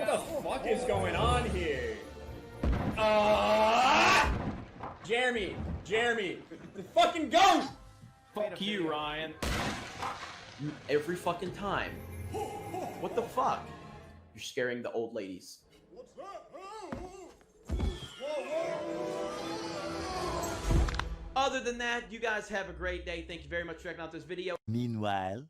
the fuck is going on here? Jeremy, the fucking ghost! Fuck you, Ryan. Every fucking time. What the fuck? You're scaring the old ladies. What's that? Other than that, you guys have a great day. Thank you very much for checking out this video. Meanwhile.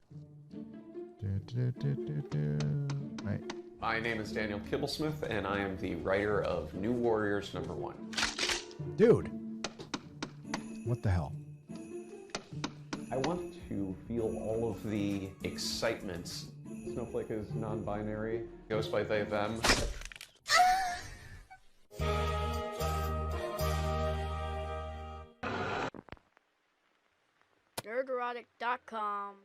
Right. My name is Daniel Kibblesmith, and I am the writer of New Warriors #1. Dude. What the hell? I want to feel all of the excitements. Snowflake is non-binary. Goes by they, them. Nerdrotic.com.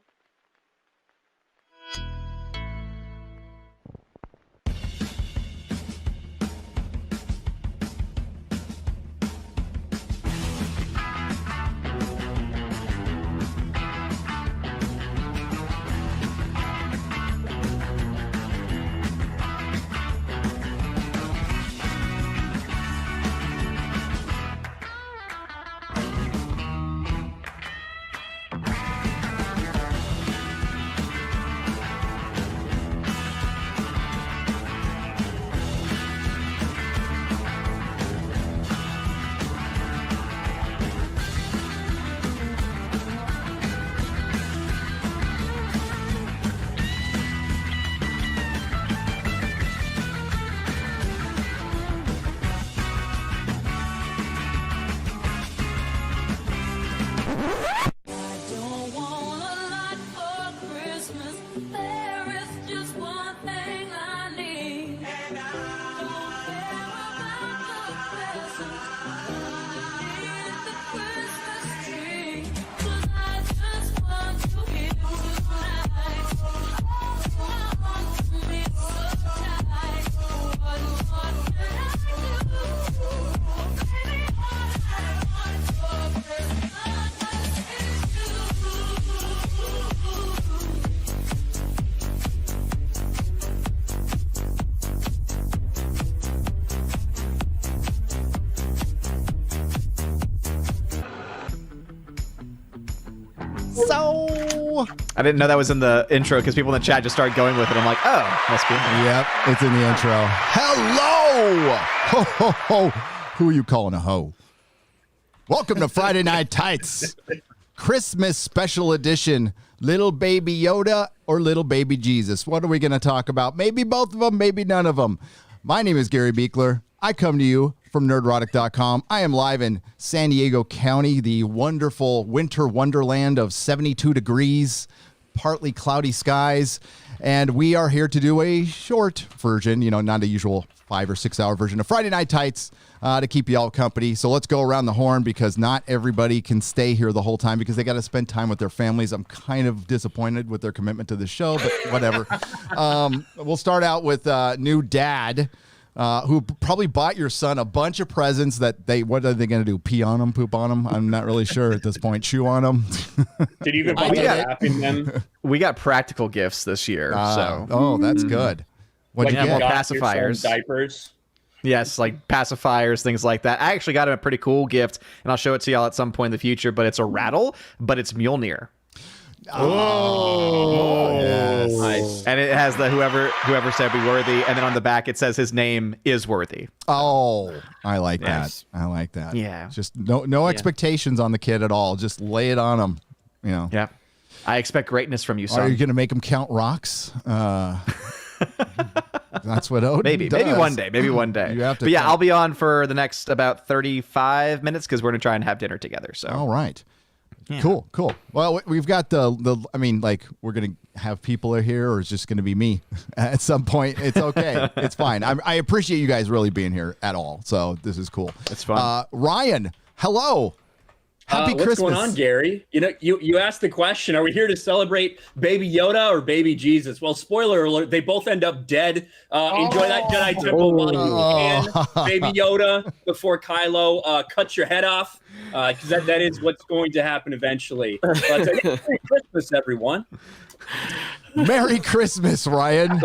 So I didn't know that was in the intro because people in the chat just started going with it. I'm like, oh, must be. Yep, it's in the intro. Hello! Ho, ho, ho. Who are you calling a hoe? Welcome to Friday Night Tights. Christmas special edition. Little baby Yoda or little baby Jesus? What are we going to talk about? Maybe both of them, maybe none of them. My name is Gary Beekler. I come to you from Nerdrotic.com. I am live in San Diego County, the wonderful winter wonderland of 72 degrees, partly cloudy skies. And we are here to do a short version, not a usual 5 or 6 hour version of Friday Night Tights to keep you all company. So let's go around the horn because not everybody can stay here the whole time because they got to spend time with their families. I'm kind of disappointed with their commitment to the show, but whatever. We'll start out with new dad. Who probably bought your son a bunch of presents that what are they going to do? Pee on them, poop on them? I'm not really sure at this point. Chew on them? Did you even bother wrapping them? We got practical gifts this year. Oh, that's good. What Like you more get? pacifiers. Diapers. Yes, like pacifiers, things like that. I actually got him a pretty cool gift, and I'll show it to y'all at some point in the future, but it's a rattle, but it's Mjolnir. Oh, yes. Nice. And it has the whoever said be worthy, and then on the back it says his name is worthy. Oh, I like Yes. that. I like that. Yeah. Just no expectations on the kid at all. Just lay it on him. Yeah. I expect greatness from you, son. Are you going to make him count rocks? That's what Odin Maybe does. one day. You have to but yeah, count. I'll be on for the next about 35 minutes because we're going to try and have dinner together. So. All right. Yeah. Cool. Well, we've got we're going to have people here or it's just going to be me at some point. It's okay. It's fine. I appreciate you guys really being here at all. So this is cool. It's fun. Ryan, hello. Happy What's Christmas. going on, Gary? You know, you asked the question, are we here to celebrate Baby Yoda or Baby Jesus? Well, spoiler alert, they both end up dead. Enjoy that Jedi Temple while you can. Baby Yoda before Kylo cuts your head off, because that is what's going to happen eventually. But Merry Christmas, everyone. Merry Christmas, Ryan.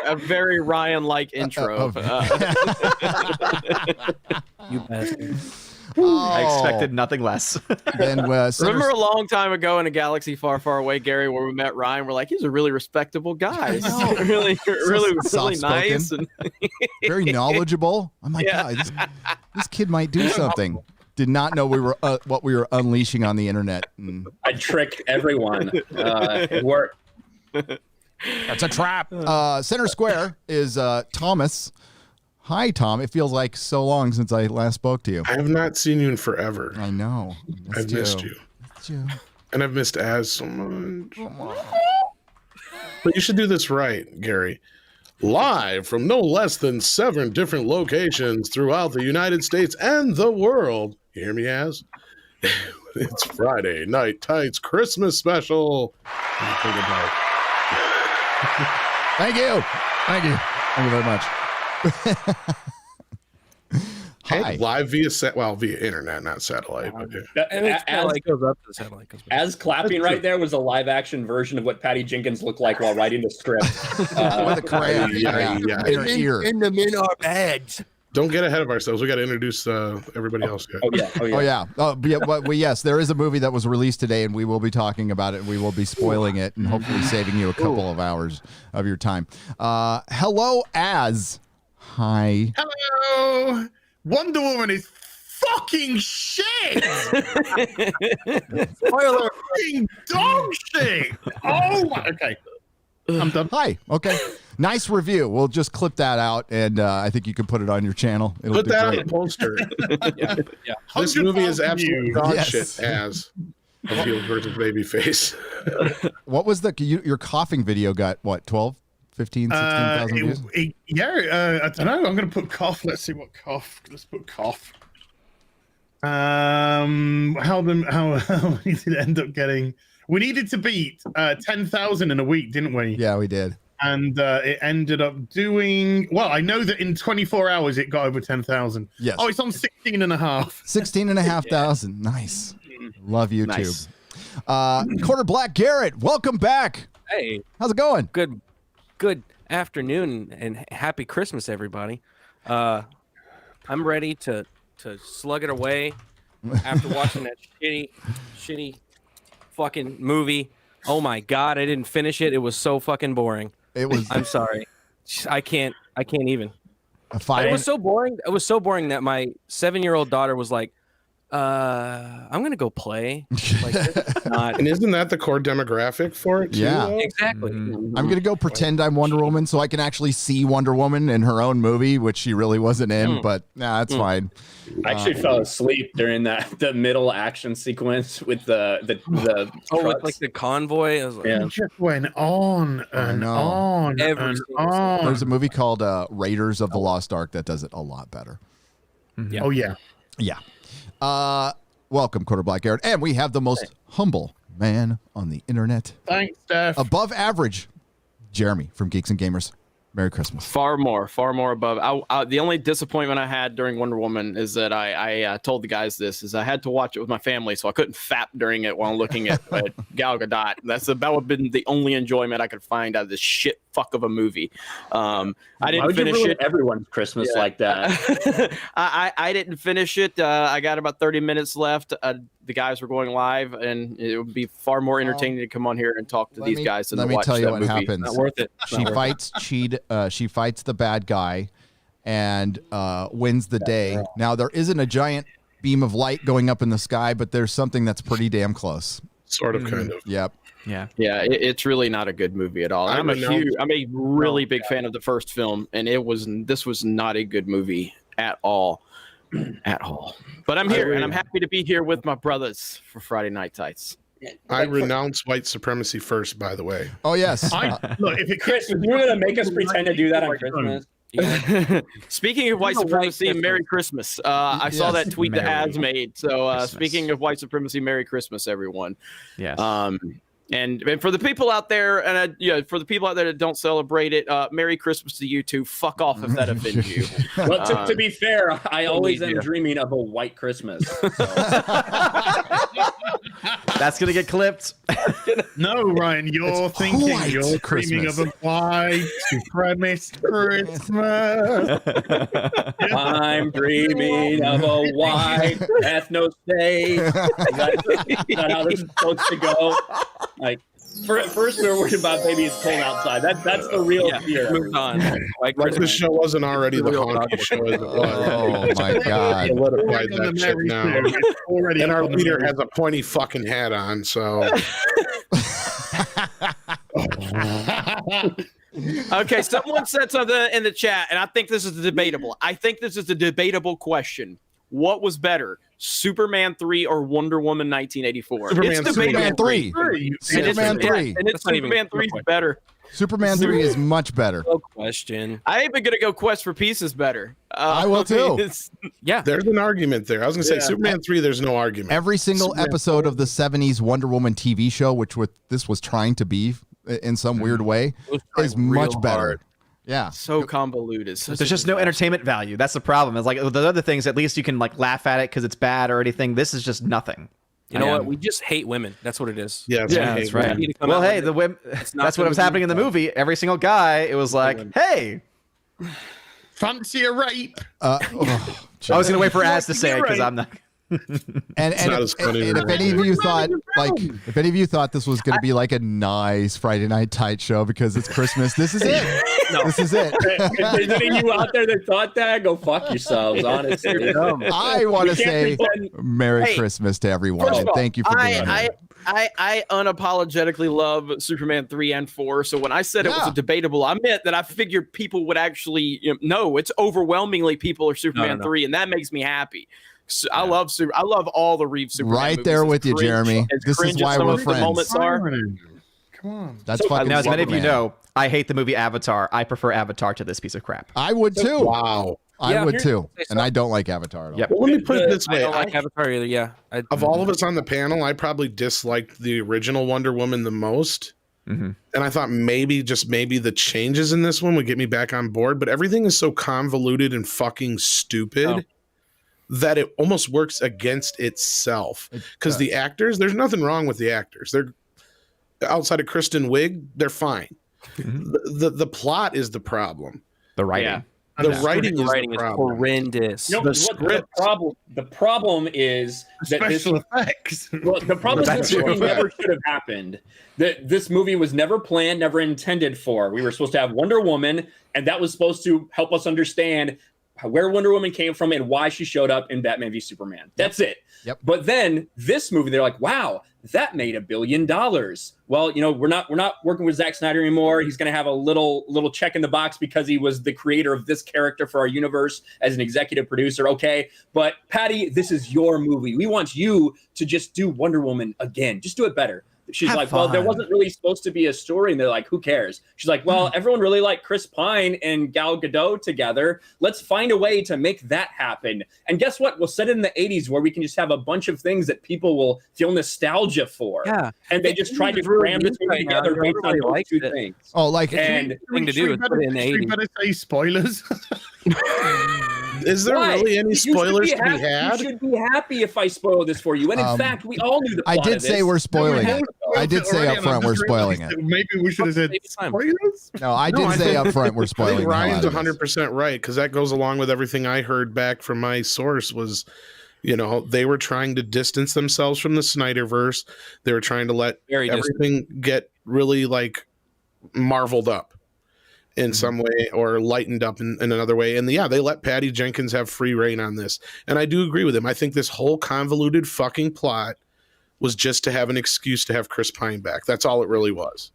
A very Ryan-like intro. You bastard. I expected nothing less. Then, Remember a long time ago in a galaxy far, far away, Gary, where we met Ryan? We're like, he's a really respectable guy. really soft-spoken. nice. And very knowledgeable. I'm like, Yeah. God, this kid might do something. Did not know we were what we were unleashing on the internet. I tricked everyone. It worked. That's a trap. Center square is Thomas. Hi, Tom. It feels like so long since I last spoke to you. I have not seen you in forever. I know. I've missed you. And I've missed Az so much. But you should do this right, Gary. Live from no less than 7 different locations throughout the United States and the world. You hear me, Az? It's Friday Night Tights Christmas special. Thank you. Thank you. Thank you very much. Hi. Live via internet, not satellite. As clapping right there was a live action version of what Patty Jenkins looked like while writing the script. With a crayon in her ear. In our bags. Don't get ahead of ourselves. We got to introduce everybody else. Yes, there is a movie that was released today, and we will be talking about it. We will be spoiling it and hopefully saving you a couple of hours of your time. Hello, Az. Hi. Hello. Wonder Woman is fucking shit. Spoiler. Fucking dog shit. Oh my. Okay. I'm done. Hi. Okay. Nice review. We'll just clip that out, and I think you can put it on your channel. It'll Put be that great. on the poster. This movie is absolute dog shit. As a Field versus Babyface. What was your coughing video got? What, 12, 15, 16,000 views? I don't know. I'm going to put cough. Let's see what cough. Let's put cough. How many did it end up getting? We needed to beat 10,000 in a week, didn't we? Yeah, we did. And it ended up doing well. I know that in 24 hours it got over 10,000. Yes. Oh, it's on 16 and a half. 16,500. Nice. Love YouTube. Nice. Quarter Black Garrett, welcome back. Hey, how's it going? Good afternoon and happy Christmas, everybody. I'm ready to slug it away after watching that shitty fucking movie. Oh my God, I didn't finish it. It was so fucking boring. It was. I'm sorry. I can't even. It was so boring. It was so boring that my 7-year-old daughter was like, I'm gonna go play. Like, not... And isn't that the core demographic for it too? Yeah, exactly. I'm gonna go pretend I'm Wonder Woman so I can actually see Wonder Woman in her own movie, which she really wasn't in. But nah, that's fine. I actually fell asleep during the middle action sequence with the with like the convoy. I was like, It just went on and on and on. There's a movie called Raiders of the Lost Ark that does it a lot better. Yeah. Oh yeah. Yeah. Welcome, Quarter Black Garrett. And we have the most humble man on the internet. Thanks, Steph. Above average, Jeremy from Geeks and Gamers. Merry Christmas. Far more above. The only disappointment I had during Wonder Woman is that I told the guys this is I had to watch it with my family, so I couldn't fap during it while looking at Gal Gadot. That would have been the only enjoyment I could find out of this shit fuck of a movie. I didn't finish it. Everyone's Christmas like that. I didn't finish it. I got about 30 minutes left. The guys were going live, and it would be far more entertaining to come on here and talk to these guys than to watch that movie. Let me tell you what happens. Not worth it. She fights the bad guy and wins the day. Now, there isn't a giant beam of light going up in the sky, but there's something that's pretty damn close. Sort of, kind of. Yep. Yeah. It's really not a good movie at all. I'm a really big fan of the first film, and this was not a good movie at all. At all. But I'm here, and I'm happy to be here with my brothers for Friday Night Tights. I renounce white supremacy first, by the way. Oh, yes. Look, if Chris, if you were going to make us pretend to do that on Christmas. Speaking of white This is a white supremacy, Merry Christmas. I saw that tweet that Merry Az made. So Christmas. speaking of white supremacy, Merry Christmas, everyone. Yes. And for the people out there, and for the people out there that don't celebrate it, Merry Christmas to you too. Fuck off if that offends you. Well, to be fair, I always am yeah. dreaming of a white Christmas. So. That's gonna get clipped. No, Ryan, you're thinking white you're dreaming of a white supremacist Christmas. I'm dreaming of a white ethno state. Is that how this is supposed to go? Like, first we were worried about maybe it's cold outside. That's the real fear. Moved on. Like White the Christmas. show wasn't already the honky show as it was. Oh my God. Solidified that shit now. Already And our on the leader Merry. has a pointy fucking hat on, so Okay, someone said something in the chat, and I think this is debatable. I think this is a debatable question. What was better, Superman 3 or Wonder Woman 1984? Superman It's Superman debatable. 3. Superman 3. And it's That's not even Superman 3 is better. Superman 3 is much better. No question. I ain't even gonna go Quest for Peace is better. I will too. it's- Yeah. there's an argument there. I was gonna say Superman 3, there's no argument. Every single episode of the 70s Wonder Woman TV show, which this was trying to be in some weird way, was is trying much real better. hard. Yeah. So convoluted. Such There's a just no disaster. entertainment value. That's the problem. It's like the other things, at least you can like laugh at it because it's bad or anything. This is just nothing. You know what? We just hate women. That's what it is. Yeah, That's right. right. need to come Well, out hey, with the women. It's not That's what gonna was be happening in the fun. movie. Every single guy, it was like, hey. Fancy a rape. I was gonna wait for Az to say it because I'm not. And not as funny and if any of you thought this was going to be like a nice Friday Night Tight show because it's Christmas, this is it. This is it. If there's any of you out there that thought that, go fuck yourselves, honestly. I want to We can't say pretend- Merry Hey, Christmas to everyone. First And of all, thank you for being here. I unapologetically love Superman 3 and 4. So when I said it was Yeah. a debatable, I meant that I figured people would actually no, it's overwhelmingly people are Superman No. 3, and that makes me happy. So I love all the Reeve Superman Right movies. there As with you, cringe- Jeremy. as This is cringe as why some we're of the friends. moments are. Come on. That's So, fucking Now, as many of you Superman. know, I hate the movie Avatar. I prefer Avatar to this piece of crap. I would too. Wow. I Yeah, would here's- too. say And I don't like Avatar at all. Yep. Well, let me put it this I way. don't like Avatar either. Yeah. Of all of us on the panel, I probably disliked the original Wonder Woman the most. Mhm. And I thought maybe the changes in this one would get me back on board. But everything is so convoluted and fucking stupid that it almost works against itself. Because the actors, there's nothing wrong with the actors. They're outside of Kristen Wiig, they're fine. The plot is the problem. The writing. Yeah. The Yeah. writing is writing the is problem. horrendous. You know, The what script. the problem is that this Special effects. well, the problem is That's this movie true. never should have happened. This movie was never planned, never intended for. We were supposed to have Wonder Woman, and that was supposed to help us understand where Wonder Woman came from and why she showed up in Batman v Superman. That's it. Yep. But then this movie, they're like, wow, that made $1 billion. Well, you know, we're not working with Zack Snyder anymore. He's going to have a little check in the box because he was the creator of this character for our universe as an executive producer. Okay, but Patty, this is your movie. We want you to just do Wonder Woman again. Just do it better. She's Have like, well, there fun. wasn't really supposed to be a story. And they're like, who cares? She's like, well, everyone really liked Chris Pine and Gal Gadot together. Let's find a way to make that happen. And guess what? We'll set it in the 80s where we can just have a bunch of things that people will feel nostalgia for. Yeah. And they just tried to It's really cram this good movie right now. together based on Everybody those likes two it. things. Oh, like And thing to do is put it in the should we 80s. better say spoilers? Is there Why? really any You should spoilers to be happy- had? You should be happy if I spoil this for you. And in fact, we all knew the I plot did of say this. we're spoiling it. I did say Already, up and front I we're just spoiling realized it. that Maybe we should have said Save time. spoilers. No, I did No, I say think- up front we're I spoiling think the hell Ryan's out of this. 100% right because that goes along with everything I heard back from my source was, you know, they were trying to distance themselves from the Snyderverse. They were trying to let Very everything get really like marveled up in some way or lightened up in another way. And yeah, they let Patty Jenkins have free reign on this. And I do agree with him. I think this whole convoluted fucking plot was just to have an excuse to have Chris Pine back. That's all it really was.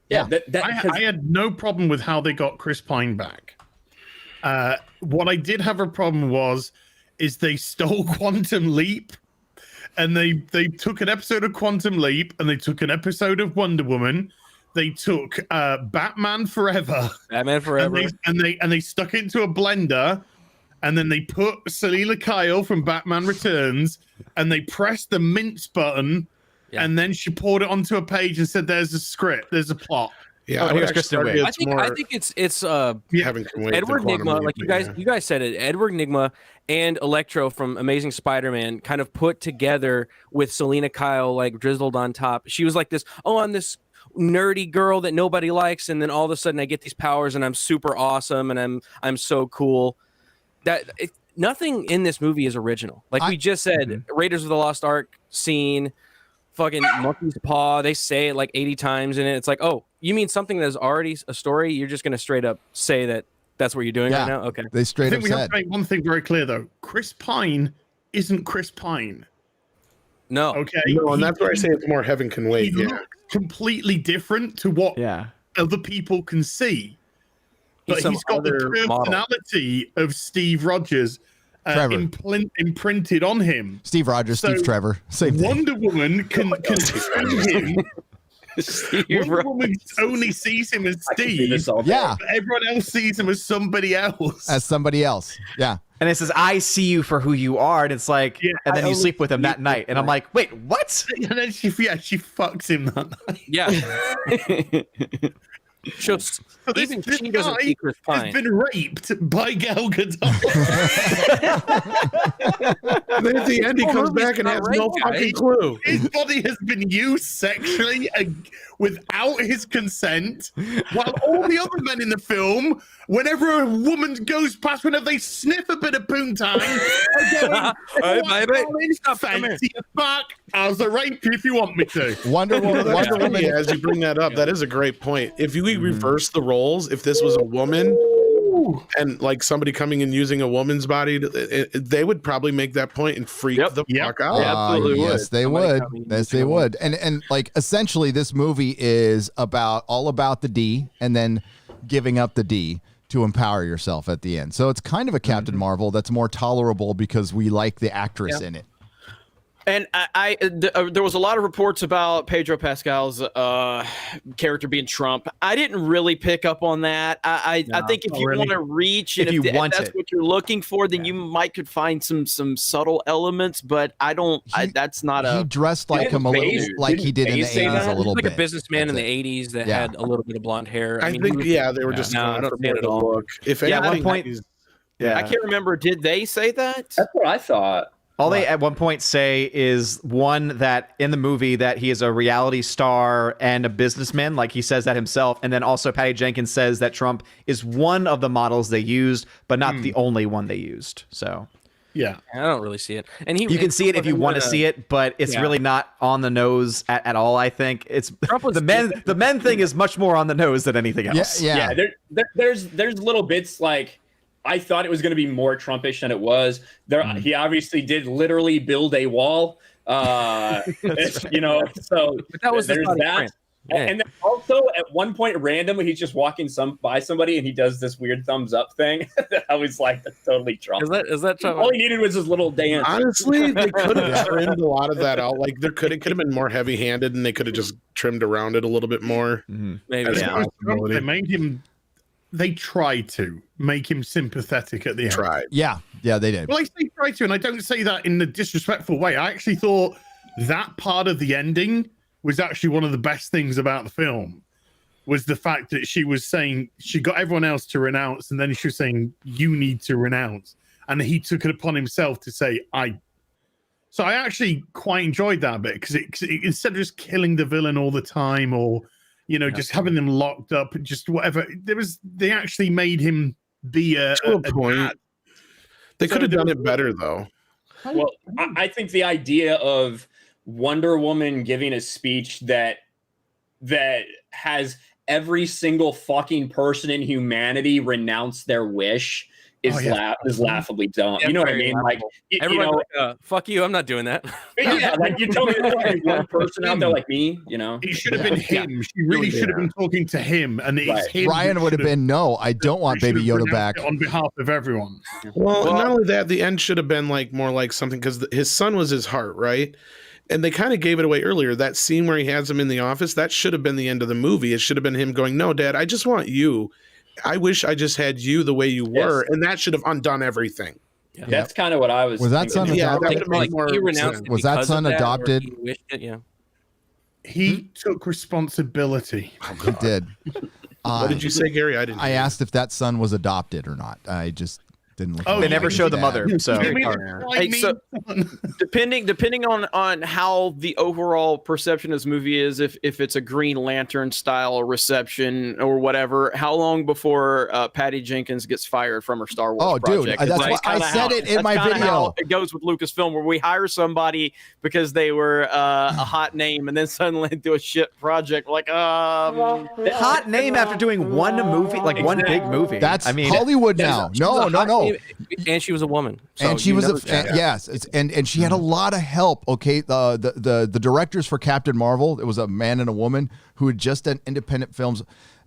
Yeah, I had no problem with how they got Chris Pine back. What I did have a problem is they stole Quantum Leap, and they took an episode of Quantum Leap and they took an episode of Wonder Woman. they took Batman Forever, Batman Forever, and they stuck it into a blender, and then they put Selina Kyle from Batman Returns, and they pressed the mince button, and then she poured it onto a page and said, "There's a script, there's a plot." Yeah, here's Kristen Wiig. I think it's Edward Nygma, like you guys said it. Edward Nygma and Electro from Amazing Spider-Man kind of put together with Selina Kyle like drizzled on top. She was like this, I'm this nerdy girl that nobody likes, and then all of a sudden I get these powers and I'm super awesome and I'm so cool. Nothing in this movie is original. Like we just said, Raiders of the Lost Ark scene, fucking monkey's paw, they say it like 80 times in it. It's like, oh, you mean something that's already a story? You're just going to straight up say that that's what you're doing right now? Okay. They straight I up think we have said. to make one thing very clear, though. Chris Pine isn't Chris Pine. No. Okay. No, and that's where I say it's more Heaven Can Wait. He looks completely different to what other people can see. But he's got the personality of Steve Rogers imprinted on him. Steve Rogers, Steve Trevor. Same thing. Wonder Woman can see him. Wonder Woman only sees him as Steve. Yeah. But everyone else sees him as somebody else. Yeah. And it says, "I see you for who you are," and it's like, and then you sleep with him that night, and I'm like, wait, what? And then she fucks him that night. Yeah. Just even she doesn't see Chris Pine. Has been raped by Gal Gadot. Then at the end, he comes back and has no fucking clue. His body has been used sexually without his consent, while all the other men in the film, whenever a woman goes past, whenever they sniff a bit of poontang, hey, baby, fancy a fuck. I'll rape you if you want me to. Wonder Woman. As you bring that up, that is a great point. If we reverse the roles, if this was a woman and like somebody coming and using a woman's body, they would probably make that point and freak the fuck out. Absolutely yes, they would. Yes, they would. And like essentially, this movie is all about the D, and then giving up the D to empower yourself at the end. So it's kind of a Captain Marvel that's more tolerable because we like the actress in it. And there was a lot of reports about Pedro Pascal's character being Trump. I didn't really pick up on that. I think if you want to reach, and if that's what you're looking for, then you might could find some subtle elements. But I don't. That's not a. He dressed like him a little, like he did in the 80s, a little bit. Like a businessman in the 80s that had a little bit of blonde hair. I think they were just going for more the look. If at one point, I can't remember. Did they say that? That's what I thought. All they at one point say is one that in the movie that he is a reality star and a businessman, like he says that himself, and then also Patty Jenkins says that Trump is one of the models they used, but not the only one they used. So yeah, I don't really see it, and you can see it if you want to see it, but it's really not on the nose at all. I think it's the men thing is much more on the nose than anything else. Yeah. There's little bits like. I thought it was going to be more Trumpish than it was. He obviously did literally build a wall, So but that was there's that. Yeah. And then also at one point randomly he's just walking by somebody and he does this weird thumbs up thing. I was like, that's totally Trump. Is that Trump? All he needed was his little dance. Honestly, they could have trimmed a lot of that out. Like it could have been more heavy handed and they could have just trimmed around it a little bit more. Maybe they made him. They tried to make him sympathetic at the end. Yeah, they did. Well, I say try to, and I don't say that in a disrespectful way. I actually thought that part of the ending was actually one of the best things about the film, was the fact that she was saying, she got everyone else to renounce, and then she was saying, you need to renounce. And he took it upon himself to say, So I actually quite enjoyed that bit, because instead of just killing the villain all the time, or just having them locked up, just whatever. They actually made him be a point. Dad. They could have done it better, though. Well, I think the idea of Wonder Woman giving a speech that has every single fucking person in humanity renounce their wish is laughably dumb. You know what I mean? Like, everybody, fuck you, I'm not doing that. Yeah, like you told me there's only one person out there like me, It should have been him. She really should have been talking to him, and it's him. Ryan would have been, no, I don't want Baby Yoda back. On behalf of everyone. Well, not only that, the end should have been like more like something, because his son was his heart, right? And they kind of gave it away earlier. That scene where he has him in the office, that should have been the end of the movie. It should have been him going, "No, Dad, I just want you. I wish I just had you the way you were." And that should have undone everything. Yeah. That's kind of what I was. Was that son thinking. Yeah, that adopted? would have made more he renounced sense. it Was that because son of or adopted? he wished it, yeah. He took responsibility. He did. What did you say, Gary? I didn't. I asked if that son was adopted or not. I just didn't look. Oh, at They it. never His show the dad. mother, so Give me the Hey, lightning so- son. depending on how the overall perception of this movie is, if it's a Green Lantern style reception or whatever, how long before Patty Jenkins gets fired from her Star Wars Oh, dude, project? that's Like, why I kinda said how- it in that's my kinda video. how it goes with Lucasfilm, where we hire somebody because they were a hot name, and then suddenly do a shit project. Like, hot name after doing one movie, like one big movie. That's I mean, Hollywood now. No. And she was a woman. So And she you was know a that. yes, and she had a lot of help. Okay, the directors for Captain Marvel, it was a man and a woman who had just done independent films.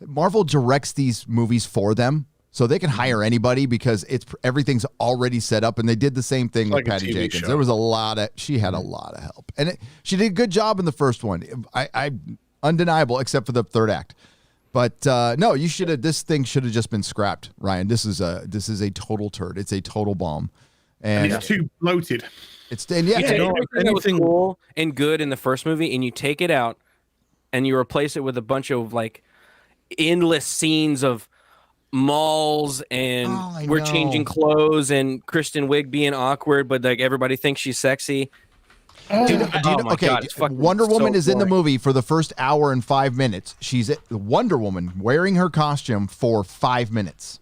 Marvel directs these movies for them, so they can hire anybody because everything's already set up. And they did the same thing with Like a Patty TV Jenkins. show. There was she had a lot of help, and she did a good job in the first one. I undeniable, except for the third act. But no, you should have. This thing should have just been scrapped, Ryan. This is a total turd. It's a total bomb, and It's too bloated. it's You take know, everything that was anything- cool and good in the first movie, and you take it out, and you replace it with a bunch of like endless scenes of malls and Oh, I we're know. changing clothes and Kristen Wiig being awkward, but like everybody thinks she's sexy. Do you know, Oh my okay, God, it's fucking Wonder Woman so is in the boring. movie for the first hour and 5 minutes. She's Wonder Woman wearing her costume for 5 minutes.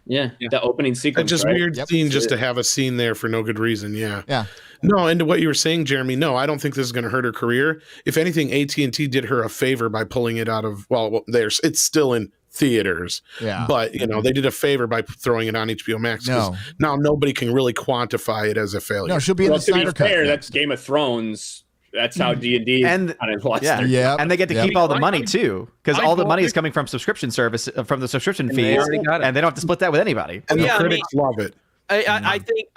Yeah, the opening sequence. That's just right? weird Yep. scene just to have a scene there for no good reason. Yeah. Yeah. No, and to what you were saying, Jeremy, no, I don't think this is going to hurt her career. If anything, AT&T did her a favor by pulling it out of, it's still in theaters. Yeah. But, they did a favor by throwing it on HBO Max. 'Cause No. now nobody can really quantify it as a failure. No, she'll be in Well, the to be Snyder Cut. fair, that's Game of Thrones. That's how D&D And- kind of lost yeah, their- Yeah. and they get to Yep. keep all the money too, because I all the bought money it. is coming from subscription service, from the subscription And they fees, already got it. and they don't have to split that with anybody. and the Yeah, I mean- critics love it. I think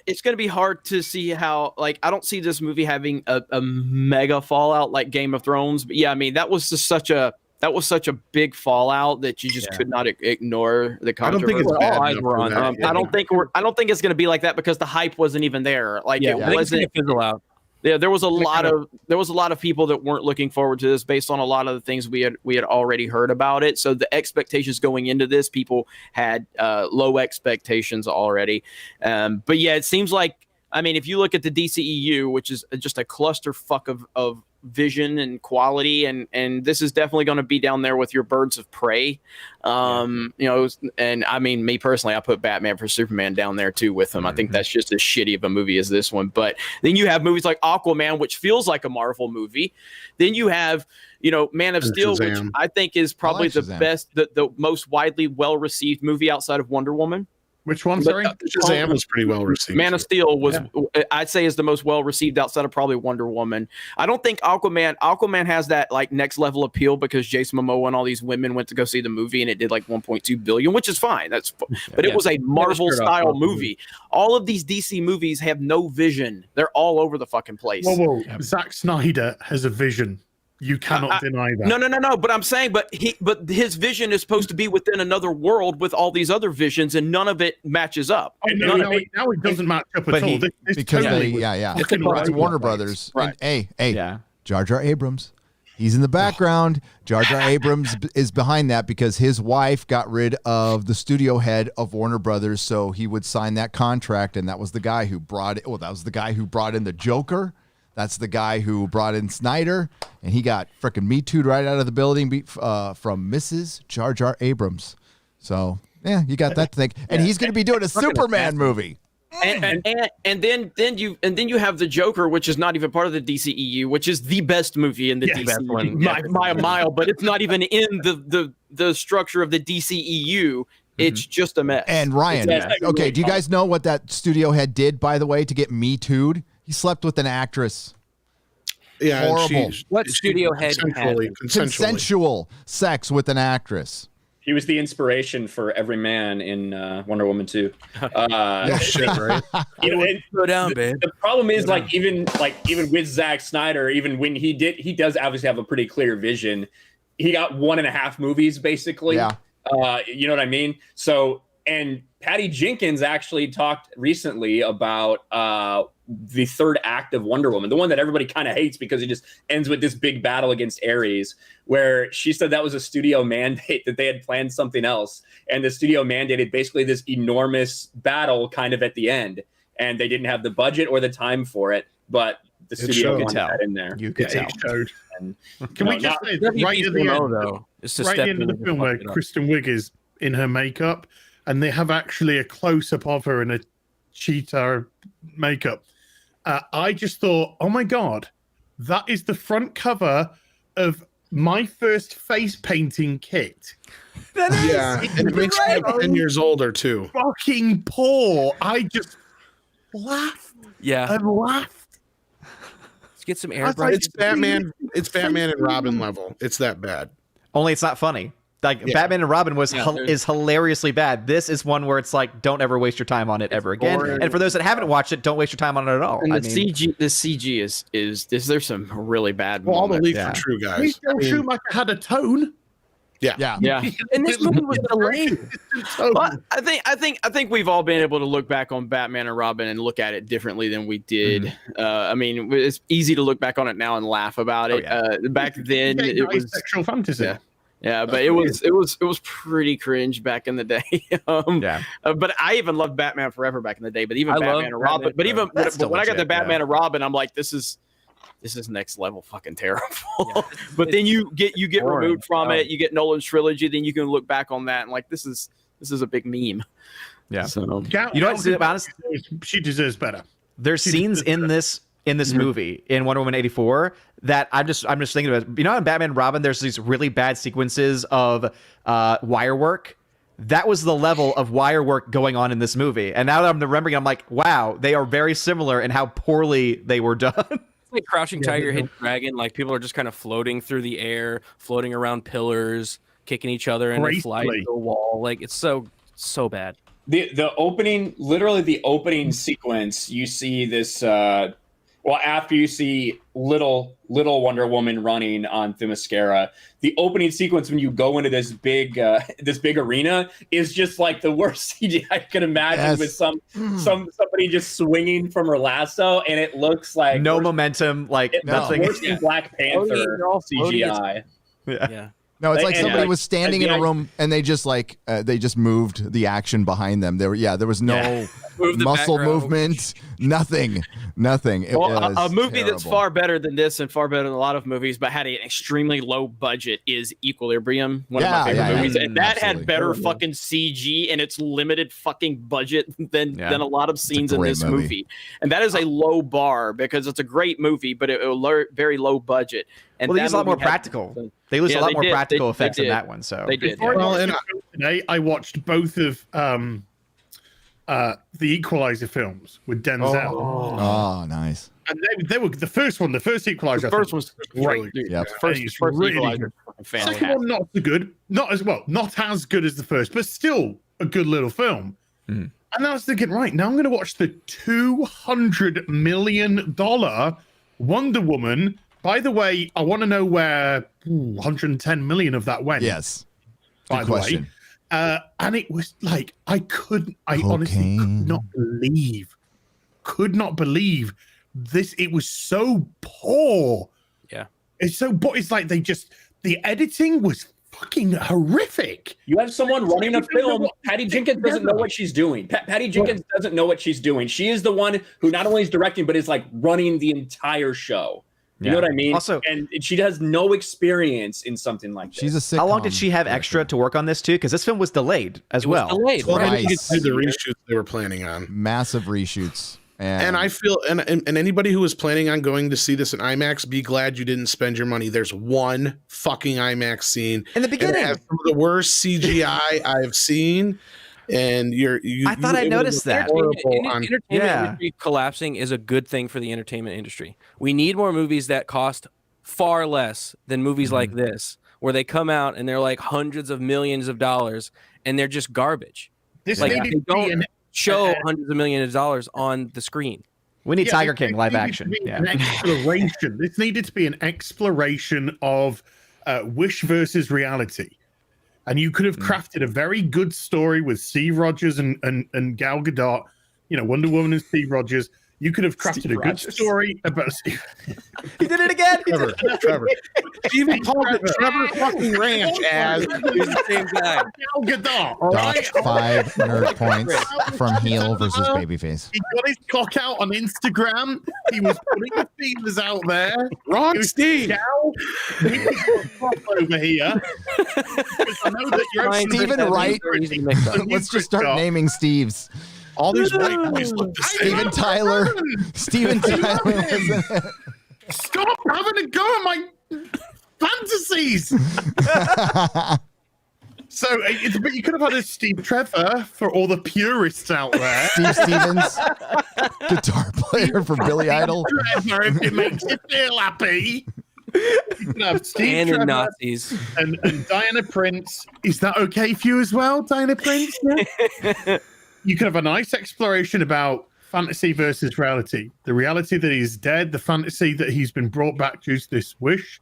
it's going to be hard to see how, like, I don't see this movie having a mega fallout like Game of Thrones. But yeah, I mean, that was just such a big fallout that you just could not ignore the I don't controversy. think it's All bad eyes enough were for on that. it. I don't think it's going to be like that because the hype wasn't even there. Like Yeah. it I think it's gonna wasn't. fizzle out. Yeah, there was a lot of people that weren't looking forward to this based on a lot of the things we had already heard about it. So the expectations going into this, people had low expectations already. But yeah, it seems like, I mean, if you look at the DCEU, which is just a clusterfuck of vision and quality, and this is definitely going to be down there with your Birds of Prey. And I mean, me personally, I put Batman for Superman down there too with them. I think that's just as shitty of a movie as this one. But then you have movies like Aquaman, which feels like a Marvel movie. Then you have, Man of And Steel, which Shazam. I think is probably like the Shazam. best, the most widely well-received movie outside of Wonder Woman. Which one? But, Sorry. Shazam was pretty well received. Man of Steel was, I'd say, is the most well received outside of probably Wonder Woman. I don't think Aquaman has that like next level appeal because Jason Momoa and all these women went to go see the movie and it did like 1.2 billion, which is fine. But it was a Marvel style movie. All of these DC movies have no vision. They're all over the fucking place. Whoa. Zack Snyder has a vision. You cannot deny that. No. But I'm saying, but his vision is supposed to be within another world with all these other visions, and none of it matches up. Oh, no, now it doesn't match up But at all. he- This Because totally it's Warner Brothers. Right. And, hey, Yeah. Jar Jar Abrams. He's in the background. Jar Jar Abrams is behind that because his wife got rid of the studio head of Warner Brothers, so he would sign that contract, and that was the guy who brought it. Oh, that was the guy who brought in the Joker. That's the guy who brought in Snyder, and he got freaking Me Too'd right out of the building from Mrs. Jar Jar Abrams. So, yeah, you got that to think. And he's going to be doing a Superman movie. And then you have the Joker, which is not even part of the DCEU, which is the best movie in the DCEU by a mile, but it's not even in the structure of the DCEU. It's just a mess. And Ryan, okay, do you guys know what that studio head did, by the way, to get Me Too'd? He slept with an actress. Yeah, and Horrible. What studio head had consensually. Consensual sex with an actress. He was the inspiration for every man in Wonder Woman 2. Shit, right? You know, Go down, babe. the problem is even with Zack Snyder, even when he does obviously have a pretty clear vision. He got 1.5 movies basically. Yeah. You know what I mean? So, and Patty Jenkins actually talked recently about the third act of Wonder Woman, the one that everybody kind of hates because it just ends with this big battle against Ares, where she said that was a studio mandate, that they had planned something else. And the studio mandated basically this enormous battle kind of at the end. And they didn't have the budget or the time for it, but the studio wanted that in there. You could tell. It showed. And, Can we just say right at the end, though, it's right at the end of the film where Kristen Wiig is in her makeup, and they have actually a close up of her in a cheetah makeup. I just thought, oh my god, that is the front cover of my first face painting kit. Yeah, and it makes you 10 years older too. Fucking poor. I just laughed. Yeah. I laughed. Let's get some was airbrush. like, It's Batman. It's Batman and Robin level. It's that bad. Only it's not funny. Like Batman and Robin is hilariously bad. This is one where it's like, don't ever waste your time on it ever again. boring. And for those that haven't watched it, don't waste your time on it at all. And I the mean, CG is there's some really bad Well, all the moments. leaks Yeah. are true, guys. Please don't Schumacher had a tone. Yeah. yeah. And this movie was delayed. Well, I think we've all been able to look back on Batman and Robin and look at it differently than we did. I mean, it's easy to look back on it now and laugh about it. Back then, it was sexual fantasy. Yeah, but it was pretty cringe back in the day. But I even loved Batman Forever back in the day. But even Batman and Robin. But even That's still when I got to legit, Batman and Robin, I'm like, this is next level fucking terrible. But then you get removed from it. You get Nolan's trilogy. Then you can look back on that and like, this is a big meme. Yeah. So You know what's honest? She deserves better. There's scenes in this movie in Wonder Woman 84 that I'm just thinking about. You know, in Batman and Robin, there's these really bad sequences of wire work. That was the level of wire work going on in this movie. And now that I'm remembering, I'm like, wow, they are very similar in how poorly they were done. It's like Crouching Tiger, Hidden Dragon. Like people are just kind of floating through the air, floating around pillars, kicking each other, and they fly into a wall. Like it's so bad. The opening, literally the opening sequence, you see this. After you see little Wonder Woman running on Themyscira, the opening sequence when you go into this big arena is just like the worst CGI I could imagine, with somebody just swinging from her lasso, and it looks like no momentum, like nothing. Worse than Black Panther CGI. Yeah. No, it's like somebody was standing in a room and they just moved the action behind them. There was no muscle movement, nothing. It was a movie terrible. that's far better than this and far better than a lot of movies, but had an extremely low budget is Equilibrium, one of my favorite movies. And that had better fucking CG and its limited fucking budget than a lot of scenes in this movie. And that is a low bar because it's a great movie, but it was very low budget. And they use a lot more practical. They use a lot more practical effects in that one. So they did. Today I watched both of the Equalizer films with Denzel. Oh, nice. And they were the first one. The first Equalizer. The first one's great. Yeah. First really Equalizer. Second one not so good. Not as good as the first, but still a good little film. And I was thinking, right now I'm going to watch the $200 million Wonder Woman. By the way, I want to know where 110 million of that went. Yes. By the way. And it was like, I honestly could not believe this. It was so poor. Yeah. It's like the editing was fucking horrific. You have someone running a film. Patty Jenkins doesn't know what she's doing. Patty Jenkins doesn't know what she's doing. She is the one who not only is directing, but is like running the entire show. You know what I mean? Also, and she has no experience in something like this. She's a sitcom. How long did she have extra to work on this too? Because this film was delayed as well. Delayed, Right. You could do the reshoots they were planning on. Massive reshoots. And I feel, and anybody who was planning on going to see this in IMAX, be glad you didn't spend your money. There's one fucking IMAX scene in the beginning. It has some of the worst CGI I've seen. And I thought I noticed that. Entertainment industry collapsing is a good thing for the entertainment industry. We need more movies that cost far less than movies like this, where they come out and they're like hundreds of millions of dollars and they're just garbage. This Like, needed they to be don't show hundreds of millions of dollars on the screen. We need Tiger this King live needed to action. be Yeah. an exploration. This needed to be an exploration of wish versus reality. And you could have crafted a very good story with Steve Rogers and Gal Gadot, Wonder Woman and Steve Rogers. You could have crafted a good story about Steve. He did it again. Trevor. Steven called it Trevor fucking Ranch as the same guy. Gal Gadot. All right? Docked 5 nerd points from heel versus babyface. He got his cock out on Instagram. He was putting the feelers out there. wrong Steve. Gal, we need to fuck over here. Because I know that you're Steven Wright. Let's just start naming Steves. All these white boys look the same. Steven Tyler. Steven Tyler. Stop having a go at my fantasies. So, but you could have had a Steve Trevor for all the purists out there. Steve Stevens, guitar player for Billy Idol. Trevor, if it makes you feel happy. You can have Steve And Trevor in Nazis. and Diana Prince. Is that okay for you as well, Diana Prince? Yeah? You could have a nice exploration about fantasy versus reality. The reality that he's dead, the fantasy that he's been brought back due to this wish.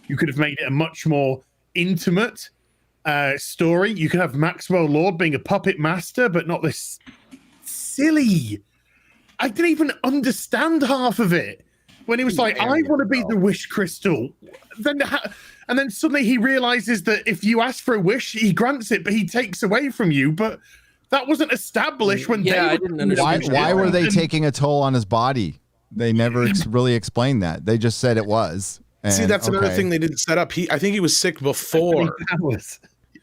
You could have made it a much more intimate story. You could have Maxwell Lord being a puppet master, but not this silly. I didn't even understand half of it. When he was like, I want to be the wish crystal. And then suddenly he realizes that if you ask for a wish, he grants it, but he takes away from you. But that wasn't established when I didn't understand. Why were they taking a toll on his body? They never really explained that. They just said it was. See, that's another thing they didn't set up. I think he was sick before. He was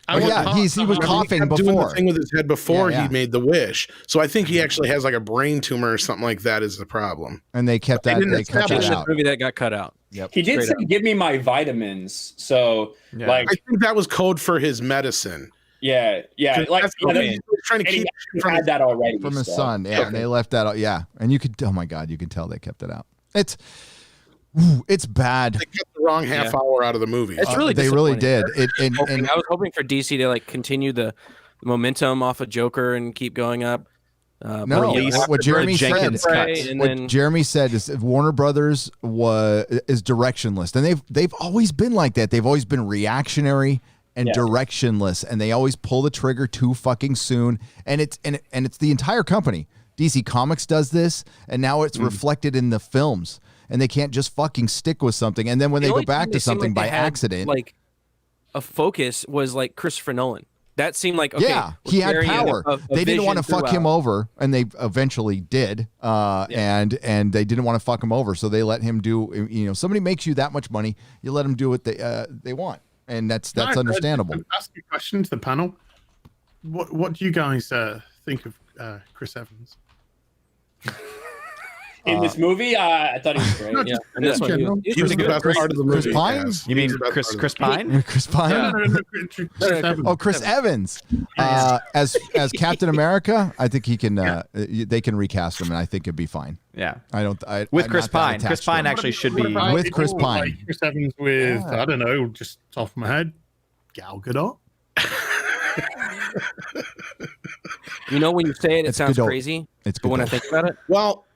coughing doing the before. thing with his head before he made the wish. So I think he actually has like a brain tumor or something like that is the problem. And they kept that. They cut that out. Movie that got cut out. Yep. He did say, "Give me my vitamins." So, I think that was code for his medicine. Yeah. Like he's trying to keep from had that already from his son. Yeah, and they left that out. Yeah, and you could. Oh my God, you can tell they kept it out. It's bad. They cut the wrong half hour out of the movie. It's really they really did. I was hoping for DC to like continue the momentum off of Joker and keep going up. No, what Jeremy said. What Jeremy said is Warner Brothers is directionless, and they've always been like that. They've always been reactionary and directionless, and they always pull the trigger too fucking soon. And it's the entire company. DC Comics does this, and now it's reflected in the films. And they can't just fucking stick with something. And then when they go back to something by accident, like a focus was like Christopher Nolan. That seemed like he had power. They didn't want to fuck him over, and they eventually did. And they didn't want to fuck him over, so they let him do. Somebody makes you that much money, you let them do what they want, and that's understandable. Ask a question to the panel. What do you guys think of Chris Evans? In this movie, I thought he was great. Yeah, and this one, he was the best part of the movie. Chris Pine? You mean Chris Pine? Chris Pine? No, Chris Evans. As Captain America, I think he can. They can recast him, and I think it'd be fine. Yeah, with Chris Pine. Chris Pine actually should be with Chris Pine. Like Chris Evans with I don't know, just off my head, Gal Gadot. When you say it sounds crazy. But when I think about it, well.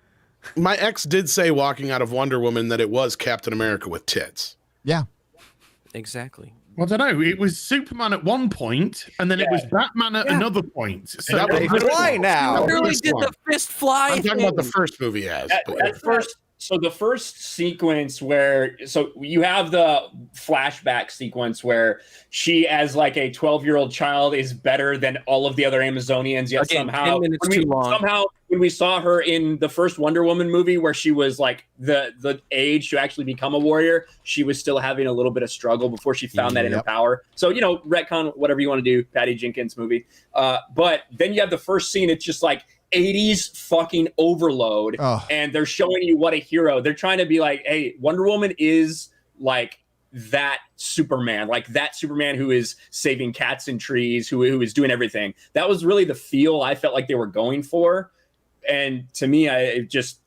My ex did say walking out of Wonder Woman that it was Captain America with tits. Yeah. Exactly. Well, I don't know. It was Superman at one point, and then it was Batman at another point. So that was fly now. Really did the fist fly? I'm talking about the first movie as. So the first sequence where you have the flashback sequence where she, as like a 12-year-old child, is better than all of the other Amazonians. Yet somehow when we saw her in the first Wonder Woman movie, where she was like the age to actually become a warrior, she was still having a little bit of struggle before she found that inner power. So retcon whatever you want to do, Patty Jenkins movie. But then you have the first scene. It's just like 80s fucking overload, and they're showing you what a hero. They're trying to be like, hey, Wonder Woman is like that Superman, who is saving cats and trees, who is doing everything. That was really the feel I felt like they were going for, and to me, it just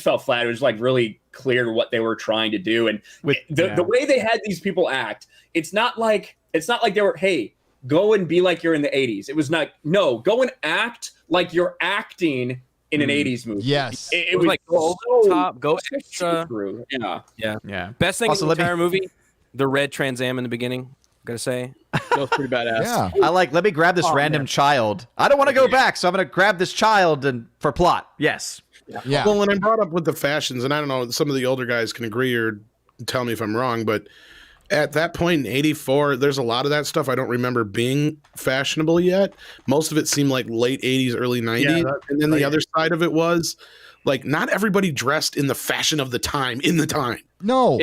fell flat. It was like really clear what they were trying to do. And the way they had these people act, it's not like they were, hey, go and be like you're in the 80s. It was not, no, go and act like you're acting in an 80s movie. Yes. It was like go over the top, go extra. True. Yeah. Best thing Also, in the entire movie, the red Trans Am in the beginning. Gotta say, That was pretty badass. Yeah. let me grab this random child. I don't want to go back, so I'm going to grab this child and for plot. Yes. Yeah. Well, when I brought up with the fashions, and I don't know, some of the older guys can agree or tell me if I'm wrong, but at that point in 84, there's a lot of that stuff I don't remember being fashionable yet. Most of it seemed like late 80s, early 90s. And then the other side of it was like not everybody dressed in the fashion of the time in the time. No.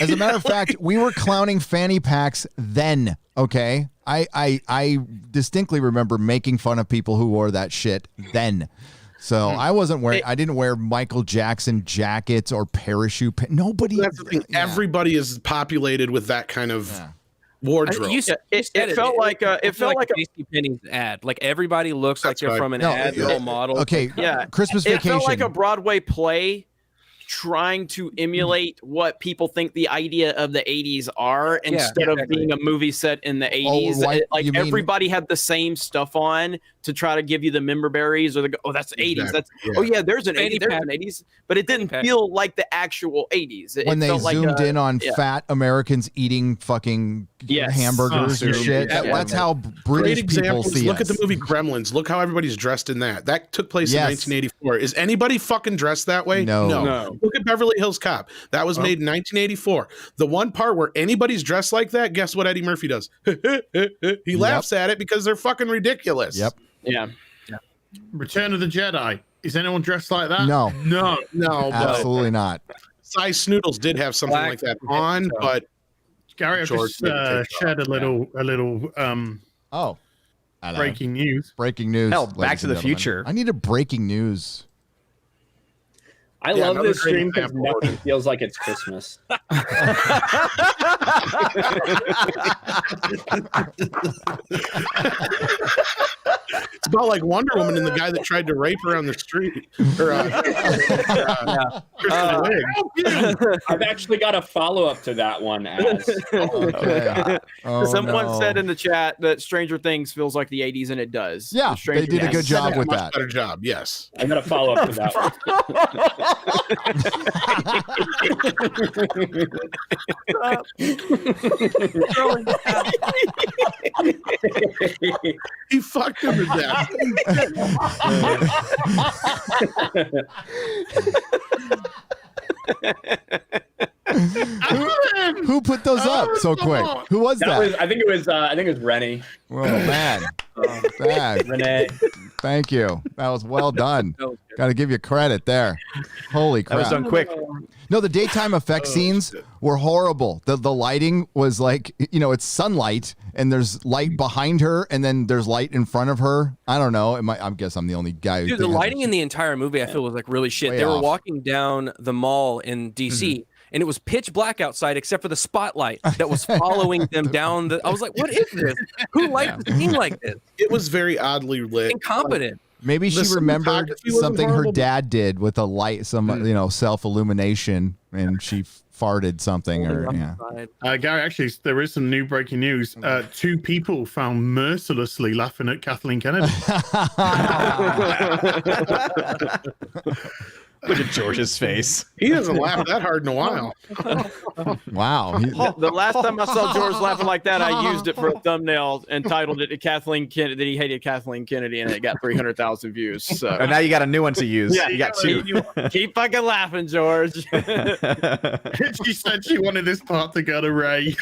As a matter of fact, we were clowning fanny packs then, okay? I distinctly remember making fun of people who wore that shit then. So I wasn't wearing. I didn't wear Michael Jackson jackets or parachute. Nobody. That's the thing. Yeah. Everybody is populated with that kind of wardrobe. It felt like a JCPenney's ad. Like everybody looks like they're from an ad. They're all models. Okay. Yeah. Christmas Vacation. It felt like a Broadway play trying to emulate what people think the idea of the 80s are instead of being a movie set in the 80s. Everybody had the same stuff on to try to give you the member berries or that's 80s. That's there's an 80s, but it didn't feel like the actual 80s. When they zoomed in on fat Americans eating fucking hamburgers and shit. That's how British people see Look us. at the movie Gremlins. Look how everybody's dressed in that. That took place in 1984. Is anybody fucking dressed that way? No. Look at Beverly Hills Cop. That was made in 1984. The one part where anybody's dressed like that, guess what Eddie Murphy does? He laughs at it because they're fucking ridiculous. Yep. Yeah. Return of the Jedi. Is anyone dressed like that? No. Absolutely not. Cy Snoodles did have something like that on, but Gary, I've just shared a little breaking news. Breaking news. Hell, Back to the Future. I need a breaking news. I love this stream because nothing feels like it's Christmas. it's about like Wonder Woman and the guy that tried to rape her on the street. I've actually got a follow-up to that one. Someone said in the chat that Stranger Things feels like the 80s, and it does. Yeah, they did a good job with that. Better job, yes. I got a follow-up to that one. He fucked him to death. Who put those up so quick? Who was that? I think it was Rennie. Oh man. Renee. Thank you. That was well done. Got to give you credit there. Holy crap. That was done quick. No, the daytime effect scenes were horrible. The lighting was like, it's sunlight and there's light behind her and then there's light in front of her. I don't know. I guess I'm the only guy who Dude, the lighting in the entire movie I feel was like really shit. Way They were off. walking down the mall in DC and it was pitch black outside except for the spotlight that was following them down I was like, what is this? Who liked the scene like this? It was very oddly lit. Incompetent. Maybe she remembered something her dad did with a light, self-illumination, and she farted something. Gary, actually, there is some new breaking news. 2 people found mercilessly laughing at Kathleen Kennedy. Look at George's face. He hasn't laughed that hard in a while. Wow. The last time I saw George laughing like that, I used it for a thumbnail and titled it Kathleen Kennedy, that he hated Kathleen Kennedy, and it got 300,000 views. So And now you got a new one to use. Yeah, you got 2. Keep fucking laughing, George. She said she wanted this part to go to Ray.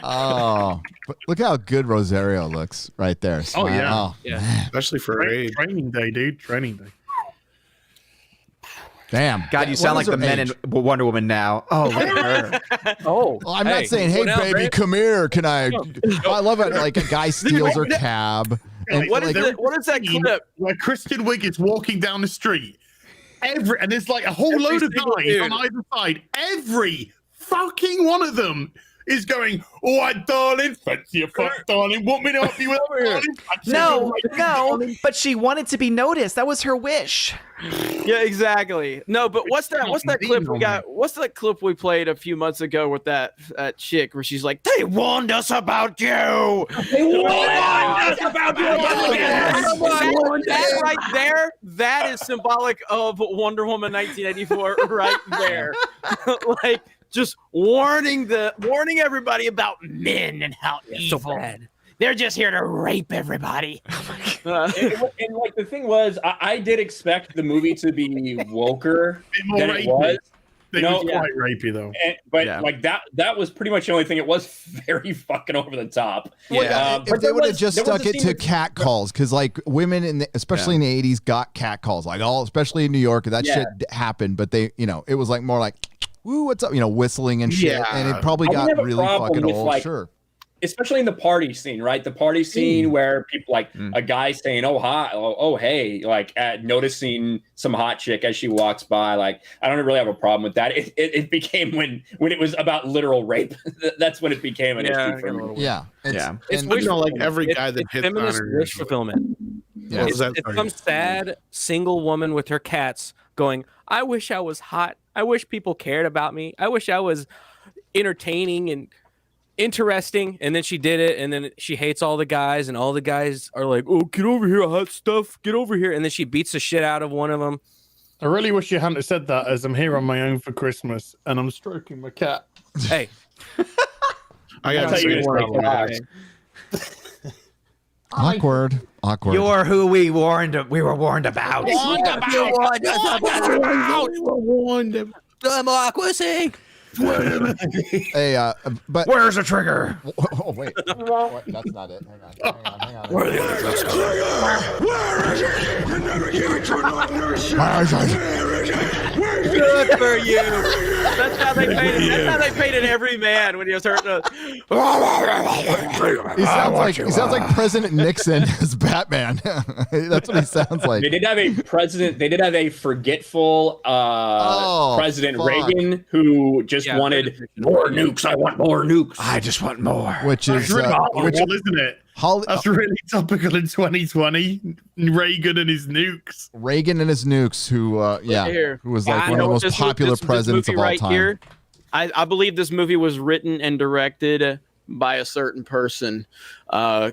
Oh, but look how good Rosario looks right there. Oh, yeah. Yeah. Especially for age. Training day, dude. Training day. Damn. God, you sound like the men in Wonder Woman now. Oh, look at her. Well, I'm not saying, hey, baby, come here. Can I? I love it. Like a guy steals her cab. And what is that clip? Where Kristen Wiig is walking down the street. And there's like a whole load of guys on either side. Every fucking one of them is going, all right, darling, fancy a fuck, darling. Want me to help you with that, darling? No, but she wanted to be noticed. That was her wish. Yeah, exactly. No, but what's that clip we got? What's that clip we played a few months ago with that chick where she's like, "They warned us about you." They warned us about you. That right there, that is symbolic of Wonder Woman 1984 right there. Like just warning everybody about men and how evil. So bad. They're just here to rape everybody. And like the thing was, I did expect the movie to be woker than it was. It was quite rapey though. Like that was pretty much the only thing. It was very fucking over the top. Yeah. If they would have just stuck it to cat calls, because like women especially in the 80s got cat calls, like especially in New York, that shit happened. But they, it was like more like, "Woo, what's up?" whistling and shit, and it probably got really fucking old. Sure. Especially in the party scene, right? The party scene where people like a guy saying, "Oh hi, oh hey," like noticing some hot chick as she walks by. Like I don't really have a problem with that. It became when it was about literal rape. That's when it became an issue for me. Yeah, it's like every guy that hits feminist wish fulfillment. Yeah. It's some sad single woman with her cats going, "I wish I was hot. I wish people cared about me. I wish I was entertaining and interesting," and then she did it, and then she hates all the guys, and all the guys are like, "Oh, get over here, hot stuff, get over here," and then she beats the shit out of one of them. I really wish you hadn't said that, as I'm here on my own for Christmas and I'm stroking my cat. Hey, I gotta say awkward. You're who we were warned about. Democracy. Hey, but where's the trigger? Oh wait, what? That's not it. Hang on. Where are the others? Let's go. Where is it? You never give it to Good for you. That's how they painted. That's how they painted every man when he was hurting. He sounds like President Nixon as Batman. That's what he sounds like. They did have a president. They did have a forgetful President Reagan who just wanted more nukes. I want more nukes. I just want more. Which is isn't it? That's really topical in 2020. Reagan and his nukes. Who was like one of the most popular presidents of all time. Here, I believe this movie was written and directed by a certain person,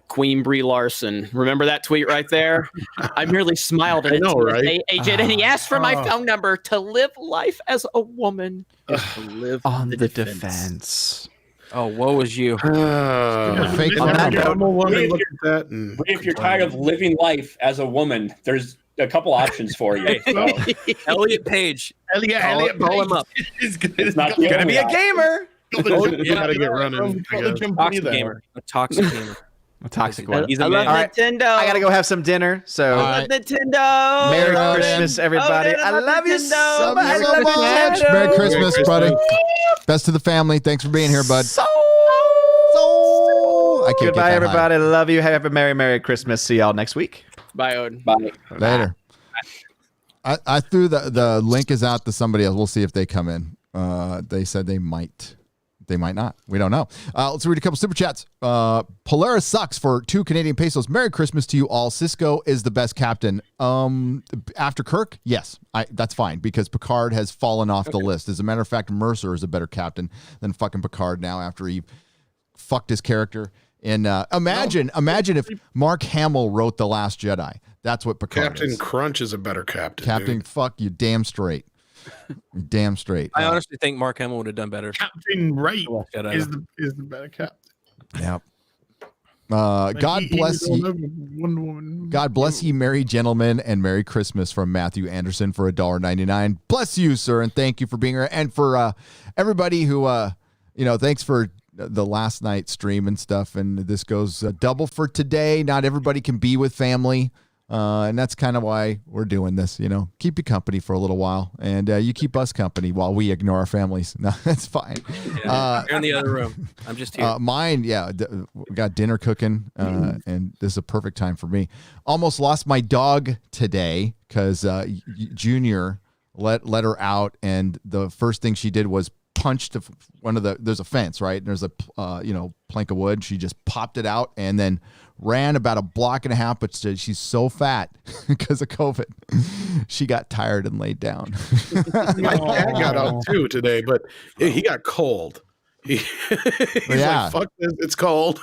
Queen Brie Larson. Remember that tweet right there? I merely smiled at it, agent, and he asked for my phone number. To live life as a woman is to live on the defense. Oh, woe is you. If you're tired of living life as a woman, there's a couple options for you. Elliot Page. Elliot Call him up. It's not gonna be a gamer. Gotta get running. A toxic gamer. A toxic one. I love Nintendo. I gotta go have some dinner. So I love Nintendo. Merry Christmas, everybody. I love you so much. I love you. Merry Christmas, buddy. Best to the family. Thanks for being here, bud. I can't Goodbye, everybody. Love you. Have a Merry Christmas. See y'all next week. Bye, Odin. Bye. Later. I threw the link is out to somebody else. We'll see if they come in. They said they might. They might not. We don't know. Let's read a couple super chats. Polaris sucks for 2 Canadian pesos. Merry Christmas to you all. Cisco is the best captain. After Kirk, yes, that's fine because Picard has fallen off the list. As a matter of fact, Mercer is a better captain than fucking Picard now after he fucked his character. And imagine if Mark Hamill wrote The Last Jedi. That's what Picard Captain is. Crunch is a better captain. Captain, fuck you, damn straight. Damn straight. I honestly think Mark Hamill would have done better. Captain Wright is the better captain. Yep. God bless you. God bless you, merry gentlemen, and Merry Christmas from Matthew Anderson for $1.99. Bless you, sir, and thank you for being here. And for everybody who, thanks for the last night stream and stuff. And this goes double for today. Not everybody can be with family. And that's kind of why we're doing this, keep you company for a little while and you keep us company while we ignore our families. No, that's fine. Yeah, you're in the other room. I'm just here. Mine. Yeah. We got dinner cooking and this is a perfect time for me. Almost lost my dog today because Junior let her out. And the first thing she did was punched there's a fence, right? And there's a plank of wood. She just popped it out and then ran about a block and a half, but she's so fat because of COVID. She got tired and laid down. My dad got out too today, but he got cold. He's like, fuck this, it's cold.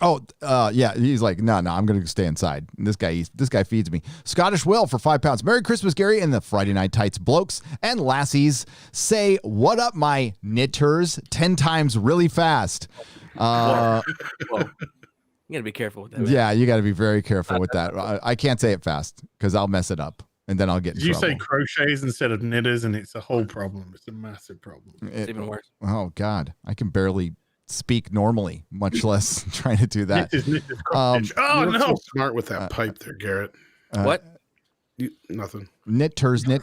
Yeah. He's like, no, I'm going to stay inside. And this guy feeds me. Scottish Will for £5. Merry Christmas, Gary, and the Friday Night Tights blokes and lassies. Say, what up, my knitters? 10 times really fast. Well, you gotta be careful with that. Man. Yeah, you got to be very careful with that. I can't say it fast because I'll mess it up. And then I'll get in trouble. You say crochets instead of knitters, and it's a whole problem. It's a massive problem. It's even worse. Oh, God. I can barely speak normally, much less trying to do that. You're so smart with that pipe there, Garrett. What? Nothing. Knitters. There.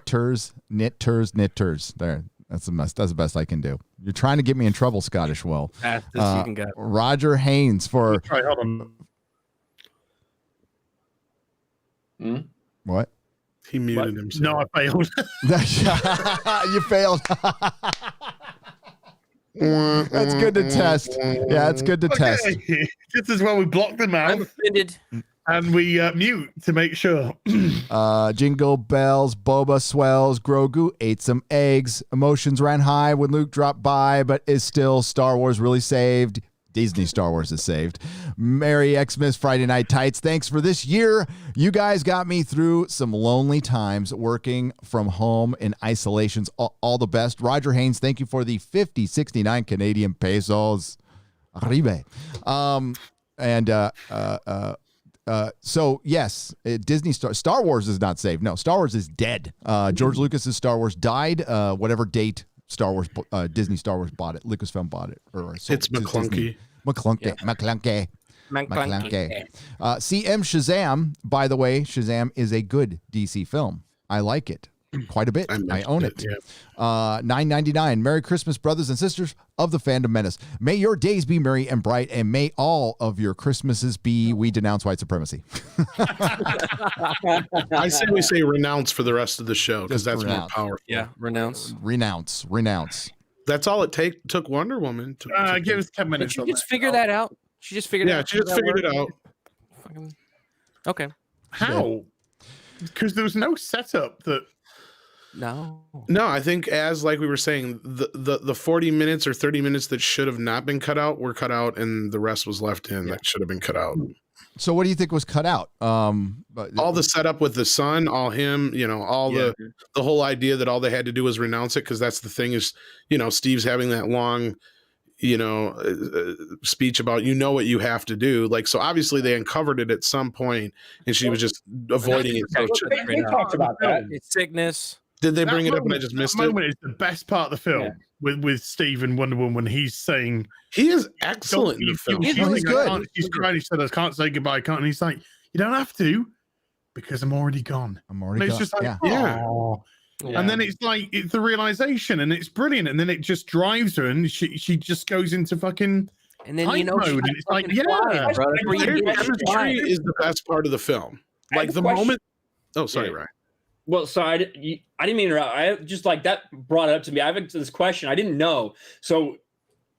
That's the best I can do. You're trying to get me in trouble, Scottish Will. Fastest you can go. Roger Haynes for... Try, hold on. What? He muted himself. No, I failed. You failed. That's good to test. Yeah, it's good to test. This is where we block them out. I'm offended. And we mute to make sure. Jingle bells, Boba swells, Grogu ate some eggs. Emotions ran high when Luke dropped by, but is still Star Wars really saved? Disney Star Wars is saved. Merry Xmas Friday Night Tights. Thanks for this year. You guys got me through some lonely times working from home in isolations. All the best. Roger Haynes, thank you for the 50.69 Canadian pesos. Arriba. So yes, Disney Star Wars is not saved. No, Star Wars is dead. George Lucas's Star Wars died. Whatever date Star Wars, Disney Star Wars bought it. Lucasfilm bought it. It's McClunky. McClunky. CM Shazam, by the way, Shazam is a good DC film. I like it quite a bit. I own it. Yeah. $9.99. Merry Christmas, brothers and sisters of the Fandom Menace. May your days be merry and bright, and may all of your Christmases be We Denounce White Supremacy. I say we say renounce for the rest of the show because that's more powerful. Yeah, renounce. That's all it took Wonder Woman to give us 10 minutes. Did she just figure that out? She just figured it out. Yeah, she just figured it out. Okay. How? Because there was no setup that. No, I think like we were saying, the 40 minutes or 30 minutes that should have not been cut out were cut out, and the rest was left in that should have been cut out. So what do you think was cut out? All the setup with the son, all him, the whole idea that all they had to do was renounce it, because that's the thing is, Steve's having that long, speech about what you have to do. Like, so obviously they uncovered it at some point, and she was just avoiding it. They talked about that. It's sickness. Did they bring it up and I just missed it? That moment is the best part of the film with Steve and Wonder Woman when he's saying he is excellent in the film. He's good. He's crying. He said, "I can't say goodbye, can't." And he's like, "You don't have to, because I'm already gone." And it's just like, yeah. And then it's like it's the realization, and it's brilliant. And then it just drives her, and she just goes into fucking and then mode, and it's like, fly, bro. Chemistry is the best part of the film. Like the moment. Oh, sorry, Ryan. Well, sorry, I didn't mean to interrupt. I just that brought it up to me. I have this question. I didn't know. So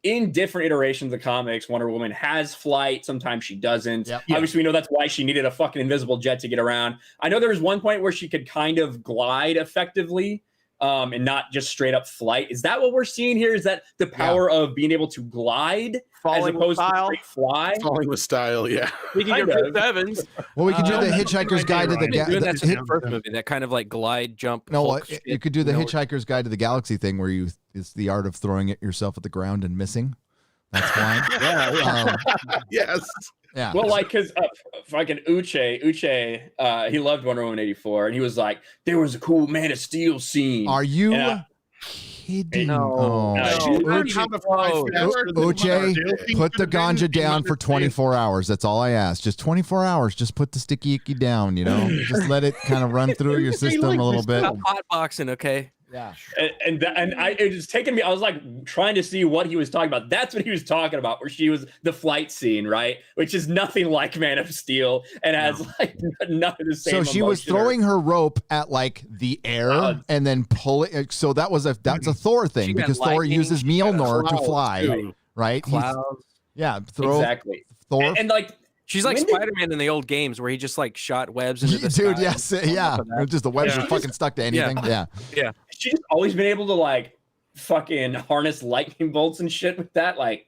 in different iterations of comics, Wonder Woman has flight. Sometimes she doesn't. Yep. Obviously, we know that's why she needed a fucking invisible jet to get around. I know there was one point where she could kind of glide effectively and not just straight up flight. Is that what we're seeing here? Is that the power of being able to glide as opposed to straight fly? Falling with style, yeah. We can get Chris Evans. Well, we could do the Hitchhiker's Guide to the Galaxy. First movie, that kind of like glide jump. No, you could do the Hitchhiker's Guide to the Galaxy thing where it's the art of throwing it yourself at the ground and missing. That's fine. Yes. Yeah. Well, because fucking Uche, he loved Wonder Woman 84, and he was like, there was a cool Man of Steel scene. Are you kidding? No. Uche, put the ganja down for 24 hours. That's all I ask. Just 24 hours. Just put the sticky icky down, Just let it kind of run through your system a little bit. Hot boxing, okay? Yeah. And it was taking me. I was like trying to see what he was talking about. That's what he was talking about, where she was the flight scene, right? Which is nothing like Man of Steel, and has like none of the same. So she was throwing her rope at like the air and then pulling. So that's a Thor thing, because Thor uses Mjolnir to fly, right? Clouds. Exactly. Thor and like. She's like Spider-Man in the old games where he just like shot webs into the dude, sky. yes, yeah. Just the webs are fucking stuck to anything. Yeah. She's just always been able to like fucking harness lightning bolts and shit with that. Like,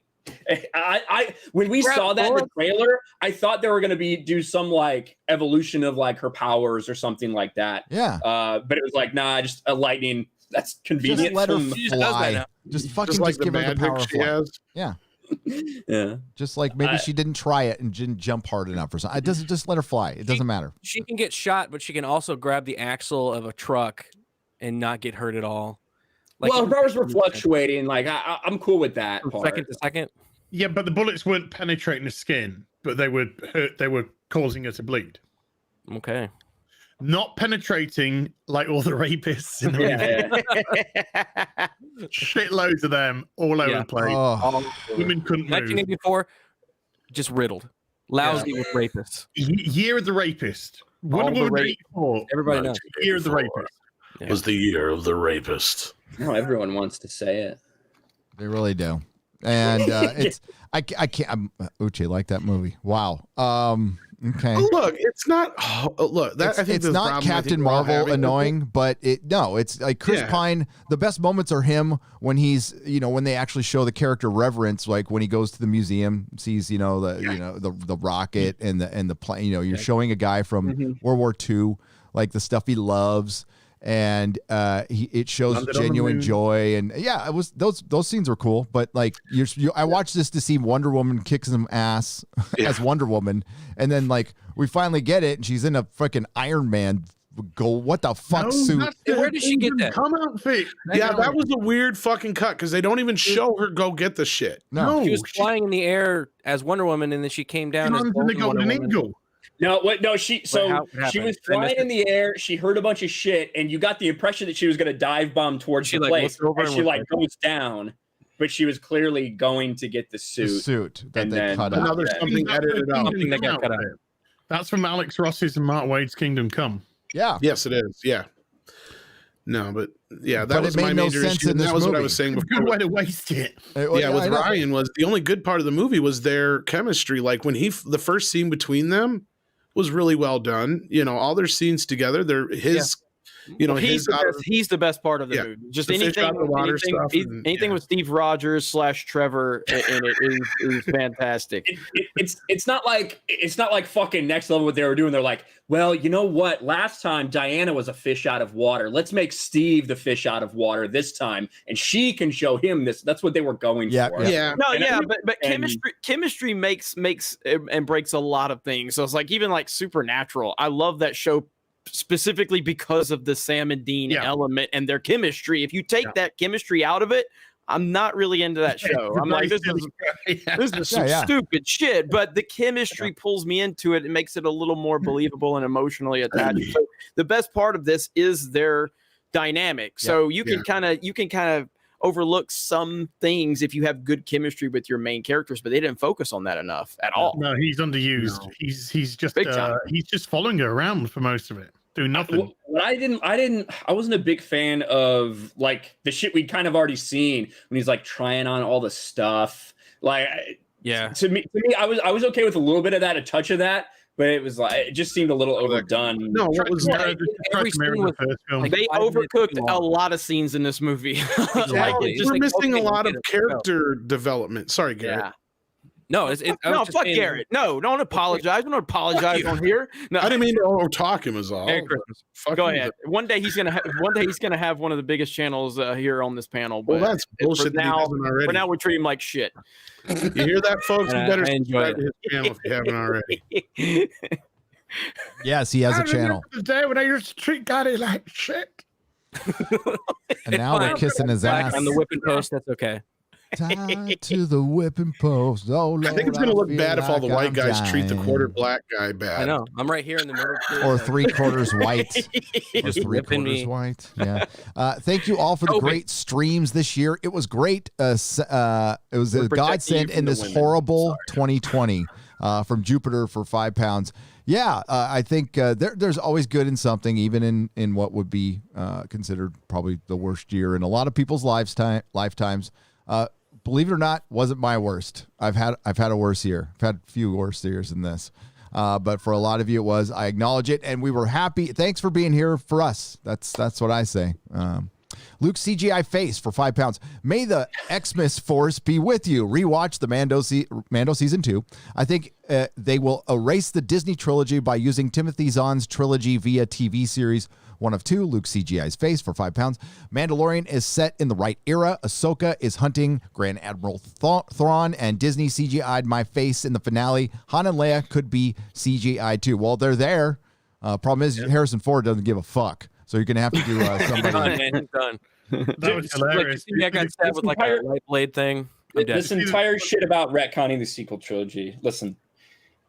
I when we saw that in the trailer, I thought they were gonna do some like evolution of like her powers or something like that. Yeah. But it was like, nah, just a lightning. That's convenient. Just let her fly. Just fucking like give her the power of flight. Yeah. Yeah. Just like maybe she didn't try it and didn't jump hard enough or something. It doesn't, just let her fly. It doesn't matter. She can get shot, but she can also grab the axle of a truck and not get hurt at all. Like, well, her powers were fluctuating. Like I'm cool with that. From second to second. Yeah, but the bullets weren't penetrating the skin, but they would hurt. They were causing her to bleed. Okay. Not penetrating like all the rapists in the movie. Shitloads of them all over the place. Women couldn't move. 1984, just riddled. Lousy with rapists. Year of the rapist. Wonder Woman 84. Everybody knows. Year of the rapist. Was the year of the rapist. No, everyone wants to say it. They really do. And it's I can't. Uche like that movie. Wow. Okay. Look, it's not. Look, that I think it's not Captain Marvel annoying, but it's like Chris Pine. The best moments are him when he's, when they actually show the character reverence, like when he goes to the museum, sees, the rocket and the plane. You're showing a guy from World War II, like the stuff he loves. And it shows genuine joy, and it was those scenes were cool. But like I watched this to see Wonder Woman kick some ass as Wonder Woman, and then like we finally get it, and she's in a freaking Iron Man. What the fuck suit? Where did she get that? Come outfit. Yeah, that was a weird fucking cut because they don't even show her go get the shit. No, she was flying in the air as Wonder Woman, and then she came down as the Golden Eagle. No, she was flying in the air. She heard a bunch of shit, and you got the impression that she was going to dive bomb towards the place. And she goes down, but she was clearly going to get the suit. That they cut out. Something edited out. Something that got cut out. That's from Alex Ross's and Mark Waid's Kingdom Come. Yeah. Yes, it is. Yeah. No, but that was my major issue. In this that was movie. what I was saying before. Good way to waste it. With Ryan was the only good part of the movie was their chemistry. Like when the first scene between them was really well done. All their scenes together. He's the best part of the movie. Just anything with Steve Rogers / Trevor in it is fantastic. It's not like fucking Next Level what they were doing. They're like, well, you know what? Last time Diana was a fish out of water. Let's make Steve the fish out of water this time, and she can show him this. That's what they were going for. Yeah. But chemistry makes and breaks a lot of things. So it's like even like Supernatural. I love that show specifically because of the Sam and Dean element and their chemistry. If you take that chemistry out of it, I'm not really into that show. I'm like, this is some stupid shit, but the chemistry pulls me into it and makes it a little more believable and emotionally attached. So the best part of this is their dynamic. So you can kind of overlook some things if you have good chemistry with your main characters, but they didn't focus on that enough at all. No, he's underused. No. He's just following her around for most of it, doing nothing. I wasn't a big fan of like the shit we'd kind of already seen when he's like trying on all the stuff. Like, to me, I was okay with a little bit of that, a touch of that. But it was like it just seemed a little overdone. No, what was they overcooked a lot of scenes in this movie. We're missing a lot of character development. Sorry, Garrett. Yeah. No, fuck Garrett. No, don't apologize. Don't apologize on here. No, I didn't mean to talk him. Is all. Merry Christmas. Go ahead. One day he's gonna have one of the biggest channels here on this panel. But that's bullshit. For now, we're treating him like shit. You hear that, folks? You better subscribe to his channel if you haven't already. Yes, he has a channel. The day when I used to treat Gotti like shit. And now they're kissing his ass. On the whipping post, that's okay. Tied to the whipping post. Oh, Lord, I think it's going to look feel bad if all the like white I'm guys treat the dying. quarter black guy bad. I know. I'm right here in the middle. Too, Or like, 3/4 white. Or Just 3/4 whipping me. white. Yeah. Thank you all for the Kobe. great streams this year. It was great. It was a We're protecting godsend you in from the this women. horrible 2020 from Jupiter for £5. Yeah, I think there's always good in something, even in what would be considered probably the worst year in a lot of people's lifetimes. Believe it or not, wasn't my worst. I've had a worse year. I've had a few worse years than this. But for a lot of you, it was. I acknowledge it, and we were happy. Thanks for being here for us. That's what I say. Luke's CGI face for £5. May the Xmas Force be with you. Rewatch the Mando season 2. I think they will erase the Disney trilogy by using Timothy Zahn's trilogy via TV series. 1 of 2. Luke CGI's face for £5. Mandalorian is set in the right era. Ahsoka is hunting Grand Admiral Thrawn, and Disney CGI'd my face in the finale. Han and Leia could be CGI'd too. Well, they're there. Problem is, Harrison Ford doesn't give a fuck. So you're going to have to do He's somebody. done, man. He's done. That was hilarious. Like, I got stabbed with like a light blade thing. I'm dead. This entire shit about retconning the sequel trilogy. Listen,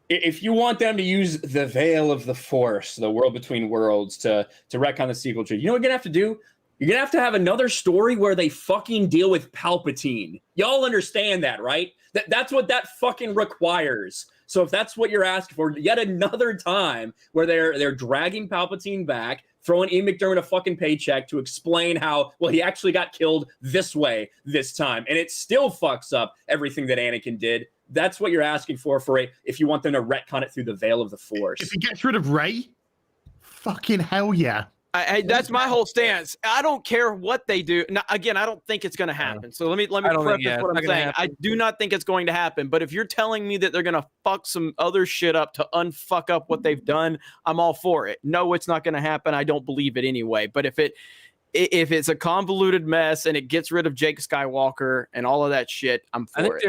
if you want them to use the veil of the Force, the world between worlds, to retcon the sequel trilogy, you know what you're gonna have to do? You're gonna have to have another story where they fucking deal with Palpatine. Y'all understand that, right? That's what that fucking requires. So if that's what you're asking for, yet another time where they're dragging Palpatine back, throwing Ian McDermott a fucking paycheck to explain how, well, he actually got killed this way this time, and it still fucks up everything that Anakin did. That's what you're asking for if you want them to retcon it through the veil of the Force. If he gets rid of Rey, fucking hell yeah. That's my whole stance. I don't care what they do. Now, again, I don't think it's going to happen. So let me preface what I'm saying. I do not think it's going to happen. But if you're telling me that they're going to fuck some other shit up to unfuck up what they've done, I'm all for it. No, it's not going to happen. I don't believe it anyway. But if it's a convoluted mess and it gets rid of Jake Skywalker and all of that shit, I'm for it. I think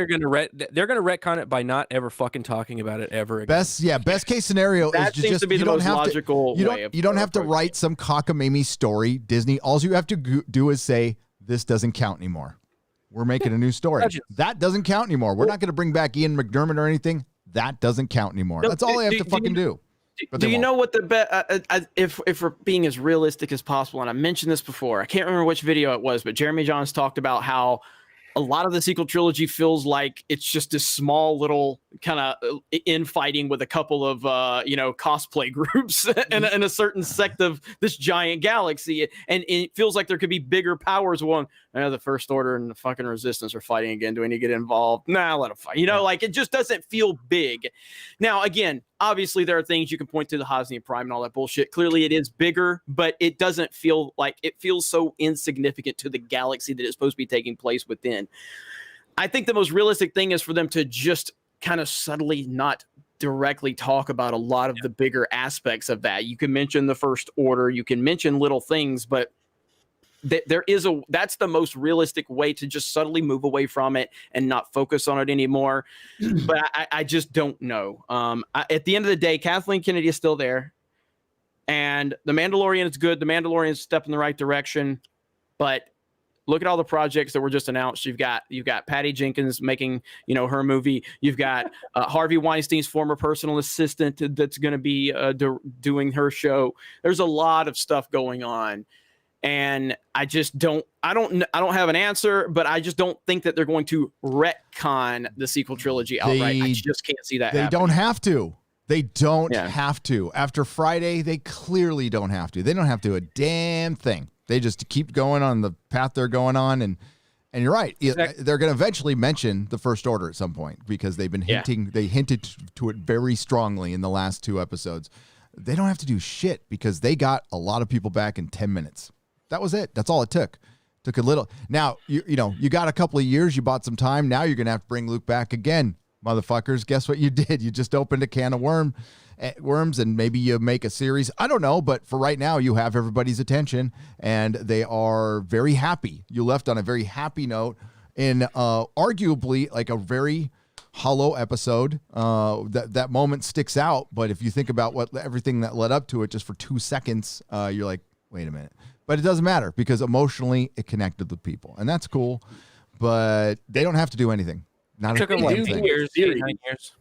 they're gonna retcon it by not ever fucking talking about it ever again. Best case scenario That is seems just to be the most logical way of you don't have to approaching write it. some cockamamie story. Disney, all you have to do is say this doesn't count anymore. We're making a new story. That doesn't count anymore. We're not going to bring back Ian McDermott or anything. That doesn't count anymore. That's all they have to fucking do. Do you know what the if we're being as realistic as possible, and I mentioned this before, I can't remember which video it was, but Jeremy Johns talked about how a lot of the sequel trilogy feels like it's just this small little kind of infighting with a couple of cosplay groups and a certain sect of this giant galaxy, and it feels like there could be bigger powers. One, the First Order and the fucking Resistance are fighting again. Do we need to get involved? Nah, let them fight. Like it just doesn't feel big. Now, again, obviously there are things you can point to, the Hosnian Prime and all that bullshit. Clearly, it is bigger, but it doesn't feel like it feels so insignificant to the galaxy that it's supposed to be taking place within. I think the most realistic thing is for them to just kind of subtly not directly talk about a lot of the bigger aspects of that. You can mention the First Order, you can mention little things, but that's the most realistic way to just subtly move away from it and not focus on it anymore. But I just don't know. At the end of the day, Kathleen Kennedy is still there, and The Mandalorian is good. The Mandalorian is a step in the right direction, but look at all the projects that were just announced. You've got Patty Jenkins making her movie. You've got Harvey Weinstein's former personal assistant that's going to be doing her show. There's a lot of stuff going on. And I don't have an answer, but I just don't think that they're going to retcon the sequel trilogy outright. I just can't see that happening. They don't have to. They don't have to. After Friday, they clearly don't have to. They don't have to do a damn thing. They just keep going on the path they're going on. And you're right. Exactly. They're going to eventually mention the First Order at some point because they've been hinting. They hinted to it very strongly in the last 2 episodes. They don't have to do shit because they got a lot of people back in 10 minutes. That was it. That's all it took. Took a little. Now, you got a couple of years. You bought some time. Now you're going to have to bring Luke back again, motherfuckers. Guess what you did? You just opened a can of worms, and maybe you make a series. I don't know, but for right now, you have everybody's attention, and they are very happy. You left on a very happy note in arguably like a very hollow episode. That moment sticks out, but if you think about everything that led up to it just for 2 seconds, you're like, wait a minute. But it doesn't matter because emotionally it connected with people, and that's cool. but they don't have to do anything. Not Took a them like damn 8 thing. years, 8, 9 years.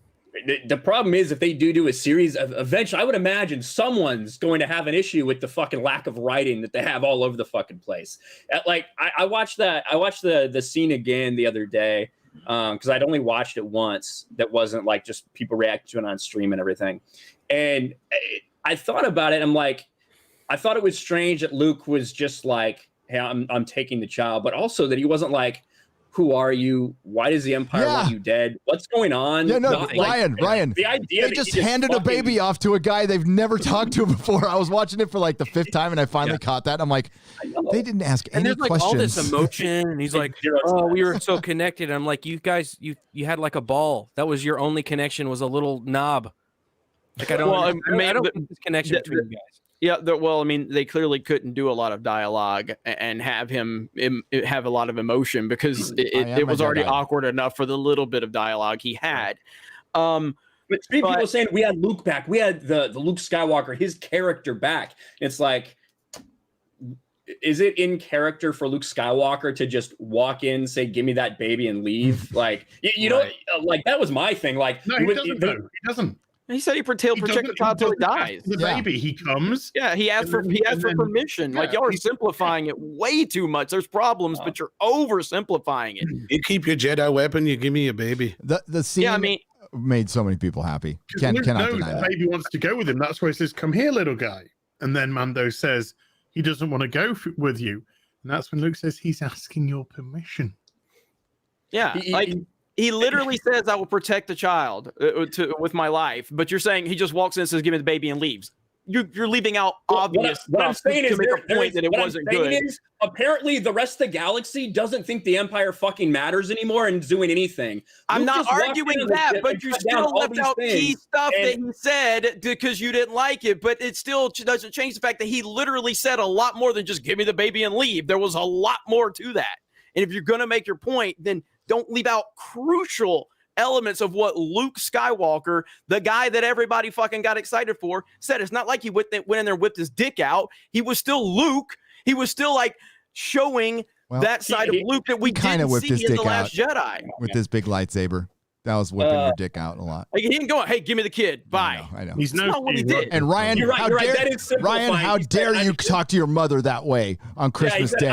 The problem is if they do a series of eventually, I would imagine someone's going to have an issue with the fucking lack of writing that they have all over the fucking place. Like I watched the scene again the other day because I'd only watched it once. That wasn't like just people reacting to it on stream and everything. And I thought about it. I'm like, I thought it was strange that Luke was just like, hey, I'm taking the child, but also that he wasn't like, who are you? Why does the Empire want you dead? What's going on? Yeah, no, Like, Ryan. The idea they just handed a baby off to a guy they've never talked to before. I was watching it for like the 5th time, and I finally caught that. I'm like, they didn't ask any there's like questions. all this emotion, and he's like, "Oh, we were so connected." I'm like, "You guys, you had like a ball. That was your only connection. Was a little knob." Like I don't, Well, I don't think this connection between you guys. Yeah, well, I mean, they clearly couldn't do a lot of dialogue and have him have a lot of emotion because it was already awkward enough for the little bit of dialogue he had. But people saying we had Luke back, we had the Luke Skywalker, his character back. It's like, is it in character for Luke Skywalker to just walk in, say, "Give me that baby," and leave? Like, you know, like that was my thing. Like, no, he doesn't. He said he'll protect the child till he dies. The baby, he comes. Yeah, he asked for permission. Like y'all are simplifying it way too much. There's problems, but you're oversimplifying it. You keep your Jedi weapon. You give me a baby. The scene made so many people happy. Cannot deny that. The baby wants to go with him. That's why he says, "Come here, little guy." And then Mando says he doesn't want to go with you. And that's when Luke says he's asking your permission. Yeah, he literally says, "I will protect the child with my life," but you're saying he just walks in and says, "Give me the baby," and leaves. You're leaving out obvious what I'm saying to make a point that it wasn't good. Apparently, the rest of the galaxy doesn't think the Empire fucking matters anymore and is doing anything. I'm not arguing that, but you still left out key stuff that he said because you didn't like it. But it still doesn't change the fact that he literally said a lot more than just "give me the baby and leave." There was a lot more to that. And if you're going to make your point, then don't leave out crucial elements of what Luke Skywalker, the guy that everybody fucking got excited for, said. It's not like he went in there and whipped his dick out. He was still Luke. He was still like showing that side of Luke that we didn't see in The Last Jedi. With this big lightsaber. That was whipping your dick out a lot. Like he didn't go, "Hey, give me the kid. Bye." I know. He's not what he did. And Ryan, how dare you talk to your mother that way on Christmas Day?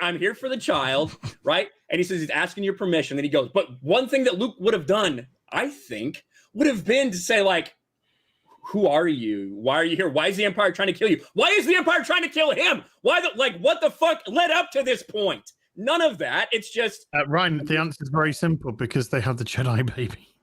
I'm here for the child, right? And he says he's asking your permission. Then he goes, but one thing that Luke would have done, I think, would have been to say, like, who are you? Why are you here? Why is the Empire trying to kill you? Why is the Empire trying to kill him? What the fuck led up to this point? None of that. It's just Ryan. The answer is very simple because they have the Jedi baby.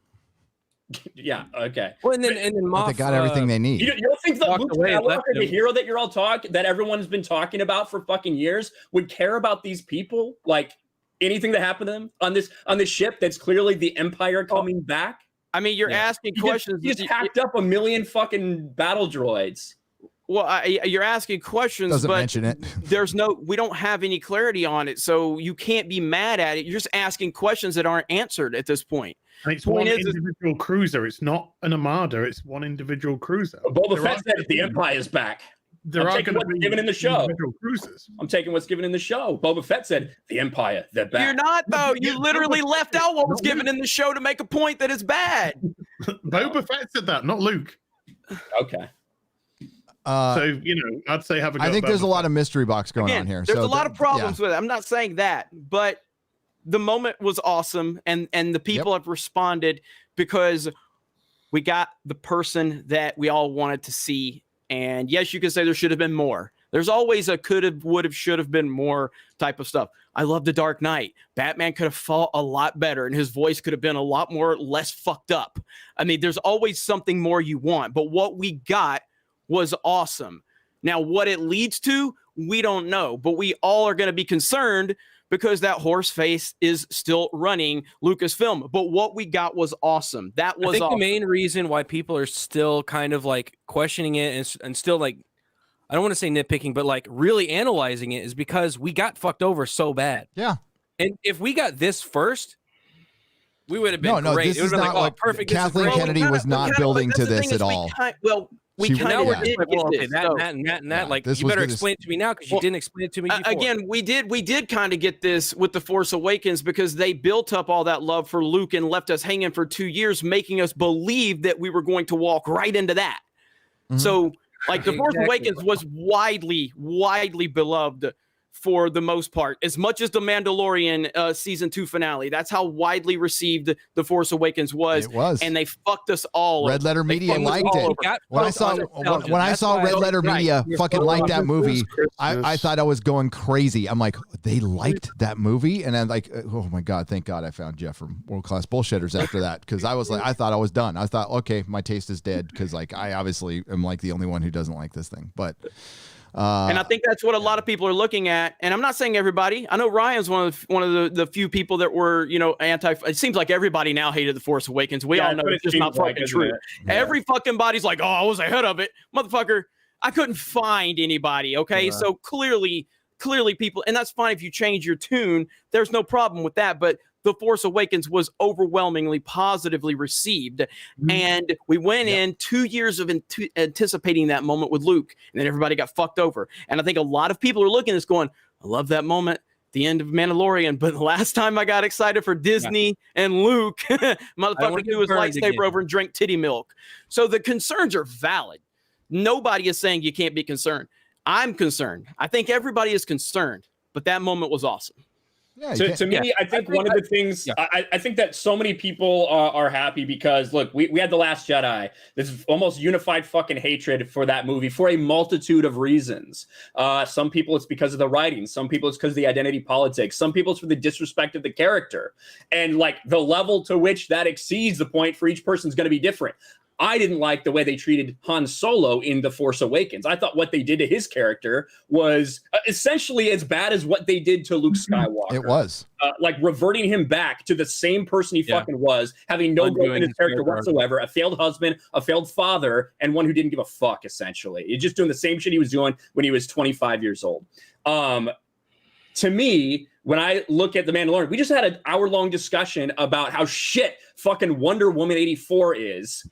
Yeah. Okay. Well, and then Moff, they got everything they need. You don't think that Luke Skywalker, the him. hero that you're all that everyone's been talking about for fucking years, would care about these people? Like anything that happened to them on this ship that's clearly the Empire coming back? I mean, you're asking questions. He just hacked up 1 million fucking battle droids. Well, you're asking questions, Doesn't but mention it. we don't have any clarity on it, so you can't be mad at it. You're just asking questions that aren't answered at this point. And it's one individual cruiser. It's not an armada. It's one individual cruiser. Boba Fett said the Empire is back. I'm taking what's given in the show. I'm taking what's given in the show. Boba Fett said the Empire, they're back. You're not, though. You literally left out what was given in the show to make a point that it's bad. Boba Fett said that, not Luke. Okay. So, I'd say have a go. I think there's a lot of mystery box going on here. There's a lot of problems with it. I'm not saying that, but the moment was awesome, and the people have responded because we got the person that we all wanted to see. And yes, you could say there should have been more. There's always a could have, would have, should have been more type of stuff. I love The Dark Knight. Batman could have fought a lot better, and his voice could have been a lot less fucked up. I mean, there's always something more you want, but what we got was awesome. Now, what it leads to, we don't know, but we all are going to be concerned because that horse face is still running Lucasfilm. But what we got was awesome. That was I think awesome. The main reason why people are still kind of like questioning it and still like, I don't want to say nitpicking, but like really analyzing it is because we got fucked over so bad. Yeah. And if we got this first, we would have been great. This is not like perfect. Kathleen Kennedy was not building to this at all. we She- kind Now of we're yeah. just like, did well, get okay, this. that, So, and that, and that, and that. Yeah, Like, this you was better good as- explain it to me now because you Well, didn't explain it to me before. again, we did kind of get this with The Force Awakens because they built up all that love for Luke and left us hanging for 2 years, making us believe that we were going to walk right into that. Mhm. So, like, The Force Exactly. Awakens was widely beloved for the most part, as much as The Mandalorian season 2 finale. That's how widely received The Force Awakens was. It was. And they fucked us all Red over. Letter They Media fucked us liked all it. over. Got When I hooked saw on nostalgia. when I That's saw why- Red Letter right. Media You're fucking so like wrong. that movie, Christmas. I thought I was going crazy. I'm like, they liked that movie, and I'm like, oh my god, thank God I found Jeff from World Class Bullshitters after that, because I was like, I thought I was done. I thought, okay, my taste is dead, because like I obviously am like the only one who doesn't like this thing, but. And I think that's what a lot of people are looking at. And I'm not saying everybody. I know Ryan's one of the few people that were, anti. It seems like everybody now hated The Force Awakens. We Yeah, all know that's what it's it just not seems like, fucking isn't true. it? Yeah. Every fucking body's like, oh, I was ahead of it, motherfucker. I couldn't find anybody. Okay, so clearly people, and that's fine if you change your tune. There's no problem with that. But The Force Awakens was overwhelmingly positively received. And we went in 2 years of anticipating that moment with Luke, and then everybody got fucked over. And I think a lot of people are looking at this going, I love that moment, the end of Mandalorian, but the last time I got excited for Disney and Luke, motherfucker get threw his burned lightsaber again. over and drank titty milk. So the concerns are valid. Nobody is saying you can't be concerned. I'm concerned. I think everybody is concerned, but that moment was awesome. Yeah, you To can't- me, I think one of the things I think that so many people are happy because look, we had The Last Jedi, this almost unified fucking hatred for that movie for a multitude of reasons. Some people it's because of the writing, some people it's because of the identity politics, some people it's for the disrespect of the character, and like the level to which that exceeds the point for each person is going to be different. I didn't like the way they treated Han Solo in The Force Awakens. I thought what they did to his character was essentially as bad as what they did to Luke Skywalker. it was. Like reverting him back to the same person he fucking was, having no growth in Undoing his his character character. whatsoever, a failed husband, a failed father, and one who didn't give a fuck, essentially. He's just doing the same shit he was doing when he was 25 years old. To me, when I look at The Mandalorian, we just had an hour-long discussion about how shit fucking Wonder Woman 84 is.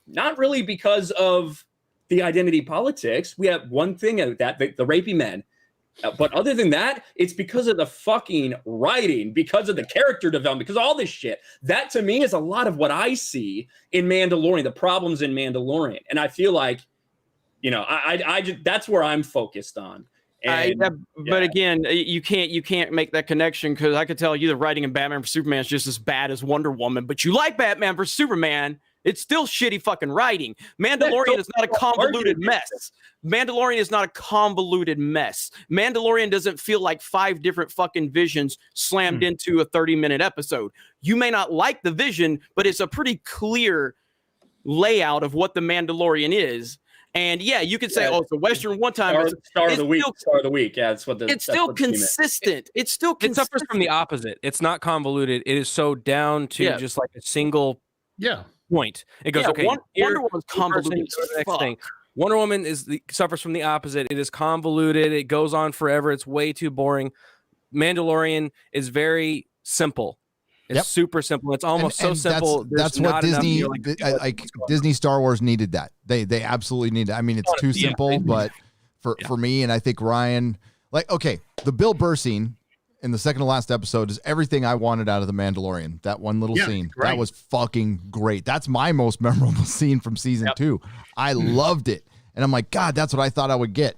Not really because of the identity politics. We have one thing out that the rapey men. But other than that, it's because of the fucking writing, because of the character development, because of all this shit. That to me is a lot of what I see in Mandalorian, the problems in Mandalorian. And I feel like, I just, that's where I'm focused on. But again, you can't make that connection because I could tell you the writing in Batman vs Superman is just as bad as Wonder Woman, but you like Batman vs Superman. It's still shitty fucking writing. Mandalorian is not a convoluted mess. Mandalorian is not a convoluted mess. Mandalorian doesn't feel like 5 different fucking visions slammed into a 30-minute episode. You may not like the vision, but it's a pretty clear layout of what the Mandalorian is. And yeah, you could say, it's a Western one time. Star of the week. Yeah, that's what it's still consistent. It's still It consistent. suffers from the opposite. It's not convoluted. It is so down to just like a single point. It goes, okay, Wonder Woman's convoluted. Go to the next thing. Wonder Woman suffers from the opposite. It is convoluted. It goes on forever. It's way too boring. Mandalorian is very simple. It's super simple. It's almost so simple. That's what Disney, Disney Star Wars needed that. They absolutely need it. I mean, it's too simple, but for me, and I think Ryan, the Bill Burr scene in the second to last episode is everything I wanted out of The Mandalorian. That one little scene. Right. That was fucking great. That's my most memorable scene from season 2. I loved it. And I'm like, God, that's what I thought I would get.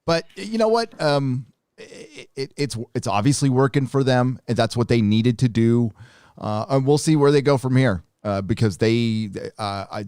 But you know what? It's obviously working for them, and that's what they needed to do. And we'll see where they go from here. Because I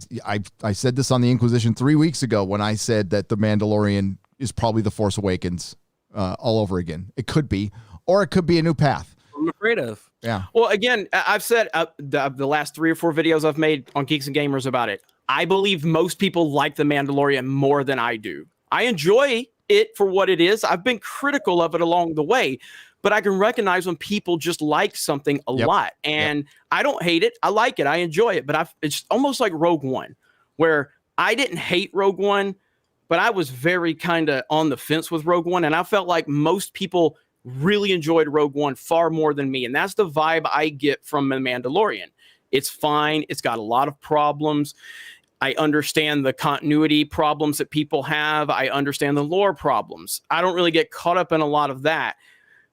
said this on the Inquisition 3 weeks ago when I said that The Mandalorian is probably The Force Awakens all over again. It could be, or it could be a new path. I'm afraid of. Yeah. Well, again, I've said the last 3 or 4 videos I've made on Geeks and Gamers about it. I believe most people like The Mandalorian more than I do. I enjoy it for what it is. I've been critical of it along the way, but I can recognize when people just like something a lot. And I don't hate it. I like it. I enjoy it. But it's almost like Rogue One, where I didn't hate Rogue One, but I was very kind of on the fence with Rogue One. And I felt like most people really enjoyed Rogue One far more than me. And that's the vibe I get from The Mandalorian. It's fine. It's got a lot of problems. I understand the continuity problems that people have. I understand the lore problems. I don't really get caught up in a lot of that.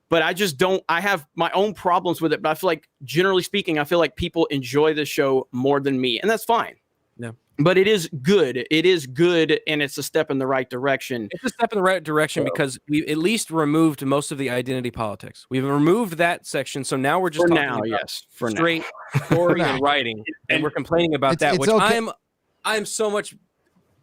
But I just don't. I have my own problems with it. But I feel like, generally speaking, I feel like people enjoy the show more than me, and that's fine. Yeah. But it is good. It is good, and it's a step in the right direction. It's a step in the right direction because we at least removed most of the identity politics. We've removed that section, so now we're just For talking now, about yes, for now. straight story and writing, and we're complaining about that, which okay. I'm so much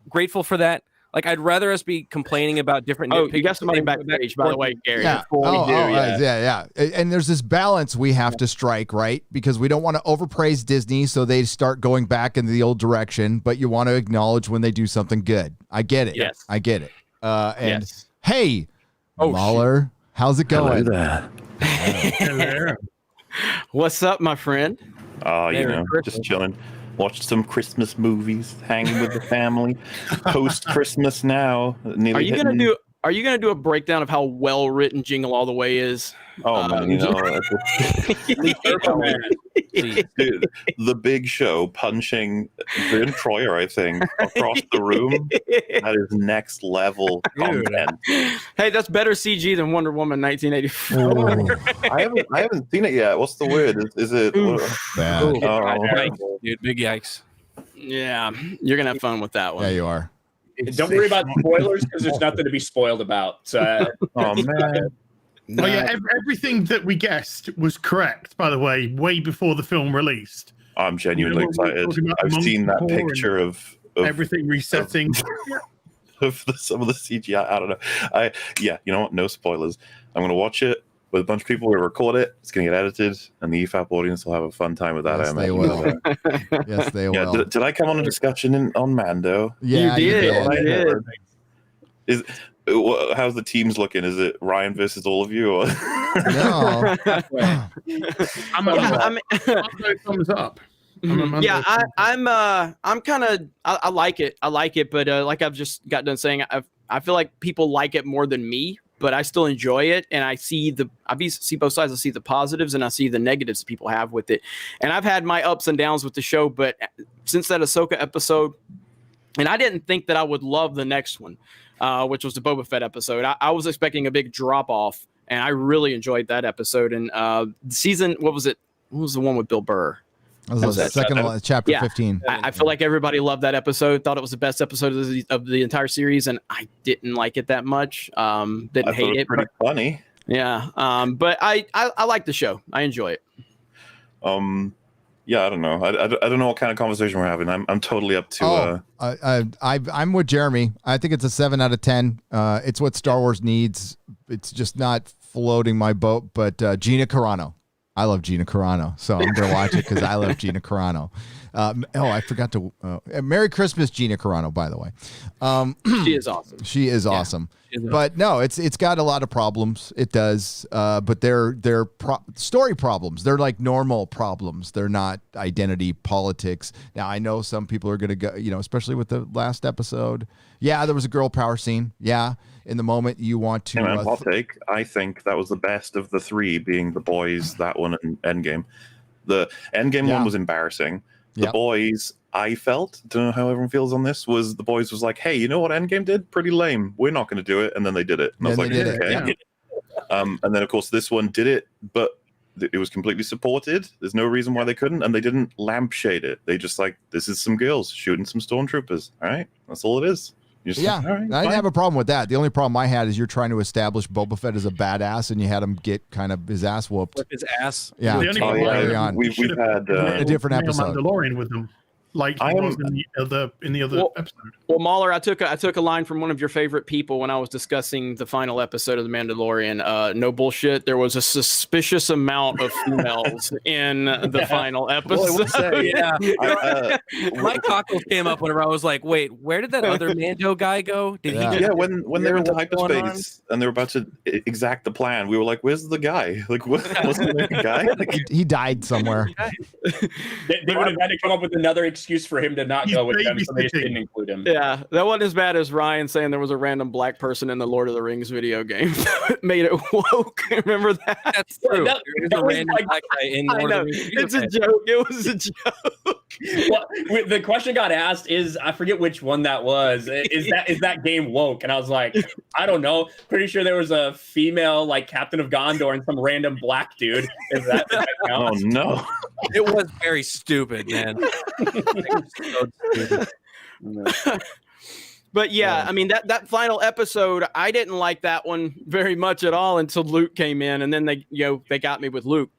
grateful for that. Like, I'd rather us be complaining about different. Oh, you got somebody backstage, by the way, Gary. Yeah. Yeah. And there's this balance we have to strike, right? Because we don't want to overpraise Disney, so they start going back in the old direction. But you want to acknowledge when they do something good. I get it. Yes. I get it. And Yes. hey, Mahler, how's it going? Hello. What's up, my friend? Oh, you Merry know, Christmas. just chilling. Watched some Christmas movies, hanging with the family. Post Christmas now. Are you gonna do a breakdown of how well written Jingle All the Way is? Oh man, you know, dude, the Big Show punching Vern Troyer, I think, across the room. That is next level content. Hey, that's better CG than Wonder Woman 1984. I haven't seen it yet. What's the word? Is it Bad. Oh. Dude, big yikes. Yeah, you're gonna have fun with that one. Yeah, you are. Don't worry about spoilers because there's nothing to be spoiled about. So, Oh man. Oh yeah, everything that we guessed was correct. By the way, way before the film released. I'm genuinely excited. I've seen that picture of everything resetting. of some of the CGI. I don't know. Yeah, you know what? No spoilers. I'm gonna watch it with a bunch of people. We'll record it. It's gonna get edited, and the EFAP audience will have a fun time with that. Yes, they will. Yes, they Yeah, will. did I come on a discussion on Mando? Yeah, you did. What I You did. heard. How's the teams looking? Is it Ryan versus all of you? Or? No. I'm thumbs up. Yeah, I'm kind of I like it. I like it, but like I've just got done saying, I feel like people like it more than me, but I still enjoy it, and I see both sides. I see the positives and I see the negatives people have with it, and I've had my ups and downs with the show. But since that Ahsoka episode, and I didn't think that I would love the next one, which was the Boba Fett episode. I was expecting a big drop off, and I really enjoyed that episode. And season, what was it? What was the one with Bill Burr? That was the second one, chapter 15. I feel like everybody loved that episode. Thought it was the best episode of the entire series, and I didn't like it that much. Didn't hate it. Pretty funny. Yeah. But I like the show. I enjoy it. Yeah, I don't know. I don't know what kind of conversation we're having. I'm totally up to. I'm with Jeremy. I think it's a 7 out of 10. It's what Star Wars needs. It's just not floating my boat. But Gina Carano. I love Gina Carano, so I'm going to watch it because I love Gina Carano. I forgot to... Merry Christmas, Gina Carano, by the way. She is awesome. She is awesome. But no, it's got a lot of problems. It does. But they're story problems. They're like normal problems. They're not identity politics. Now, I know some people are going to go, especially with the last episode. Yeah, there was a girl power scene. Yeah. In the moment you want to... hot take. I think that was the best of the three, being the boys, that one, and Endgame. The Endgame one was embarrassing. The boys, I felt, don't know how everyone feels on this, was the boys was like, hey, you know what Endgame did? Pretty lame. We're not going to do it. And then they did it. And I was like, okay. And then, of course, this one did it, but it was completely supported. There's no reason why they couldn't. And they didn't lampshade it. They just like, this is some girls shooting some stormtroopers. All right. That's all it is. Yeah, like, right, I didn't have a problem with that. The only problem I had is you're trying to establish Boba Fett as a badass, and you had him get kind of his ass whooped. Whip his ass. Yeah, The only early on. We've had a different episode. Mandalorian with them, like he was in the other episode. Well, Mahler, I took a line from one of your favorite people when I was discussing the final episode of The Mandalorian. No bullshit. There was a suspicious amount of females in the final episode. My cockles came up whenever I was like, "Wait, where did that other Mando guy go? Did he?" Yeah, when they were in hyperspace and they were about to exact the plan, we were like, "Where's the guy? Like, wasn't there a guy?" He died somewhere. They would have had to come up with another excuse for him to not go with them, so they just didn't include him. Yeah, that wasn't as bad as Ryan saying there was a random black person in the Lord of the Rings video game. It made it woke. Remember that? That's true. That There's a was random like- black guy in I Lord know. of the Rings. It's a joke. It was a joke. Well, the question got asked is, I forget which one that was. Is that game woke? And I was like, I don't know. Pretty sure there was a female like Captain of Gondor and some random black dude. Is that Oh counts? no. It was very stupid, man. It was so stupid. But yeah, I mean that final episode, I didn't like that one very much at all until Luke came in, and then they got me with Luke.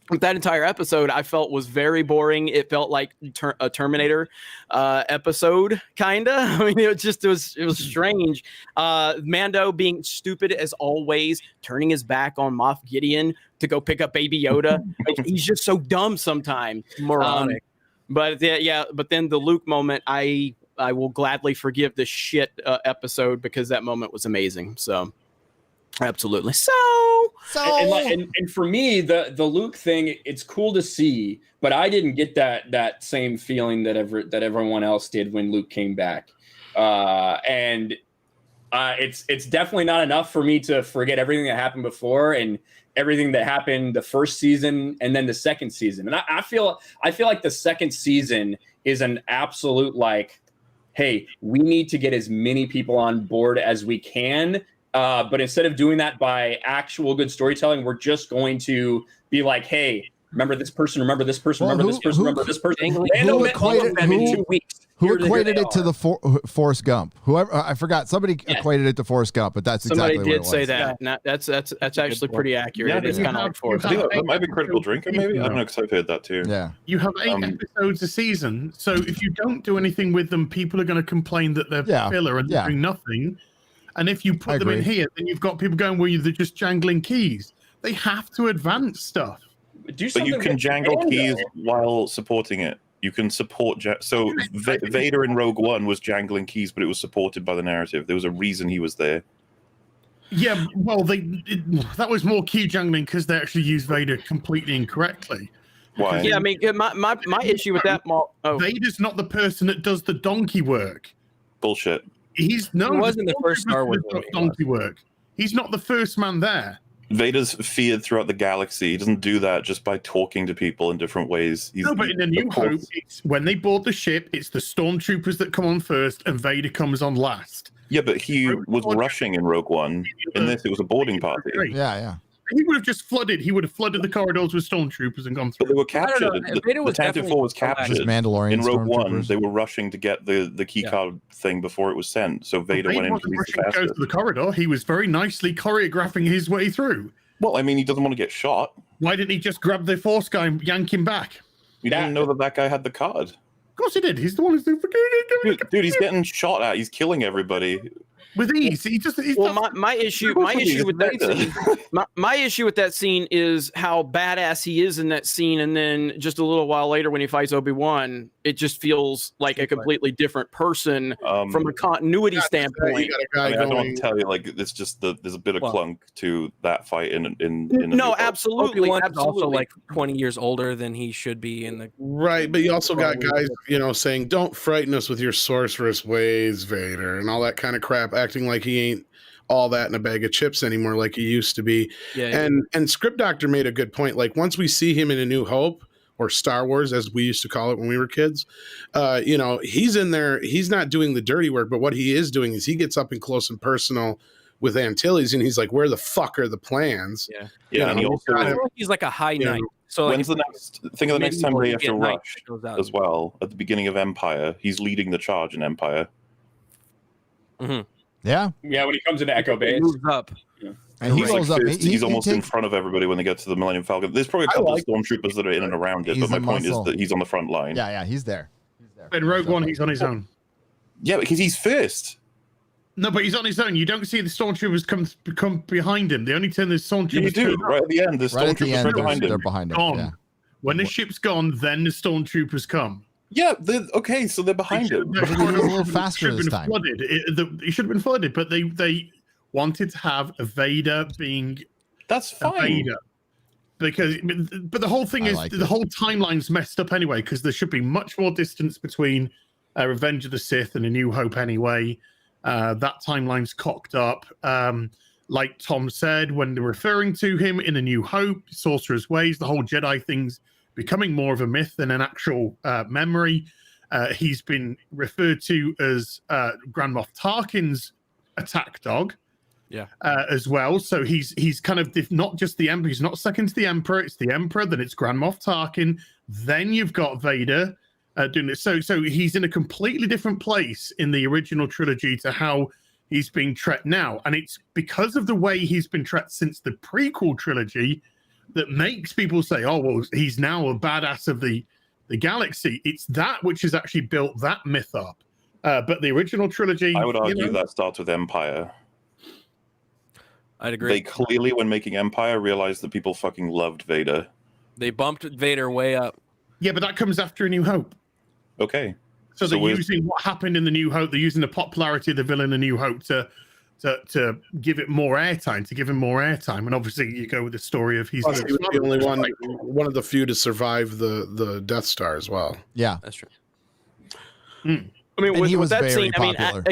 But that entire episode, I felt was very boring. It felt like a Terminator episode, kinda. I mean, it was strange. Mando being stupid as always, turning his back on Moff Gideon to go pick up Baby Yoda. He's just so dumb sometimes. Moronic. But then the Luke moment, I will gladly forgive the shit episode because that moment was amazing. So, absolutely. And for me, the Luke thing, it's cool to see, but I didn't get that same feeling that everyone else did when Luke came back. It's definitely not enough for me to forget everything that happened before and everything that happened the first season and then the second season. And I feel like the second season is an absolute like, hey, we need to get as many people on board as we can. But instead of doing that by actual good storytelling, we're just going to be like, hey, remember this person, remember this person, remember this person, remember this person. Who equated it to the Forrest Gump? Whoever, I forgot. Somebody equated it to Forrest Gump, but that's exactly what it was. Somebody did say that. Yeah. That's actually pretty accurate. Yeah, it is kind of like Forrest Gump. Gump. That might be Critical Drinker, maybe? I don't know, because I've heard that too. Yeah. You have 8 episodes a season, so if you don't do anything with them, people are going to complain that they're filler and they're doing nothing. And if you put them in here, then you've got people going, well, they're just jangling keys. They have to advance stuff. But you can jangle keys while supporting it. You can support... So Vader in Rogue One was jangling keys, but it was supported by the narrative. There was a reason he was there. Yeah, well, that was more key jangling because they actually used Vader completely incorrectly. Why? Yeah, I mean, my issue with that... Vader's not the person that does the donkey work. Bullshit. He wasn't the first Star Wars donkey work. He's not the first man there. Vader's feared throughout the galaxy. He doesn't do that just by talking to people in different ways. But in A New Hope, it's when they board the ship, it's the stormtroopers that come on first, and Vader comes on last. Yeah, but he was rushing in Rogue One. In this, it was a boarding party. Yeah. He would have just flooded. He would have flooded the corridors with stormtroopers and gone through. But they were captured. The Tantive 4 was captured. Mandalorian in Rogue One, they were rushing to get the key card thing before it was sent. So Vader went in wasn't rushing to go to the corridor. He was very nicely choreographing his way through. Well, I mean, he doesn't want to get shot. Why didn't he just grab the Force guy and yank him back? You didn't know that guy had the card. Of course he did. He's the one who's doing... Dude, he's getting shot at. He's killing everybody. With ease. My issue with that scene is how badass he is in that scene, and then just a little while later when he fights Obi-Wan, it just feels like a completely different person from a continuity standpoint. I don't want to tell you, like, it's just there's a bit of clunk to that fight in No, absolutely. Obi-Wan's also like 20 years older than he should be in the right, but you also got guys, saying, "Don't frighten us with your sorceress ways, Vader," and all that kind of crap, acting like he ain't all that in a bag of chips anymore like he used to be. And Script Doctor made a good point. Like, once we see him in A New Hope, or Star Wars as we used to call it when we were kids, he's in there, he's not doing the dirty work, but what he is doing is he gets up and close and personal with Antilles, and he's like, where the fuck are the plans? And he also, I feel like he's like a high knight. So when's the next time they have to rush as well? At the beginning of Empire, he's leading the charge in Empire. Mm-hmm. Yeah, when he comes into Echo Base, he moves up. And he goes up. He's almost in front of everybody when they get to the Millennium Falcon. There's probably a couple of stormtroopers that are in and around it, but my point is that he's on the front line. Yeah, he's there. In Rogue One, he's on his own. Yeah, because he's first. No, but he's on his own. You don't see the stormtroopers come behind him. They only turn the stormtroopers. You do right at the end. The stormtroopers are behind him. They're behind him. Yeah. When the ship's gone, then the stormtroopers come. Yeah, okay, so they're behind him. He's a little faster this time. He should have been flooded, but they wanted to have a Vader being. That's fine. But the whole thing is the whole timeline's messed up anyway, because there should be much more distance between Revenge of the Sith and A New Hope anyway. That timeline's cocked up. Like Tom said, when they're referring to him in A New Hope, Sorcerer's Ways, the whole Jedi thing's becoming more of a myth than an actual memory. He's been referred to as Grand Moff Tarkin's attack dog. Yeah. As well. So he's kind of not just the Emperor. He's not second to the Emperor. It's the Emperor. Then it's Grand Moff Tarkin. Then you've got Vader doing it. So he's in a completely different place in the original trilogy to how he's being treated now. And it's because of the way he's been treated since the prequel trilogy that makes people say, oh, well, he's now a badass of the galaxy. It's that which has actually built that myth up. But the original trilogy... I would argue that starts with Empire. I'd agree. They clearly, when making Empire, realized that people fucking loved Vader. They bumped Vader way up. Yeah, but that comes after A New Hope. Okay. So they're using what happened in The New Hope. They're using the popularity of the villain in A New Hope to give it more airtime, to give him more airtime. And obviously, you go with the story of he's the only one of the few to survive the Death Star as well. Yeah, that's true. I mean, And he was with that very scene, popular.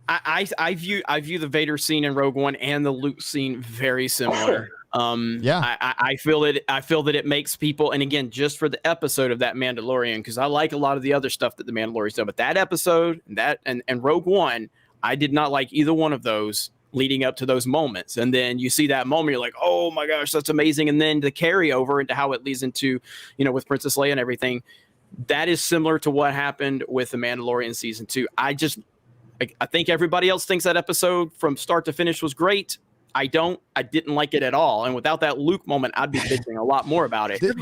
I view the Vader scene in Rogue One and the Luke scene very similar. I feel that it makes people, and again, just for the episode of that Mandalorian, because I like a lot of the other stuff that the Mandalorian's done, but that episode and Rogue One, I did not like either one of those leading up to those moments. And then you see that moment, you're like, oh my gosh, that's amazing. And then the carryover into how it leads into, with Princess Leia and everything, that is similar to what happened with the Mandalorian season 2. I think everybody else thinks that episode from start to finish was great. I don't. I didn't like it at all. And without that Luke moment, I'd be bitching a lot more about it. This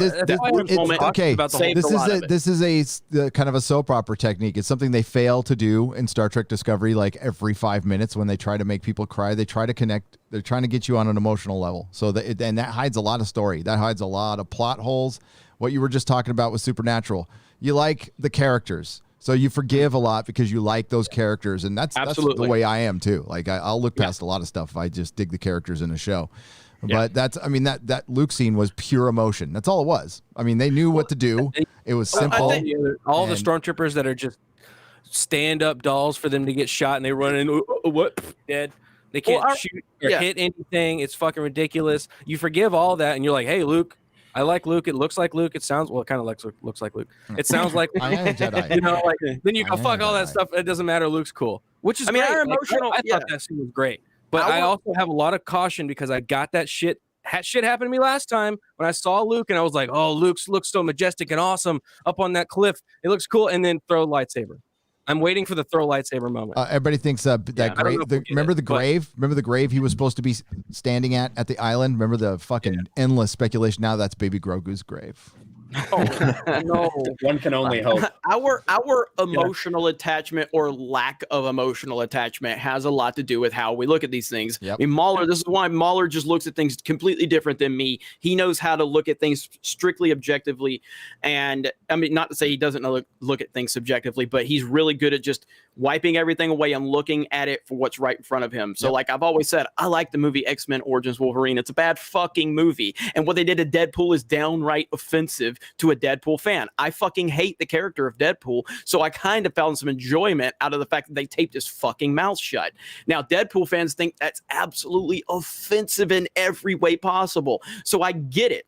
is a kind of a soap opera technique. It's something they fail to do in Star Trek Discovery. Like every 5 minutes, when they try to make people cry, they try to connect. They're trying to get you on an emotional level. So and that hides a lot of story. That hides a lot of plot holes. What you were just talking about with Supernatural. You like the characters. So you forgive a lot because you like those characters, and that's the way I am too. Like I'll look past a lot of stuff if I just dig the characters in a show. But that Luke scene was pure emotion. That's all it was. I mean, they knew what to do. It was simple. All the stormtroopers that are just stand-up dolls for them to get shot, and they run in, dead. They can't shoot or hit anything. It's fucking ridiculous. You forgive all that, and you're like, hey, Luke. I like Luke. It looks like Luke. It sounds it kind of looks like Luke. It sounds like I am a Jedi. Then you go fuck all that stuff. It doesn't matter. Luke's cool, which is great. Our emotional. I thought that scene was great, but I also have a lot of caution because I got that shit. Shit happened to me last time when I saw Luke, and I was like, "Oh, Luke looks so majestic and awesome up on that cliff. It looks cool." And then throw a lightsaber. I'm waiting for the throw lightsaber moment. Everybody thinks that grave. Remember the grave? Remember the grave he was supposed to be standing at the island? Remember the fucking endless speculation? Now that's Baby Grogu's grave. Oh no! One can only hope. Our emotional attachment or lack of emotional attachment has a lot to do with how we look at these things. Yep. I mean, Mahler. This is why Mahler just looks at things completely different than me. He knows how to look at things strictly objectively, and I mean, not to say he doesn't look at things subjectively, but he's really good at just wiping everything away and looking at it for what's right in front of him. So, like I've always said, I like the movie X-Men Origins Wolverine. It's a bad fucking movie, and what they did to Deadpool is downright offensive to a Deadpool fan. I fucking hate the character of Deadpool, so I kind of found some enjoyment out of the fact that they taped his fucking mouth shut. Now, Deadpool fans think that's absolutely offensive in every way possible, so I get it.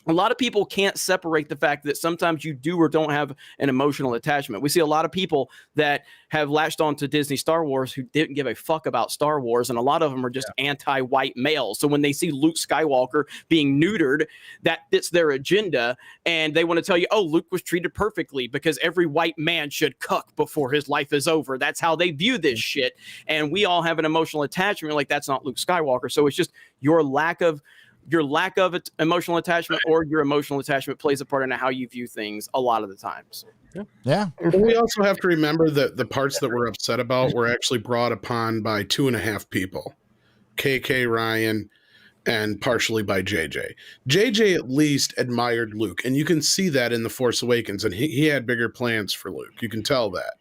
A lot of people can't separate the fact that sometimes you do or don't have an emotional attachment. We see a lot of people that have latched on to Disney Star Wars who didn't give a fuck about Star Wars, and a lot of them are just anti-white males. So when they see Luke Skywalker being neutered, that fits their agenda, and they want to tell you, oh, Luke was treated perfectly because every white man should cuck before his life is over. That's how they view this shit, and we all have an emotional attachment. Like, that's not Luke Skywalker. So it's just your lack of emotional attachment, or your emotional attachment plays a part in how you view things a lot of the times. Yeah. We also have to remember that the parts that we're upset about were actually brought upon by 2.5 people, KK, Ryan, and partially by JJ. JJ at least admired Luke, and you can see that in The Force Awakens, and he had bigger plans for Luke. You can tell that.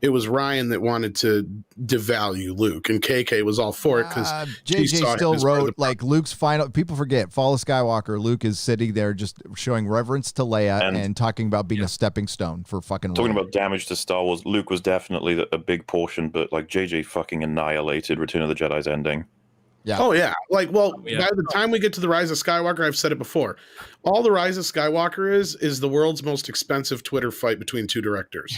It was Ryan that wanted to devalue Luke, and KK was all for it because JJ still wrote like Luke's final. People forget Fall of Skywalker. Luke is sitting there just showing reverence to Leia and talking about being a stepping stone for fucking. Talking about damage to Star Wars, Luke was definitely a big portion, but like JJ fucking annihilated Return of the Jedi's ending. Yeah. Oh yeah. Like, well, Yeah. by the time we get to the Rise of Skywalker, I've said it before. All the Rise of Skywalker is the world's most expensive Twitter fight between two directors.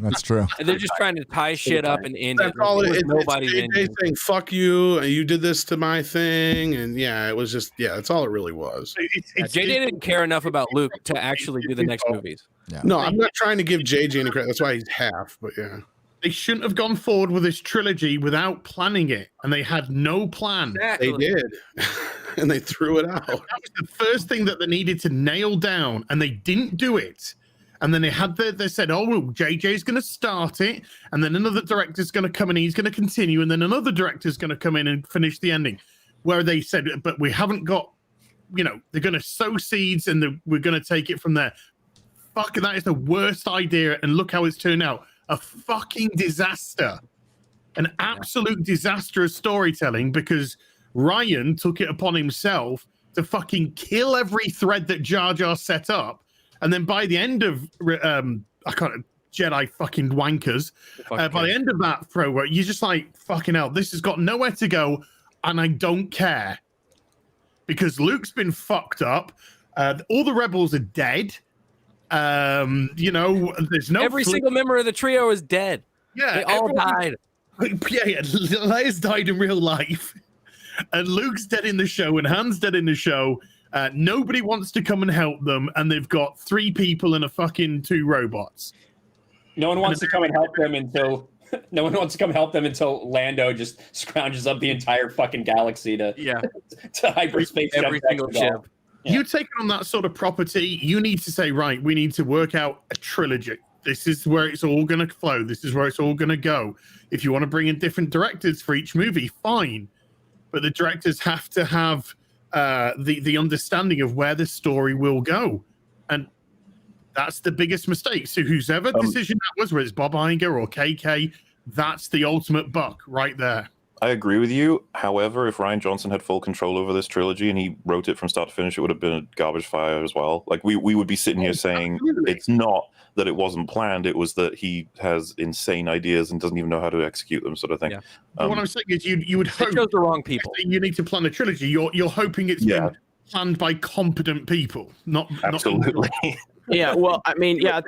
That's true. And they're just trying to tie shit up and end That's it. all With it's nobody's JJ ending. saying "fuck you," you did this to my thing, and yeah, it was just that's all it really was. JJ didn't care enough about Luke to actually do the next movies. Yeah. No, I'm not trying to give JJ any credit. That's why he's half. But yeah, They shouldn't have gone forward with this trilogy without planning it, and they had no plan. Exactly. they did, and they threw it out. That was the first thing that they needed to nail down, and they didn't do it. And then they said, "Oh, well, JJ's going to start it, and then another director's going to come in, he's going to continue, and then another director's going to come in and finish the ending." Where they said, "But we haven't got, they're going to sow seeds, and we're going to take it from there." Fuck, that is the worst idea, and look how it's turned out. A fucking disaster. An absolute disaster of storytelling, because Ryan took it upon himself to fucking kill every thread that Jar Jar set up. And then by the end of Jedi fucking wankers, by the end of that throw, you're just like, fucking hell, this has got nowhere to go, and I don't care. Because Luke's been fucked up. All the rebels are dead. There's no Every single member of the trio is dead. Yeah, they all died. Yeah, Leia's died in real life, and Luke's dead in the show, and Han's dead in the show. Nobody wants to come and help them, and they've got 3 people and a fucking 2 robots. No one wants to come and help them until Lando just scrounges up the entire fucking galaxy to hyperspace. Every single ship. You take on that sort of property, you need to say, right, we need to work out a trilogy. This is where it's all going to flow. This is where it's all going to go. If you want to bring in different directors for each movie, fine. But the directors have to have the understanding of where the story will go. And that's the biggest mistake. So whoever decision that was, whether it's Bob Iger or KK, that's the ultimate buck right there. I agree with you. However, if Rian Johnson had full control over this trilogy and he wrote it from start to finish, it would have been a garbage fire as well. Like we would be sitting here saying it's not that it wasn't planned; it was that he has insane ideas and doesn't even know how to execute them, sort of thing. Yeah. What I'm saying is, you would hope they chose the wrong people. You need to plan a trilogy. You're hoping it's been planned by competent people, not absolutely. Yeah, well, I mean, I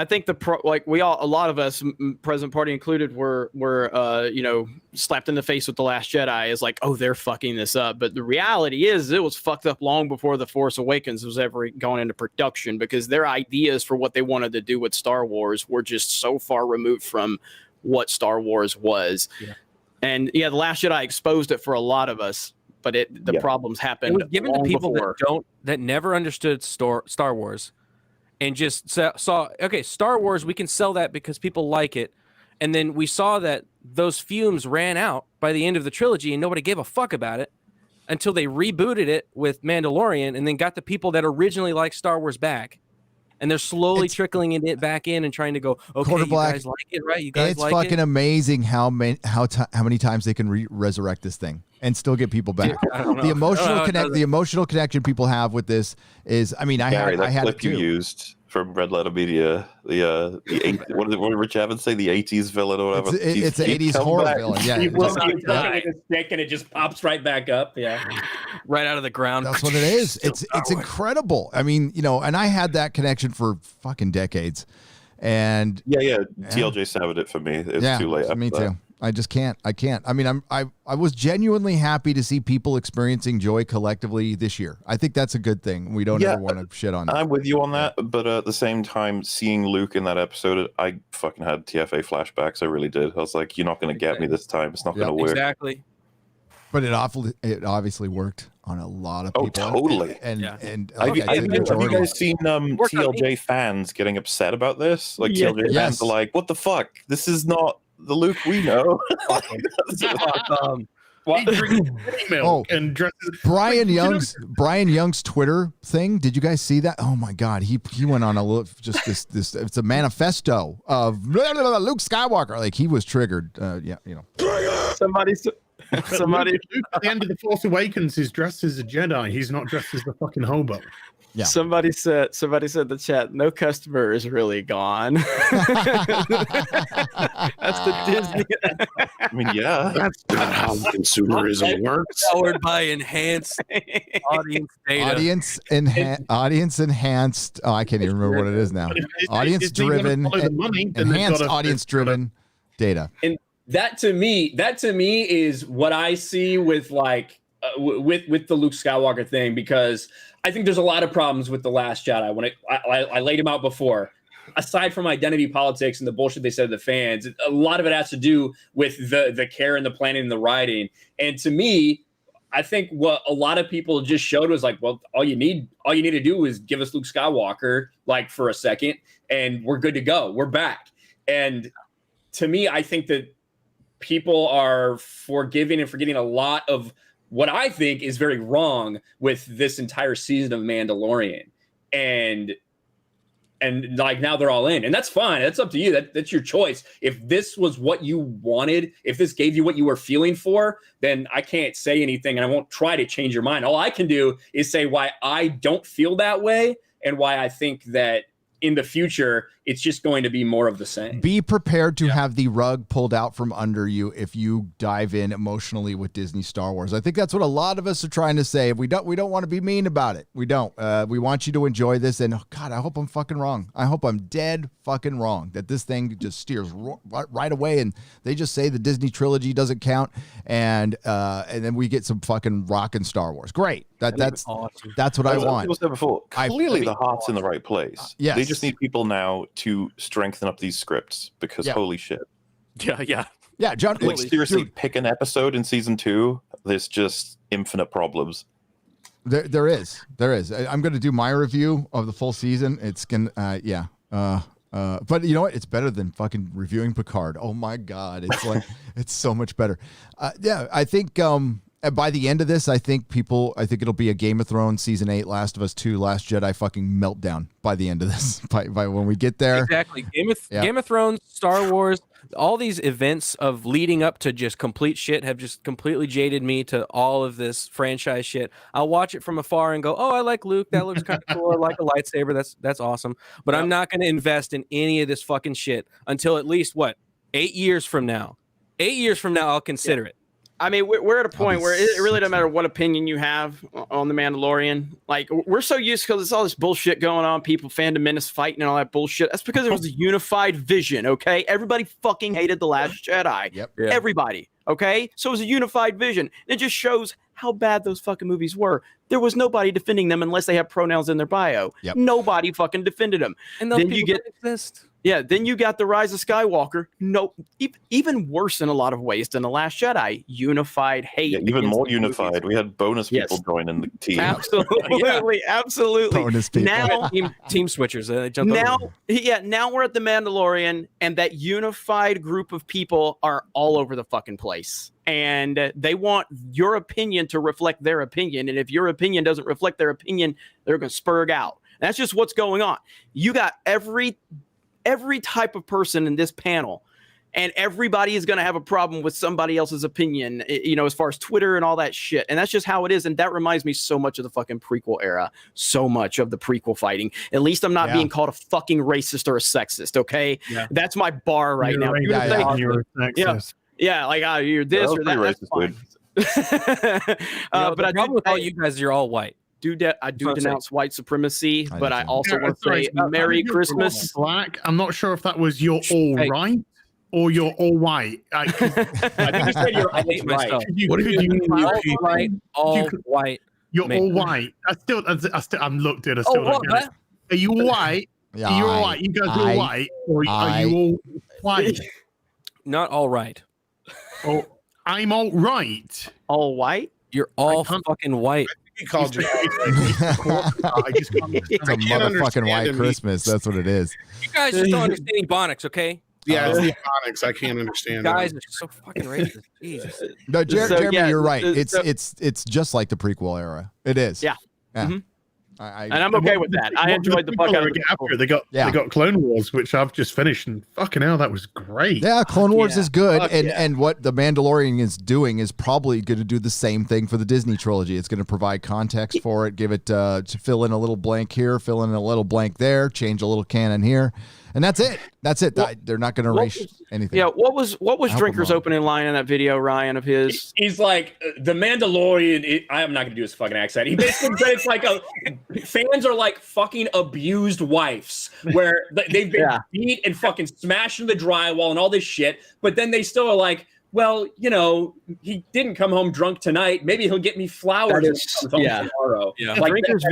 think a lot of us, present party included, were slapped in the face with The Last Jedi as like, oh, they're fucking this up. But the reality is, it was fucked up long before The Force Awakens was ever going into production, because their ideas for what they wanted to do with Star Wars were just so far removed from what Star Wars was. Yeah. And The Last Jedi exposed it for a lot of us, but the problems happened. It was given to people that never understood Star Wars. And just saw, okay, Star Wars, we can sell that because people like it. And then we saw that those fumes ran out by the end of the trilogy and nobody gave a fuck about it until they rebooted it with Mandalorian and then got the people that originally liked Star Wars back. And they're slowly trickling it back in and trying to go, okay, you guys like it, right? You guys like it? It's fucking amazing how many times they can resurrect this thing and still get people back. The emotional connection people have with this is, I mean, I had clip you used from Red Letter Media, what did Rich Evans say? The 80s villain or whatever. It's an 80s horror villain. Yeah, with a stick and it just pops right back up. Yeah, right out of the ground. That's what it is. It's incredible. I mean, and I had that connection for fucking decades. And TLJ severed it for me. It's too late. Me too. I just can't. I can't. I mean, I was genuinely happy to see people experiencing joy collectively this year. I think that's a good thing. We don't ever want to shit on that. I'm with you on that, but at the same time, seeing Luke in that episode, I fucking had TFA flashbacks. I really did. I was like, you're not going to get me this time. It's not going to work. Exactly. But it obviously worked on a lot of people. Oh, totally. And have you guys seen TLJ fans getting upset about this? Like TLJ fans are like, what the fuck? This is not the Luke we know. Brian Young's Twitter thing. Did you guys see that? Oh my God, he went on a little this. It's a manifesto of Luke Skywalker. Like he was triggered. Somebody. Luke, at the end of The Force Awakens is dressed as a Jedi. He's not dressed as the fucking hobo. Yeah. Somebody said in the chat, no customer is really gone. That's the Disney. I mean, yeah. That's not how consumerism works. Powered by enhanced audience data. Audience enhanced. Oh, I can't even remember what it is now. Audience driven, enhanced audience driven data. And that to me is what I see with like with the Luke Skywalker thing, because I think there's a lot of problems with The Last Jedi. When I laid him out before, aside from identity politics and the bullshit they said to the fans, a lot of it has to do with the care and the planning and the writing. And to me, I think what a lot of people just showed was like, well, all you need to do is give us Luke Skywalker like for a second, and we're good to go. We're back. And to me, I think that people are forgiving and forgetting a lot of what I think is very wrong with this entire season of Mandalorian. And like now they're all in, and that's fine. That's up to you. That's your choice. If this was what you wanted, if this gave you what you were feeling for, then I can't say anything, and I won't try to change your mind. All I can do is say why I don't feel that way and why I think that in the future, it's just going to be more of the same. Be prepared to have the rug pulled out from under you if you dive in emotionally with Disney Star Wars. I think that's what a lot of us are trying to say. We don't want to be mean about it. We don't. We want you to enjoy this. And God, I hope I'm fucking wrong. I hope I'm dead fucking wrong that this thing just steers right away. And they just say the Disney trilogy doesn't count. And then we get some fucking rockin' Star Wars. Great. That's awesome. That's what I want. People said before, clearly the heart's in the right place. Yes. They just need people now to strengthen up these scripts because holy shit. Yeah. John, like seriously, pick an episode in season 2. There's just infinite problems. There is. I'm going to do my review of the full season. It's going to, but you know what? It's better than fucking reviewing Picard. Oh my God. It's like, it's so much better. I think, by the end of this, I think it'll be a Game of Thrones season 8, Last of Us 2, Last Jedi fucking meltdown by the end of this. By when we get there, exactly. Game of Thrones, Star Wars, all these events of leading up to just complete shit have just completely jaded me to all of this franchise shit. I'll watch it from afar and go, "Oh, I like Luke. That looks kind of cool. I like a lightsaber. That's awesome." But I'm not going to invest in any of this fucking shit until at least 8 years from now. 8 years from now, I'll consider it. I mean, we're at a point where it really doesn't matter what opinion you have on The Mandalorian. Like, we're so used because it's all this bullshit going on, people, Fandom, Menace fighting and all that bullshit. That's because there was a unified vision, okay? Everybody fucking hated The Last Jedi. Yep. Yeah. Everybody, okay? So it was a unified vision. It just shows how bad those fucking movies were. There was nobody defending them unless they have pronouns in their bio. Yep. Nobody fucking defended them. And those people don't exist. Yeah, then you got The Rise of Skywalker. No, even worse in a lot of ways than The Last Jedi. Unified hate. Yeah, even more unified. We had bonus people join in the team. Absolutely, absolutely. Bonus people. Now, team switchers. Now we're at The Mandalorian, and that unified group of people are all over the fucking place. And they want your opinion to reflect their opinion. And if your opinion doesn't reflect their opinion, they're going to spurg out. That's just what's going on. You got every type of person in this panel, and everybody is going to have a problem with somebody else's opinion, as far as Twitter and all that shit. And that's just how it is. And that reminds me so much of the fucking prequel era, so much of the prequel fighting. At least I'm not being called a fucking racist or a sexist. Okay. Yeah. That's my bar right now. You're a sexist. Yeah. Like, you're this or that. That's fine. But I problem with all you guys, you're all white. I do denounce white supremacy, but I also want to say Merry Christmas. Black. I'm not sure if that was you're all right or you're all white. I think you said you're all right. What did you right? All white. You're all white. I'm looked at. Are you white? Yeah, are you all white? You guys are white, or are you all white? Not all right. Oh, I'm all right. All white? You're all fucking white. He called you. It's a motherfucking white Christmas. That's what it is. You guys just don't understand Ebonics, okay? Yeah, it's the Ebonics. I can't understand. Guys are so fucking racist. Jesus. No, Jeremy, you're right. It's just like the prequel era. It is. Yeah. Mm-hmm. And I'm okay with that. I enjoyed the fuck out of it. After they got Clone Wars, which I've just finished, and fucking hell, that was great. Yeah, Clone Wars is good, and what the Mandalorian is doing is probably going to do the same thing for the Disney trilogy. It's going to provide context for it, give it to fill in a little blank here, fill in a little blank there, change a little canon here, and that's it. That's it. They're not going to erase anything. Yeah, what was Drinker's opening line in that video, Ryan, of his? He's like, the Mandalorian. I'm not going to do his fucking accent. He basically said it's like fans are like fucking abused wives, where they've been beat and fucking smashed into the drywall and all this shit, but then they still are like, well, you know, he didn't come home drunk tonight. Maybe he'll get me flowers when he comes home tomorrow. Yeah. Like, Drinker's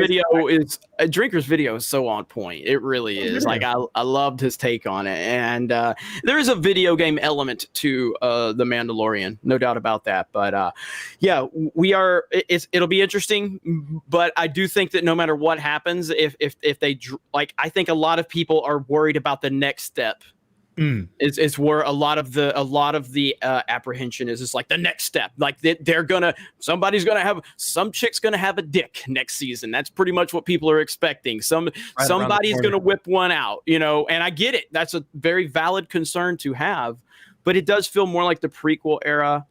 video is so on point. It really is. Like I loved his take on it, and there is a video game element to the Mandalorian, no doubt about that. But it'll be interesting. But I do think that no matter what happens, if they I think a lot of people are worried about the next step. Is where a lot of the apprehension is. It's like the next step, like somebody's gonna have some chick's gonna have a dick next season. That's pretty much what people are expecting. Somebody's gonna whip one out, you know. And I get it. That's a very valid concern to have, but it does feel more like the prequel era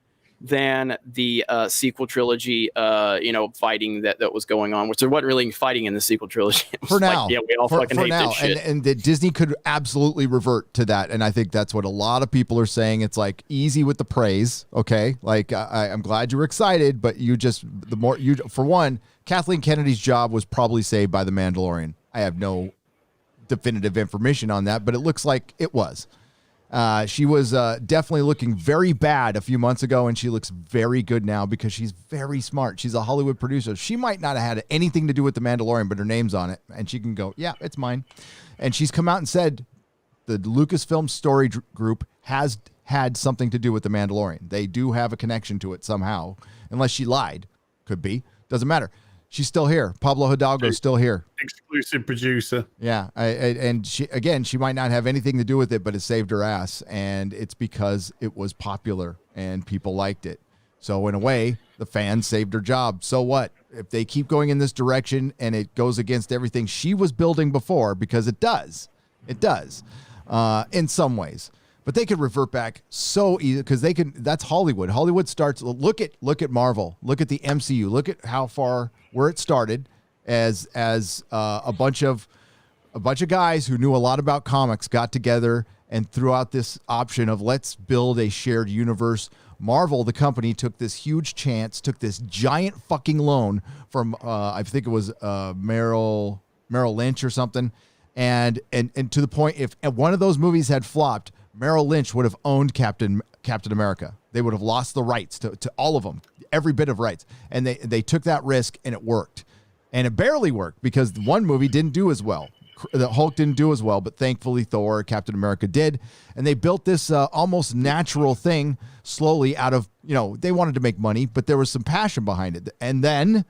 than the sequel trilogy, fighting that was going on, which there wasn't really fighting in the sequel trilogy. For now, we all fucking hate now. this shit. And that Disney could absolutely revert to that, and I think that's what a lot of people are saying. It's like easy with the praise, okay? Like I'm glad you were excited, but for one, Kathleen Kennedy's job was probably saved by The Mandalorian. I have no definitive information on that, but it looks like it was. She was definitely looking very bad a few months ago, and she looks very good now because she's very smart. She's a Hollywood producer. She might not have had anything to do with The Mandalorian, but her name's on it, and she can go, yeah, it's mine. And she's come out and said the Lucasfilm story group has had something to do with The Mandalorian. They do have a connection to it somehow, unless she lied. Could be. Doesn't matter. She's still here. Pablo Hidalgo's still here. Exclusive producer. Yeah. And she might not have anything to do with it, but it saved her ass. And it's because it was popular and people liked it. So in a way, the fans saved her job. So what? If they keep going in this direction and it goes against everything she was building before, because it does in some ways. But they could revert back so easy because they can. That's Hollywood. Hollywood starts. Look at Marvel. Look at the MCU. Look at how far where it started as a bunch of guys who knew a lot about comics got together and threw out this option of let's build a shared universe. Marvel, the company, took this huge chance, took this giant fucking loan from I think it was Merrill Lynch or something, and to the point if one of those movies had flopped, Merrill Lynch would have owned Captain America. They would have lost the rights to all of them, every bit of rights. And they took that risk, and it worked. And it barely worked because one movie didn't do as well. The Hulk didn't do as well, but thankfully Thor, Captain America did. And they built this almost natural thing slowly out of, they wanted to make money, but there was some passion behind it. And then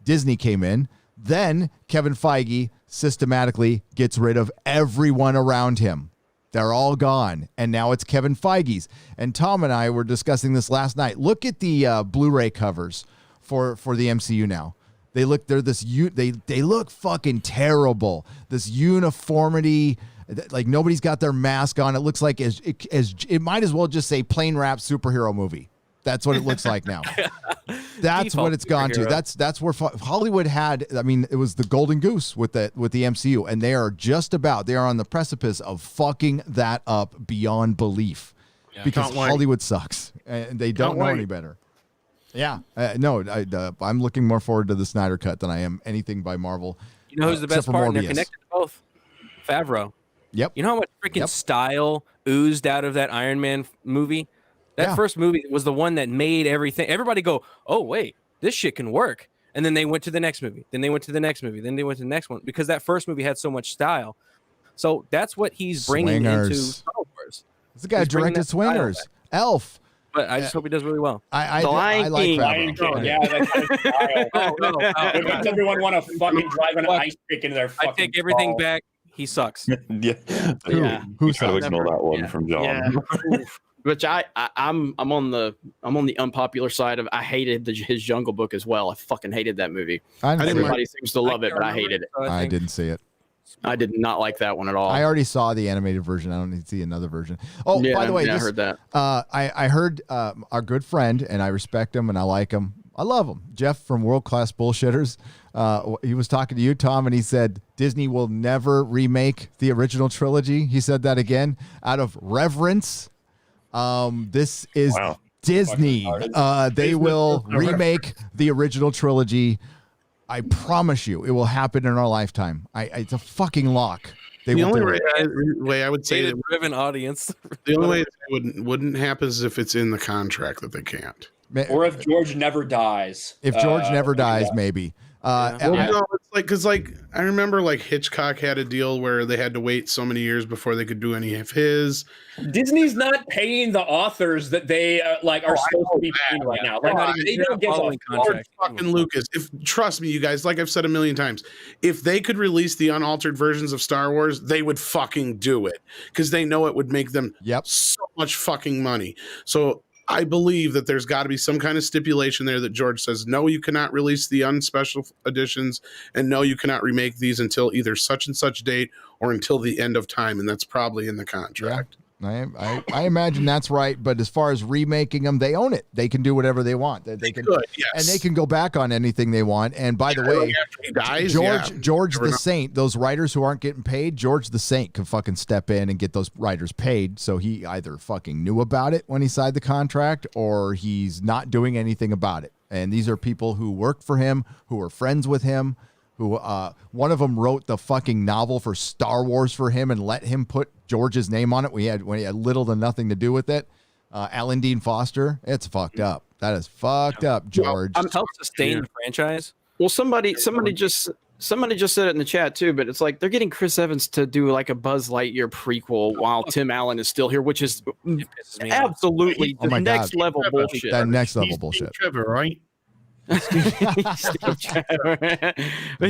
Disney came in. Then Kevin Feige systematically gets rid of everyone around him. They're all gone, and now it's Kevin Feige's. And Tom and I were discussing this last night. Look at the Blu-ray covers for the MCU now. They look fucking terrible. This uniformity, like nobody's got their mask on. It looks like it might as well just say plain rap superhero movie. That's what it looks like now. That's what it's gone to. That's where Hollywood had. I mean, it was the golden goose with the MCU, and they are on the precipice of fucking that up beyond belief, because Hollywood sucks and they don't know any better. Yeah, I'm looking more forward to the Snyder Cut than I am anything by Marvel. You know who's the best part? And they're connected to both. Favreau. Yep. You know how much freaking style oozed out of that Iron Man movie? That first movie was the one that made everybody go, oh, wait, this shit can work. And then they went to the next movie. Then they went to the next movie. Then they went to the next one because that first movie had so much style. So that's what he's bringing into Star Wars. This guy directed Swingers, Elf. But I just hope he does really well. I like Favreau. Yeah, that's style. It makes everyone want to fucking drive an ice pick into their fucking I take everything back. He sucks. Who try to ignore that one from John? Yeah. Which I'm on the unpopular side of. I hated his Jungle Book as well. I fucking hated that movie. Everybody seems to love it, but I hated it. I didn't see it. I did not like that one at all. I already saw the animated version. I don't need to see another version. Oh, Yeah, by the way, I heard that. I heard our good friend, and I respect him and I like him. I love him. Jeff from World Class Bullshitters. He was talking to you, Tom, and he said Disney will never remake the original trilogy. He said that again out of reverence. This is Disney. They will remake the original trilogy. I promise you, it will happen in our lifetime. It's a fucking lock. The only way I would say that driven audience. The only way it wouldn't happen is if it's in the contract that they can't. Or if George never dies. If George never dies, maybe. Well, no, it's because I remember Hitchcock had a deal where they had to wait so many years before they could do any of his. Disney's not paying the authors that they are supposed to be paying right now. They don't get George fucking Lucas. Trust me, you guys, like I've said a million times, if they could release the unaltered versions of Star Wars, they would fucking do it because they know it would make them so much fucking money. So I believe that there's got to be some kind of stipulation there that George says, no, you cannot release the unspecial editions, and no, you cannot remake these until either such and such date or until the end of time, and that's probably in the contract. I imagine that's right, but as far as remaking them, they own it. They can do whatever they want. They can, and they can go back on anything they want. And by the way, after he dies, George the Saint, those writers who aren't getting paid, George the Saint can fucking step in and get those writers paid. So he either fucking knew about it when he signed the contract, or he's not doing anything about it. And these are people who work for him, who are friends with him. Who one of them wrote the fucking novel for Star Wars for him and let him put George's name on it when he had little to nothing to do with it. Alan Dean Foster, it's fucked up. That is fucked up, George. Helps sustain the franchise. Well, somebody just said it in the chat too, but it's like they're getting Chris Evans to do like a Buzz Lightyear prequel while Tim Allen is still here, which is absolutely the next level bullshit. That next level bullshit. Trevor, right? But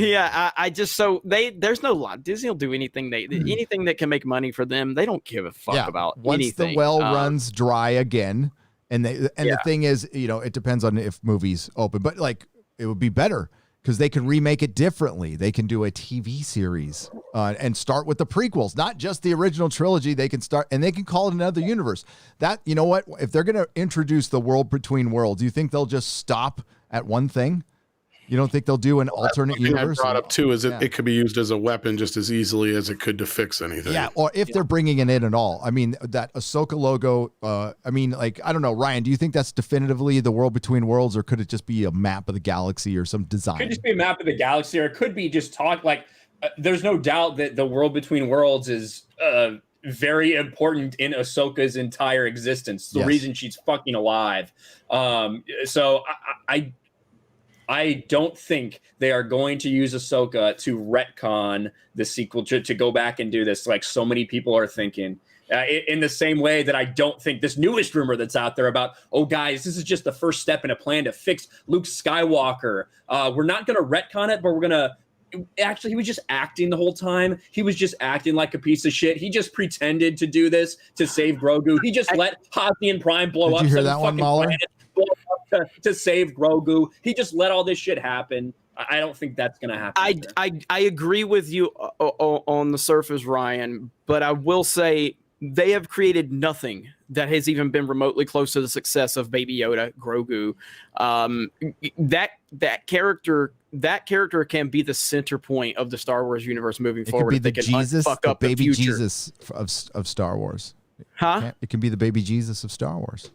yeah, I just there's no lot. Disney will do anything anything that can make money for them. They don't give a fuck about once anything. The well runs dry again, and the thing is, it depends on if movies open, but it would be better because they can remake it differently. They can do a TV series and start with the prequels, not just the original trilogy. They can start and they can call it another universe. That what, if they're going to introduce the world between worlds, do you think they'll just stop at one thing? You don't think they'll do an alternate universe? I brought up too is it could be used as a weapon just as easily as it could to fix anything. Yeah, or if they're bringing it in at all. I mean, that Ahsoka logo. I don't know, Ryan. Do you think that's definitively the world between worlds, or could it just be a map of the galaxy or some design? It could just be a map of the galaxy, or it could be just talk. There's no doubt that the world between worlds is very important in Ahsoka's entire existence. The reason she's fucking alive. So I don't think they are going to use Ahsoka to retcon the sequel to go back and do this like so many people are thinking. In the same way that I don't think this newest rumor that's out there about, oh, guys, this is just the first step in a plan to fix Luke Skywalker. We're not going to retcon it, but we're going to... Actually, he was just acting the whole time. He was just acting like a piece of shit. He just pretended to do this to save Grogu. He just let Hosnian Prime blow up some fucking planet, blow up to save Grogu. He just let all this shit happen. I don't think that's going to happen. I agree with you on the surface, Ryan, but I will say they have created nothing that has even been remotely close to the success of Baby Yoda, Grogu. That character can be the center point of the Star Wars universe moving forward. It could be the baby Jesus of Star Wars. Huh? It can be the baby Jesus of Star Wars.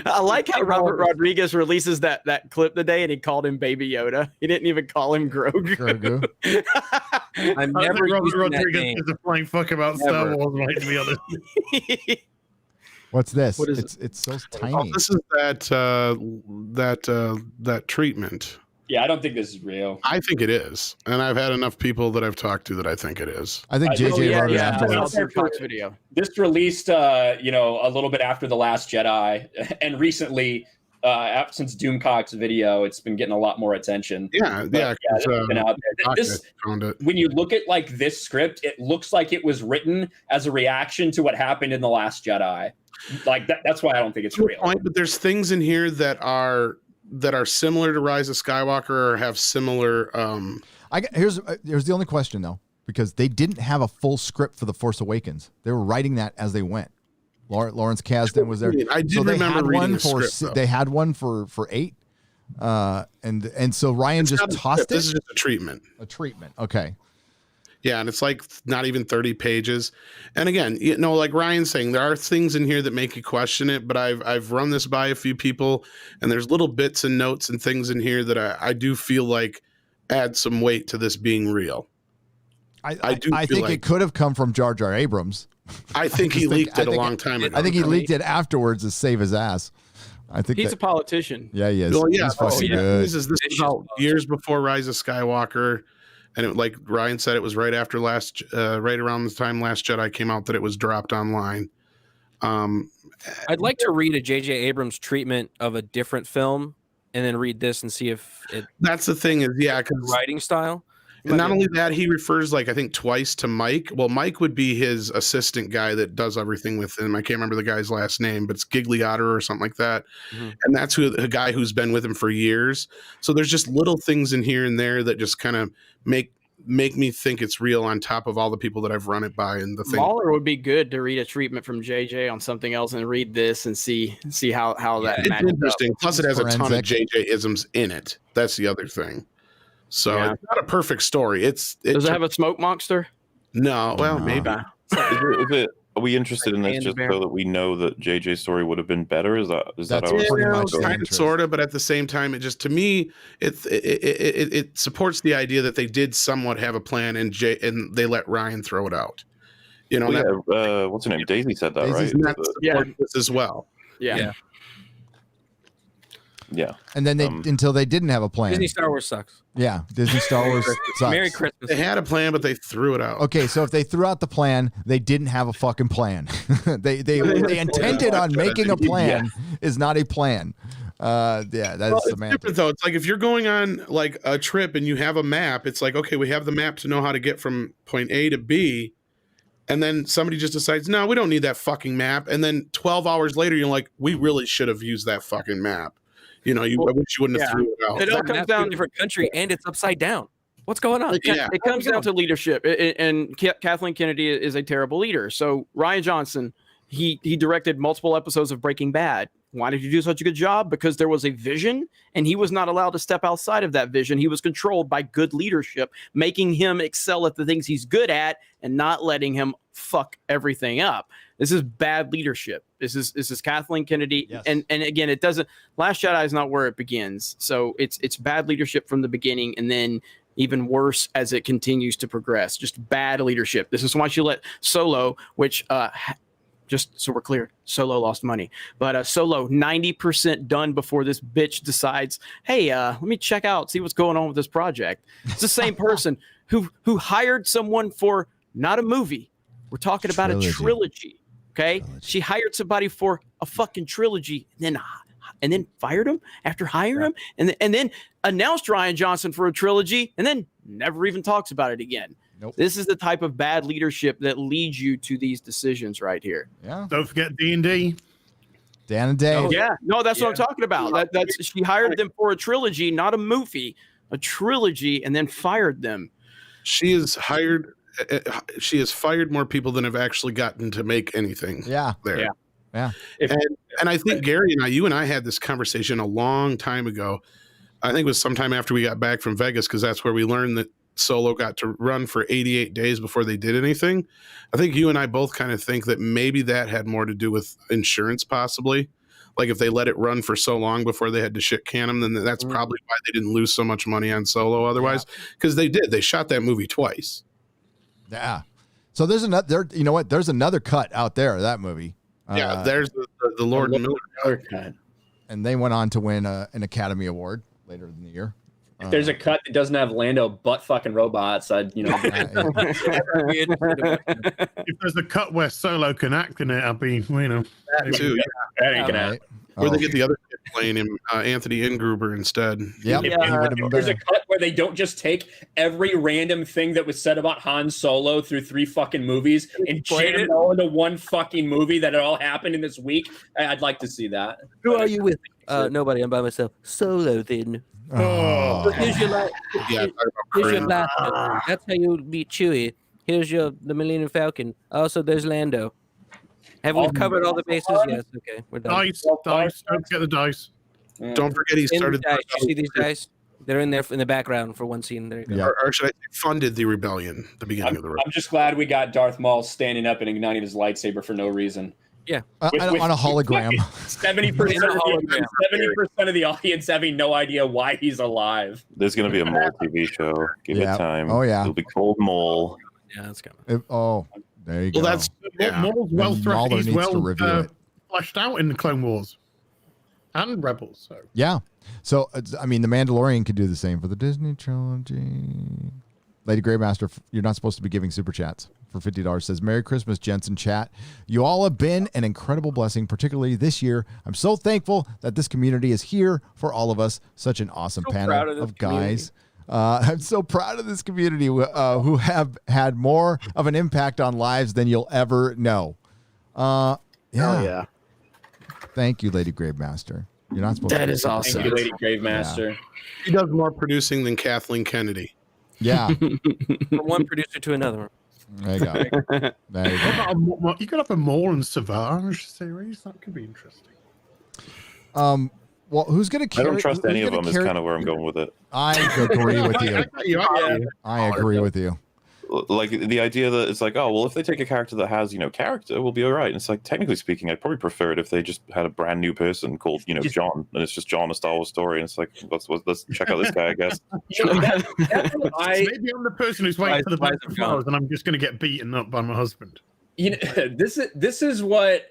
I like how Robert Rodriguez releases that clip today, and he called him Baby Yoda. He didn't even call him Grogu. I've never Robert Rodriguez is a flying fuck about Star Wars, right? To be honest. What's this? What is it's so tiny. Oh, this is that treatment. Yeah, I don't think this is real. I think it is, and I've had enough people that I've talked to that I think it is. I think JJ wrote it afterwards. Video. This released, a little bit after The Last Jedi, and recently since Doomcock's video, it's been getting a lot more attention. Yeah, it's been out there. Found it. When you look at like this script, it looks like it was written as a reaction to what happened in The Last Jedi. Like that's why I don't think it's real. But there's things in here that are similar to Rise of Skywalker or have similar. Here's the only question though, because they didn't have a full script for The Force Awakens. They were writing that as they went. Lawrence Kasdan was there. I did remember reading they had one for 8, and so Ryan just tossed it. This is just a treatment. A treatment. Okay. Yeah, and it's like not even 30 pages. And again, like Ryan's saying, there are things in here that make you question it, but I've run this by a few people, and there's little bits and notes and things in here that I do feel like add some weight to this being real. I think it could have come from Jar Jar Abrams. I think he leaked it a long time ago. I think he leaked it afterwards to save his ass. I think he's a politician. Yeah, he is. Well, yeah, he's fucking good. This is out years before Rise of Skywalker. And like Ryan said, it was right after right around the time Last Jedi came out that it was dropped online. I'd like to read a J.J. Abrams treatment of a different film, and then read this and see if it. That's the thing is, because writing style. And not only that, he refers I think twice to Mike. Well, Mike would be his assistant guy that does everything with him. I can't remember the guy's last name, but it's Gigliotter or something like that. Mm-hmm. And that's a guy who's been with him for years. So there's just little things in here and there that just kind of make me think it's real on top of all the people that I've run it by. And the thing Mahler would be good to read a treatment from JJ on something else and read this and see how that matches interesting. up. Plus it has a ton of JJ isms in it. That's the other thing. So it's not a perfect story. Does it have a smoke monster? No. Well, maybe. Are we interested in this just so that we know that JJ's story would have been better? Is that pretty much kind of sort of, but at the same time, it just to me it supports the idea that they did somewhat have a plan and they let Ryan throw it out. What's her name? Daisy said that, right? This as well. Yeah. And then until they didn't have a plan. Disney Star Wars sucks. Yeah, Disney Star Wars sucks. Merry Christmas. They had a plan, but they threw it out. Okay, so if they threw out the plan, they didn't have a fucking plan. they intended on making a plan is not a plan. That's semantic. Different though. It's like if you're going on like a trip and you have a map, it's like, okay, we have the map to know how to get from point A to B. And then somebody just decides, no, we don't need that fucking map. And then 12 hours later, you're like, we really should have used that fucking map. I wish you wouldn't have threw it out. It all comes down to a different country, and it's upside down. What's going on? It comes down to leadership, and Kathleen Kennedy is a terrible leader. So Ryan Johnson, he directed multiple episodes of Breaking Bad. Why did you do such a good job? Because there was a vision, and he was not allowed to step outside of that vision. He was controlled by good leadership, making him excel at the things he's good at and not letting him fuck everything up. This is bad leadership. This is Kathleen Kennedy. Yes. And again, it doesn't. Last Jedi is not where it begins. So it's bad leadership from the beginning, and then even worse as it continues to progress. Just bad leadership. This is why she let Solo, which just so we're clear, Solo lost money. But Solo, 90% done before this bitch decides, hey, let me check out, see what's going on with this project. It's the same person who hired someone for not a movie. We're talking about a trilogy. Okay, she hired somebody for a fucking trilogy, and then fired him after hiring him, and then announced Ryan Johnson for a trilogy, and then never even talks about it again. Nope. This is the type of bad leadership that leads you to these decisions right here. Yeah. Don't forget D&D. Dan and Dave. Oh, yeah. No, that's what I'm talking about. That's she hired them for a trilogy, not a movie, a trilogy, and then fired them. She has fired more people than have actually gotten to make anything. Yeah. There. Yeah. And I think Gary and you and I had this conversation a long time ago. I think it was sometime after we got back from Vegas, because that's where we learned that Solo got to run for 88 days before they did anything. I think you and I both kind of think that maybe that had more to do with insurance, possibly. Like if they let it run for so long before they had to shit can them, then that's probably why they didn't lose so much money on Solo otherwise. Because they shot that movie twice. Yeah. So there's another, you know what? There's another cut out there of that movie. There's the Lord and Miller cut. And they went on to win an Academy Award later in the year. If there's a cut that doesn't have Lando butt fucking robots, I'd. If there's a cut where Solo can act in it, I'd be, That too. That ain't gonna happen. Where they get the other playing him, Anthony Ingruber instead. Yep. There's a cut where they don't just take every random thing that was said about Han Solo through 3 fucking movies and jam it all into one fucking movie that it all happened in this week. I'd like to see that. Who are you with? Nobody. I'm by myself. Solo then. Oh. Here's your life. Yeah, Here's your blaster. That's how you beat Chewie. Here's the Millennium Falcon. Also, there's Lando. Have we covered all the bases? Yes. Okay, we're done. Dice. Don't get the dice. Don't forget he In the started. dice. You see these dice? They're in there in the background for one scene. There you go. Yeah. Or should I say funded the rebellion at the beginning of the rebellion. I'm just glad we got Darth Maul standing up and igniting his lightsaber for no reason. Yeah. On a hologram. 70% of the audience having no idea why he's alive. There's going to be a Maul TV show. Give it time. Oh, yeah. It'll be called Maul. Yeah, that's coming. There you go. Well, that's Maul's well Mulder he's needs well to review it. fleshed out in the Clone Wars and Rebels. So Yeah. So, I mean, The Mandalorian could do the same for the Disney trilogy. Lady Greymaster, you're not supposed to be giving super chats. For $50 says, Merry Christmas, Jensen chat. You all have been an incredible blessing, particularly this year. I'm so thankful that this community is here for all of us. Such an awesome panel of guys. I'm so proud of this community who have had more of an impact on lives than you'll ever know. Yeah. Thank you, Lady Gravemaster. You're not supposed to. That is awesome. Thank you, Lady Gravemaster. Yeah. He does more producing than Kathleen Kennedy. Yeah. From one producer to another. There you go. There you go. You could have a Maul and Savage series. That could be interesting. Well, who's going to carry? I don't trust any of them is kind of where I'm going with it. I agree with you. I agree with you. Like the idea that it's like, oh, well, if they take a character that has, character, we'll be all right. And it's like, technically speaking, I'd probably prefer it if they just had a brand new person called, John, and it's just John, a Star Wars story. And it's like, let's check out this guy, I guess. Maybe I'm the person who's waiting for the best of flowers, and I'm just going to get beaten up by my husband. This is what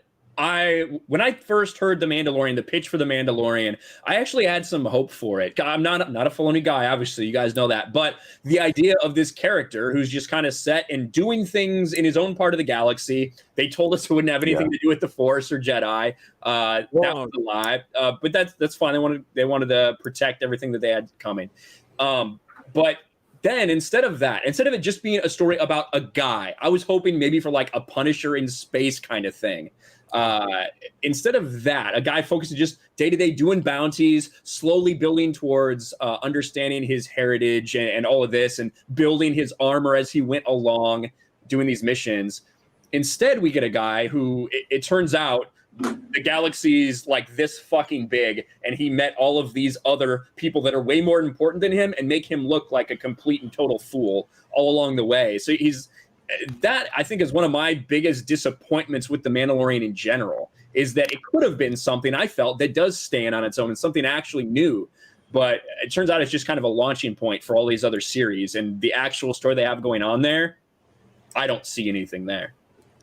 when I first heard The Mandalorian, the pitch for The Mandalorian, I actually had some hope for it. I'm not a Filoni guy, obviously, you guys know that, but the idea of this character who's just kind of set and doing things in his own part of the galaxy. They told us it wouldn't have anything to do with the Force or Jedi. That was a lie, but that's fine. They wanted to protect everything that they had coming, but. Then instead of it just being a story about a guy, I was hoping maybe for like a Punisher in space kind of thing. Instead of that, a guy focused on just day-to-day doing bounties, slowly building towards understanding his heritage and all of this, and building his armor as he went along, doing these missions. Instead, we get a guy who, it turns out, the galaxy's like this fucking big, and he met all of these other people that are way more important than him and make him look like a complete and total fool all along the way. So that I think is one of my biggest disappointments with The Mandalorian in general, is that it could have been something I felt that does stand on its own and something actually new. But it turns out it's just kind of a launching point for all these other series, and the actual story they have going on there, I don't see anything there.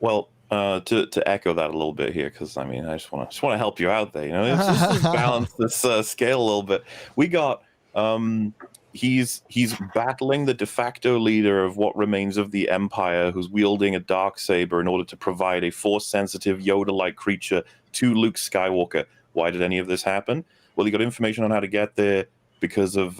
Well, to echo that a little bit here, because I mean, I just want to help you out there. Let's balance this scale a little bit. We got he's battling the de facto leader of what remains of the Empire, who's wielding a dark saber in order to provide a Force-sensitive Yoda-like creature to Luke Skywalker. Why did any of this happen? Well, he got information on how to get there because of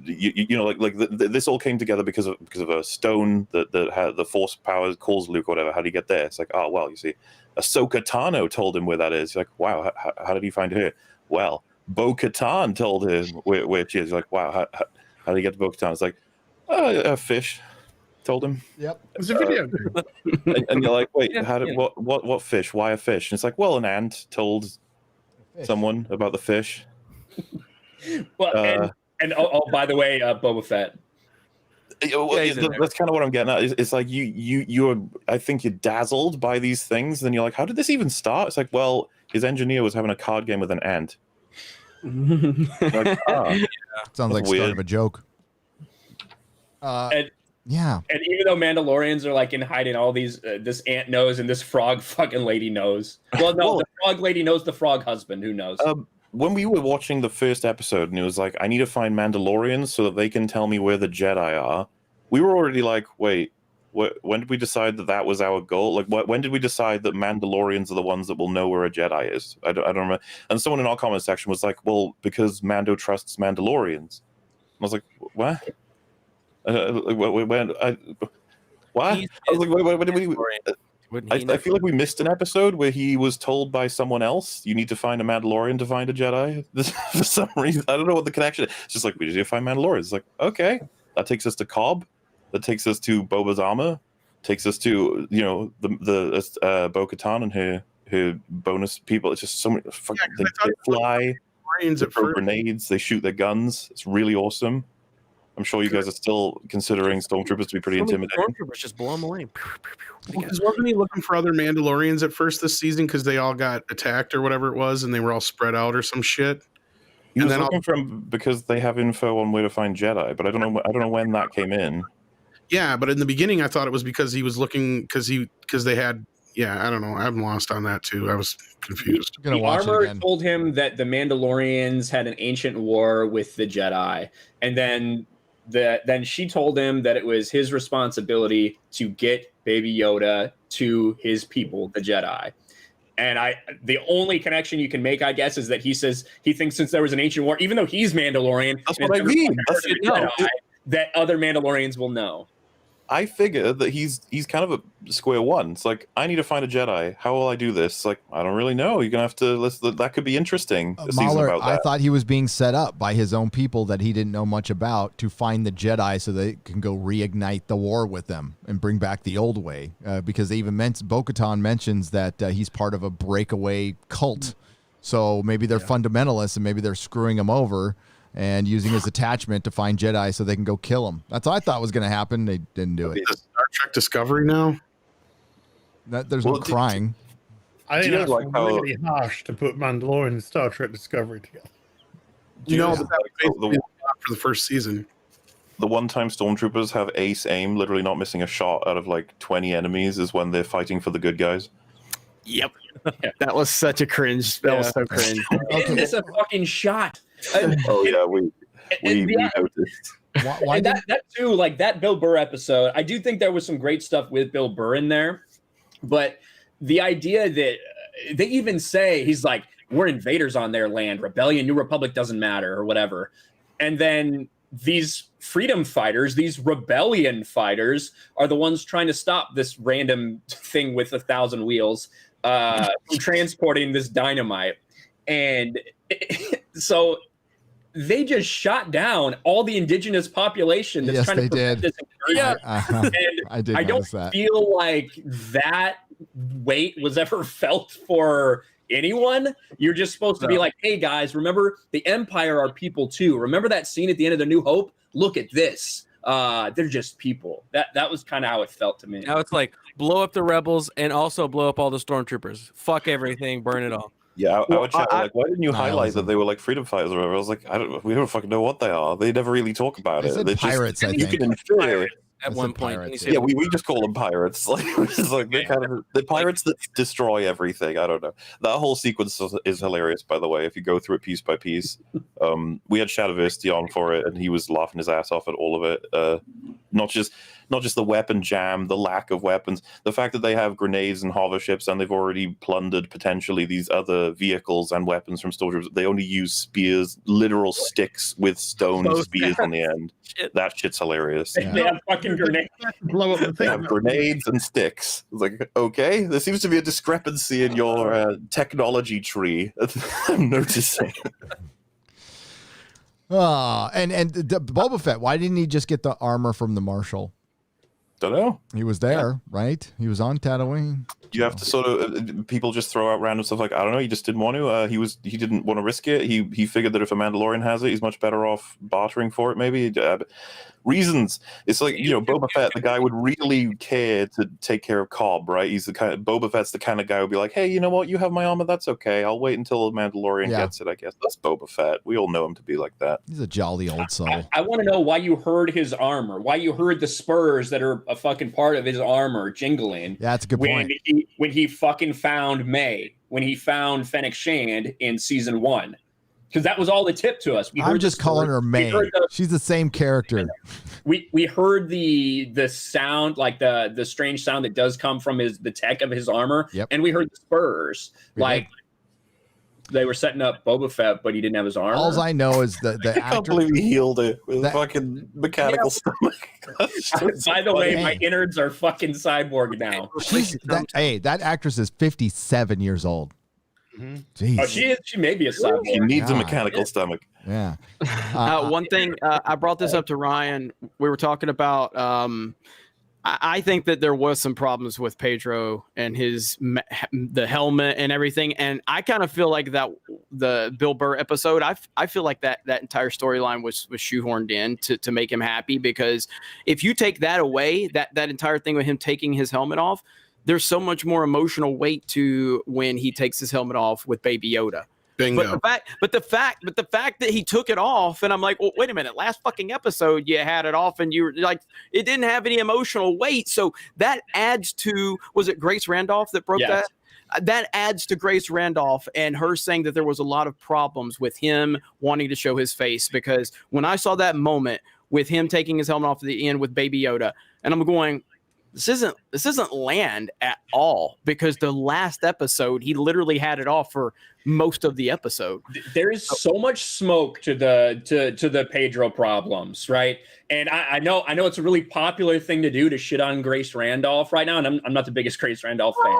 this all came together because of a stone that had the Force power calls Luke or whatever. How did he get there? It's like, oh well, you see, Ahsoka Tano told him where that is. You're like, wow, how did he find her? Well, Bo-Katan told him where she is. You're like, wow, how did he get to Bo-Katan? It's like, a fish told him. Yep, it's a video. and you're like, wait, what fish? Why a fish? And it's like, well, an ant told someone about the fish. Well, by the way, Boba Fett. That's kind of what I'm getting at. It's like you're. I think you're dazzled by these things, and you're like, how did this even start? It's like, well, his engineer was having a card game with an ant. Like, sounds like weird. Start of a joke. Yeah. And even though Mandalorians are like in hiding, all these this ant knows and this frog fucking lady knows. Well, no, the frog lady knows the frog husband. Who knows? When we were watching the first episode and it was like, I need to find Mandalorians so that they can tell me where the Jedi are, we were already like, wait, when did we decide that was our goal? Like, when did we decide that Mandalorians are the ones that will know where a Jedi is? I don't remember. And someone in our comment section was like, well, because Mando trusts Mandalorians. I was like, what? What? I was like, I feel like we missed an episode where he was told by someone else, you need to find a Mandalorian to find a Jedi. For some reason, I don't know what the connection is. It's just like, we need to find Mandalorians. It's like, okay, that takes us to Cobb. That takes us to Boba's armor. Takes us to, the Bo-Katan and her bonus people. It's just so many. They fly. They throw grenades. They shoot their guns. It's really awesome. I'm sure you guys are still considering stormtroopers to be pretty intimidating. Stormtroopers just blow them away. Because wasn't he looking for other Mandalorians at first this season because they all got attacked or whatever it was, and they were all spread out or some shit? He was looking for them because they have info on where to find Jedi, but I don't know when that came in. Yeah, but in the beginning, I thought it was because he was looking because they had. Yeah, I don't know. I'm lost on that too. I was confused. The armor told him that the Mandalorians had an ancient war with the Jedi, and then she told him that it was his responsibility to get Baby Yoda to his people, the Jedi. And the only connection you can make, I guess, is that he says he thinks since there was an ancient war, even though he's Mandalorian, that's what I mean. That other Mandalorians will know. I figure that he's kind of a square one. It's like, I need to find a Jedi. How will I do this? Like, I don't really know. You're gonna have to listen. That could be interesting. Mahler, I thought he was being set up by his own people that he didn't know much about to find the Jedi so they can go reignite the war with them and bring back the old way. Because they even Bo-Katan mentions that he's part of a breakaway cult. So maybe they're fundamentalists and maybe they're screwing him over and using his attachment to find Jedi so they can go kill him. That's what I thought was going to happen. They didn't do it. Star Trek Discovery now? There's no crying. I think that's really harsh to put Mandalorian and Star Trek Discovery together. For the first season. The one time stormtroopers have ace aim, literally not missing a shot out of like 20 enemies, is when they're fighting for the good guys. Yep. That was such a cringe. That was so cringe. It's a fucking shot. Oh yeah, we noticed. Why that too, like that Bill Burr episode, I do think there was some great stuff with Bill Burr in there, but the idea that they even say he's like, we're invaders on their land, rebellion, New Republic doesn't matter or whatever, and then these freedom fighters, these rebellion fighters, are the ones trying to stop this random thing with 1,000 wheels from transporting this dynamite, and so they just shot down all the indigenous population that's trying to prevent this incursion. And I don't feel like that weight was ever felt for anyone. You're just supposed to be like, hey guys, remember the Empire are people too. Remember that scene at the end of The New Hope? Look at this. They're just people. That was kind of how it felt to me. Now it's like blow up the rebels and also blow up all the stormtroopers. Fuck everything, burn it all. Yeah, I would chat like, why didn't you highlight that they were like freedom fighters or whatever? I was like, we don't fucking know what they are. They never really talk about it. They're pirates, just, I think. You can infer. At one point, yeah, we just call them pirates. Like, it's like they're pirates that destroy everything. I don't know. That whole sequence is hilarious, by the way. If you go through it piece by piece, we had Shadowverse on for it, and he was laughing his ass off at all of it. Not just the weapon jam, the lack of weapons, the fact that they have grenades and hover ships, and they've already plundered potentially these other vehicles and weapons from stormtroopers. They only use spears, literal sticks with stone spears on the end. That shit's hilarious. They have fucking grenades. Blow up the thing. They have grenades and sticks. It's like, okay, there seems to be a discrepancy in your technology tree. I'm noticing. And Boba Fett, why didn't he just get the armor from the Marshal? Don't know. He was there, right? He was on Tatooine. You have to sort of people just throw out random stuff like, I don't know, he just didn't want to. He didn't want to risk it. He figured that if a Mandalorian has it, he's much better off bartering for it. Maybe reasons. It's like, Boba Fett, the guy would really care to take care of Cobb, right? He's the kind of Boba Fett's the kind of guy who'd be like, hey, you know what? You have my armor. That's okay. I'll wait until a Mandalorian gets it. I guess that's Boba Fett. We all know him to be like that. He's a jolly old soul. I want to know why you heard his armor. Why you heard the spurs that are a fucking part of his armor jingling. Yeah, that's a good point. When he fucking found May, when he found Fennec Shand in season 1. because that was all the tip to us. I'm just calling her May. She's the same character. We heard the sound, like the strange sound that does come from the tech of his armor, and we heard the spurs. They were setting up Boba Fett, but he didn't have his armor. All I know is the I can't actor. believe he healed it with a fucking mechanical stomach. By the way, my innards are fucking cyborg now. That actress is 57 years old. Mm-hmm. Oh, she may be a cyborg. She needs a mechanical stomach. Yeah. One thing, I brought this up to Ryan. We were talking about. I think that there was some problems with Pedro and the helmet and everything, and I kind of feel like that the Bill Burr episode. I feel like that entire storyline was shoehorned in to make him happy, because if you take that away, that entire thing with him taking his helmet off, there's so much more emotional weight to when he takes his helmet off with Baby Yoda. Bingo. But the fact that he took it off, and I'm like, well, wait a minute, last fucking episode you had it off and you were like, it didn't have any emotional weight. So that adds to, was it Grace Randolph that broke that? That adds to Grace Randolph and her saying that there was a lot of problems with him wanting to show his face, because when I saw that moment with him taking his helmet off at the end with Baby Yoda, and I'm going, this isn't land at all, because the last episode he literally had it off for most of the episode. There is so much smoke to the Pedro problems, right? And I know it's a really popular thing to do, to shit on Grace Randolph right now, and I'm not the biggest Grace Randolph fan.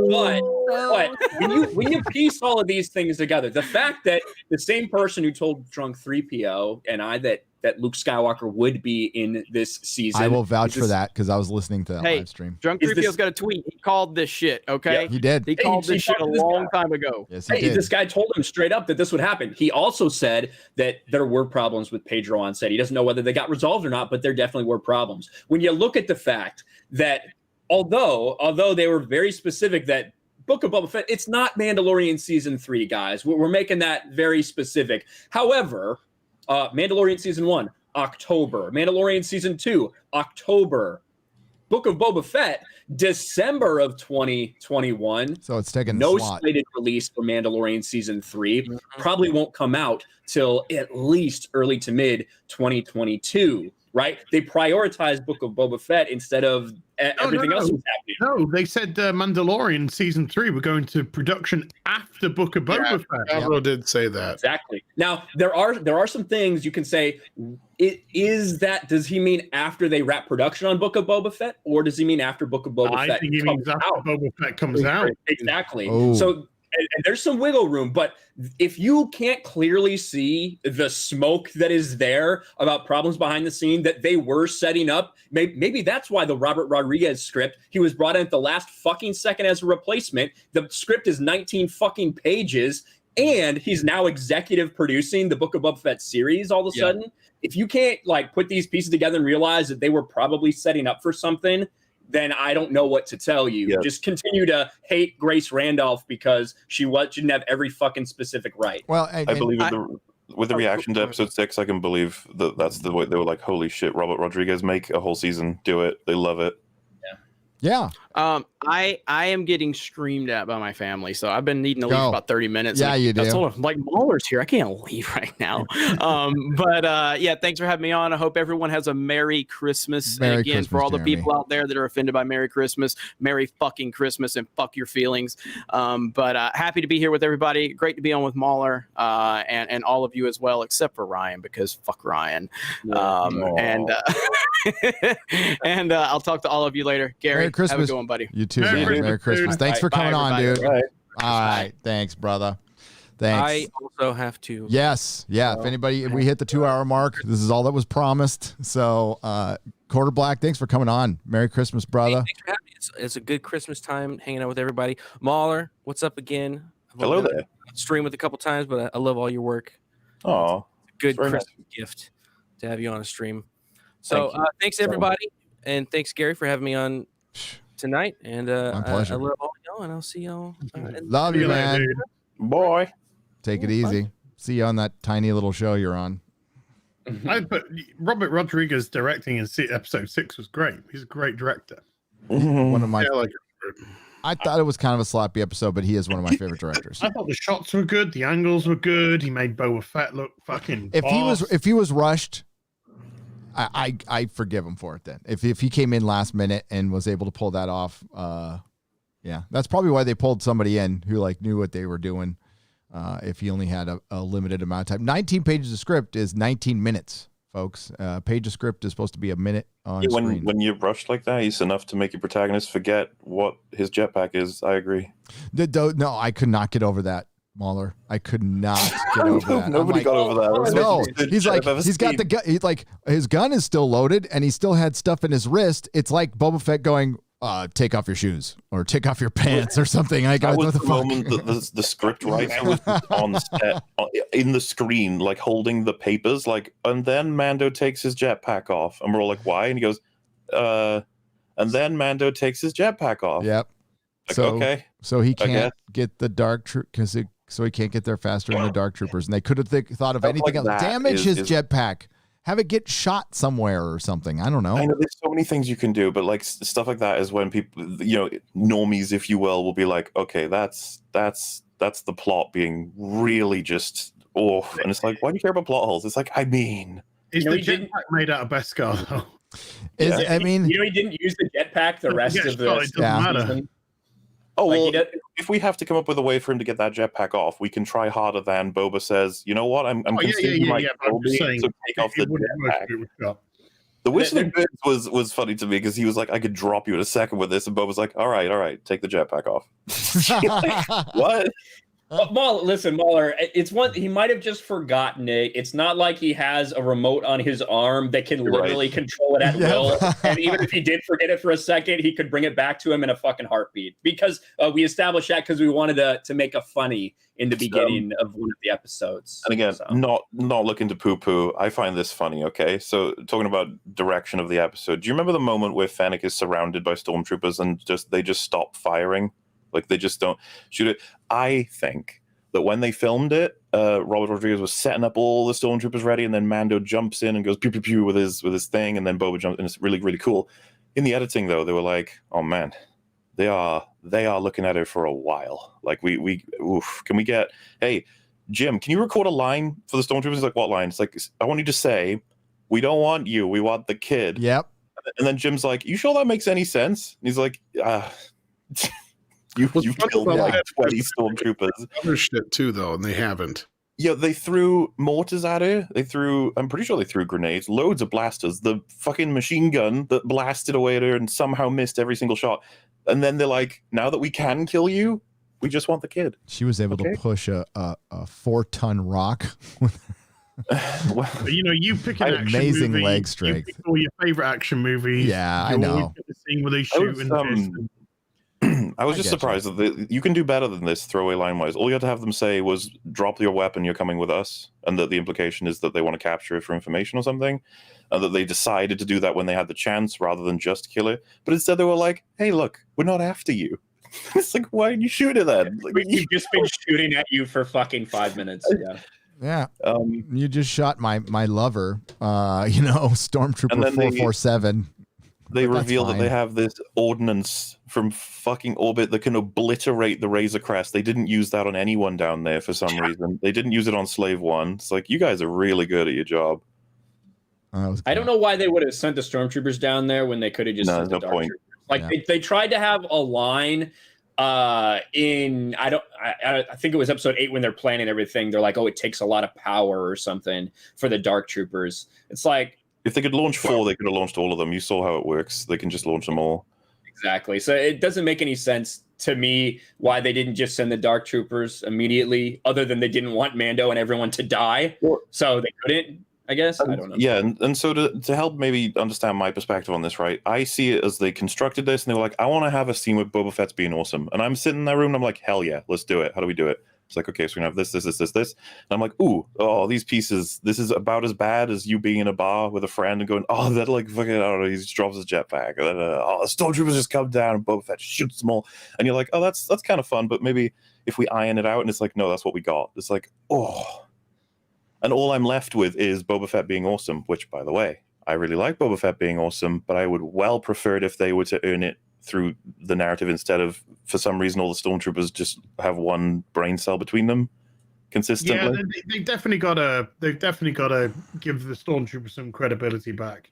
But when you piece all of these things together, the fact that the same person who told Drunk 3PO and I that Luke Skywalker would be in this season. I will vouch for that, because I was listening to that live stream. Drunk 3PO's got a tweet. He called this shit, okay? Yeah, he did. He called this shit a long time ago. Yes, he did. This guy told him straight up that this would happen. He also said that there were problems with Pedro on set. He doesn't know whether they got resolved or not, but there definitely were problems. When you look at the fact that although they were very specific that Book of Boba Fett, it's not Mandalorian season 3, guys. We're making that very specific. However, Mandalorian season 1, October. Mandalorian season 2, October. Book of Boba Fett, December of 2021. So it's taking no slot. slated release for Mandalorian season 3. Probably won't come out till at least early to mid 2022. Right? They prioritized Book of Boba Fett instead of everything else that's happening. No, they said Mandalorian season 3 were going to production after Book of Boba Fett. Favreau did say that. Exactly. Now there are some things you can say. Does he mean after they wrap production on Book of Boba Fett, or does he mean after Book of Boba Fett? I think he means after Boba Fett comes out. Exactly. Oh. So. And there's some wiggle room, but if you can't clearly see the smoke that is there about problems behind the scene that they were setting up, maybe that's why the Robert Rodriguez script, he was brought in at the last fucking second as a replacement. The script is 19 fucking pages, and he's now executive producing the Book of Boba Fett series all of a sudden. If you can't put these pieces together and realize that they were probably setting up for something, then I don't know what to tell you. Yep. Just continue to hate Grace Randolph because she didn't have every fucking specific right. Well, I believe with the reaction to episode 6, I can believe that's the way they were like, holy shit, Robert Rodriguez, make a whole season, do it. They love it. Yeah. I am getting screamed at by my family, so I've been needing to leave about 30 minutes. Yeah, you do. I told them, Mauler's here. I can't leave right now. But thanks for having me on. I hope everyone has a Merry Christmas. Merry and again, Christmas, for all the Jeremy. people out there that are offended by Merry Christmas, Merry fucking Christmas, and fuck your feelings. But happy to be here with everybody. Great to be on with Mauler and all of you as well, except for Ryan, because fuck Ryan. And I'll talk to all of you later. Gary, Merry Christmas. have a good one, buddy. You too, man. Merry Christmas. Thanks for coming on, dude. Right. All right. Thanks, brother. Thanks. I also have to. Yes. Yeah. If we hit the 2-hour mark, this is all that was promised. So, Quarter Black, thanks for coming on. Merry Christmas, brother. Thanks for having me. It's a good Christmas time hanging out with everybody. Mauler, what's up again? Hello there. Stream with a couple times, but I love all your work. Oh, Good very Christmas gift to have you on a stream. So thanks everybody, and thanks Gary for having me on tonight. And My pleasure. I love all y'all, and I'll see y'all. Love you, man. boy. Take it easy. See you on that tiny little show you're on. But Robert Rodriguez directing in episode 6 was great. He's a great director. One of my Yeah, I thought it was kind of a sloppy episode, but he is one of my favorite directors. I thought the shots were good, the angles were good. He made Boba Fett look fucking. If he was rushed, I forgive him for it. Then if he came in last minute and was able to pull that off, yeah, that's probably why they pulled somebody in who like knew what they were doing. If he only had a limited amount of time, 19 pages of script is 19 minutes. Folks, page of script is supposed to be a minute on screen. When you're rushed like that, it's enough to make your protagonist forget what his jetpack is. I agree. No, I could not get over that, Mahler. I could not get over that. Nobody got over that. No, he's got the gun. He's like, his gun is still loaded, and he still had stuff in his wrist. It's like Boba Fett going, take off your shoes or take off your pants or something. That was the moment that the script writer was on set in the screen, like holding the papers, like, and then Mando takes his jetpack off, and we're all like, "Why?" And he goes, and then Mando takes his jetpack off. Yep. Like, so okay, so he can't get the dark troop so he can't get there faster than the dark troopers, and they could have thought of anything else. Damage his jetpack. Have it get shot somewhere or something. I don't know. I know there's so many things you can do, but like stuff like that is when people, normies, if you will be like, okay, that's the plot being really just off. And it's like, why do you care about plot holes? It's like, I mean, is the jetpack made out of Beskar though? I mean, he didn't use the jetpack the rest of the it doesn't matter. Oh, well, if we have to come up with a way for him to get that jetpack off, we can try harder than Boba says, you know what, I'm conceding my Kobe, so take off the jetpack. The whistling bit was funny to me because he was like, I could drop you in a second with this, and Boba's like, all right, take the jetpack off. Like, what? Listen, Mahler, it's one, he might have just forgotten it. It's not like he has a remote on his arm that can literally control it at will. And even if he did forget it for a second, he could bring it back to him in a fucking heartbeat. Because we established that because we wanted to make a funny in the beginning of one of the episodes. And again, not looking to poo-poo, I find this funny, okay? So talking about direction of the episode, do you remember the moment where Fennec is surrounded by stormtroopers and they just stop firing? Like, they just don't shoot it. I think that when they filmed it, Robert Rodriguez was setting up all the stormtroopers ready, and then Mando jumps in and goes pew pew pew with his thing, and then Boba jumps in. It's really, really cool. In the editing, though, they were like, "Oh man, they are looking at it for a while." Like, can we get? Hey, Jim, can you record a line for the stormtroopers? He's like, what line? It's like, I want you to say, "We don't want you. We want the kid." Yep. And then Jim's like, "You sure that makes any sense?" And he's like, You killed like 20 stormtroopers. Other shit too, though, and they haven't. Yeah, they threw mortars at her. I'm pretty sure they threw grenades, loads of blasters. The fucking machine gun that blasted away at her and somehow missed every single shot. And then they're like, now that we can kill you, we just want the kid. She was able to push a 4-ton rock. Well, you pick an action amazing movie, leg strength. You pick all your favorite action movies. Yeah, I know. The scene where they shoot I was just surprised that you can do better than this throwaway line-wise. All you had to have them say was, drop your weapon, you're coming with us. And that the implication is that they want to capture it for information or something. And that they decided to do that when they had the chance rather than just kill it. But instead they were like, hey, look, we're not after you. It's like, why didn't you shoot it then? Like, we've just been shooting at you for fucking 5 minutes. Yeah. You just shot my lover, Stormtrooper 447. They reveal that they have this ordnance from fucking orbit that can obliterate the Razor Crest. They didn't use that on anyone down there for some reason. They didn't use it on Slave One. It's like, you guys are really good at your job. I don't know why they would have sent the stormtroopers down there when they could have just sent the dark troopers. Like, they tried to have a line I think it was episode 8 when they're planning everything. They're like, oh, it takes a lot of power or something for the dark troopers. It's like, if they could launch 4, they could have launched all of them. You saw how it works. They can just launch them all. Exactly. So it doesn't make any sense to me why they didn't just send the dark troopers immediately, other than they didn't want Mando and everyone to die. So they couldn't, I guess. I don't know. Yeah, and so to help maybe understand my perspective on this, right? I see it as they constructed this, and they were like, I want to have a scene with Boba Fett's being awesome. And I'm sitting in that room, and I'm like, hell yeah, let's do it. How do we do it? It's like, okay, so we're going to have this. And I'm like, these pieces, this is about as bad as you being in a bar with a friend and going, oh, that like fucking, I don't know, he just drops his jetpack. And then, the stormtroopers just come down and Boba Fett shoots them all. And you're like, oh, that's kind of fun. But maybe if we iron it out, and it's like, no, that's what we got. It's like, oh. And all I'm left with is Boba Fett being awesome, which, by the way, I really like Boba Fett being awesome, but I would well prefer it if they were to earn it through the narrative instead of, for some reason, all the stormtroopers just have one brain cell between them consistently. Yeah, they've definitely got to give the stormtroopers some credibility back,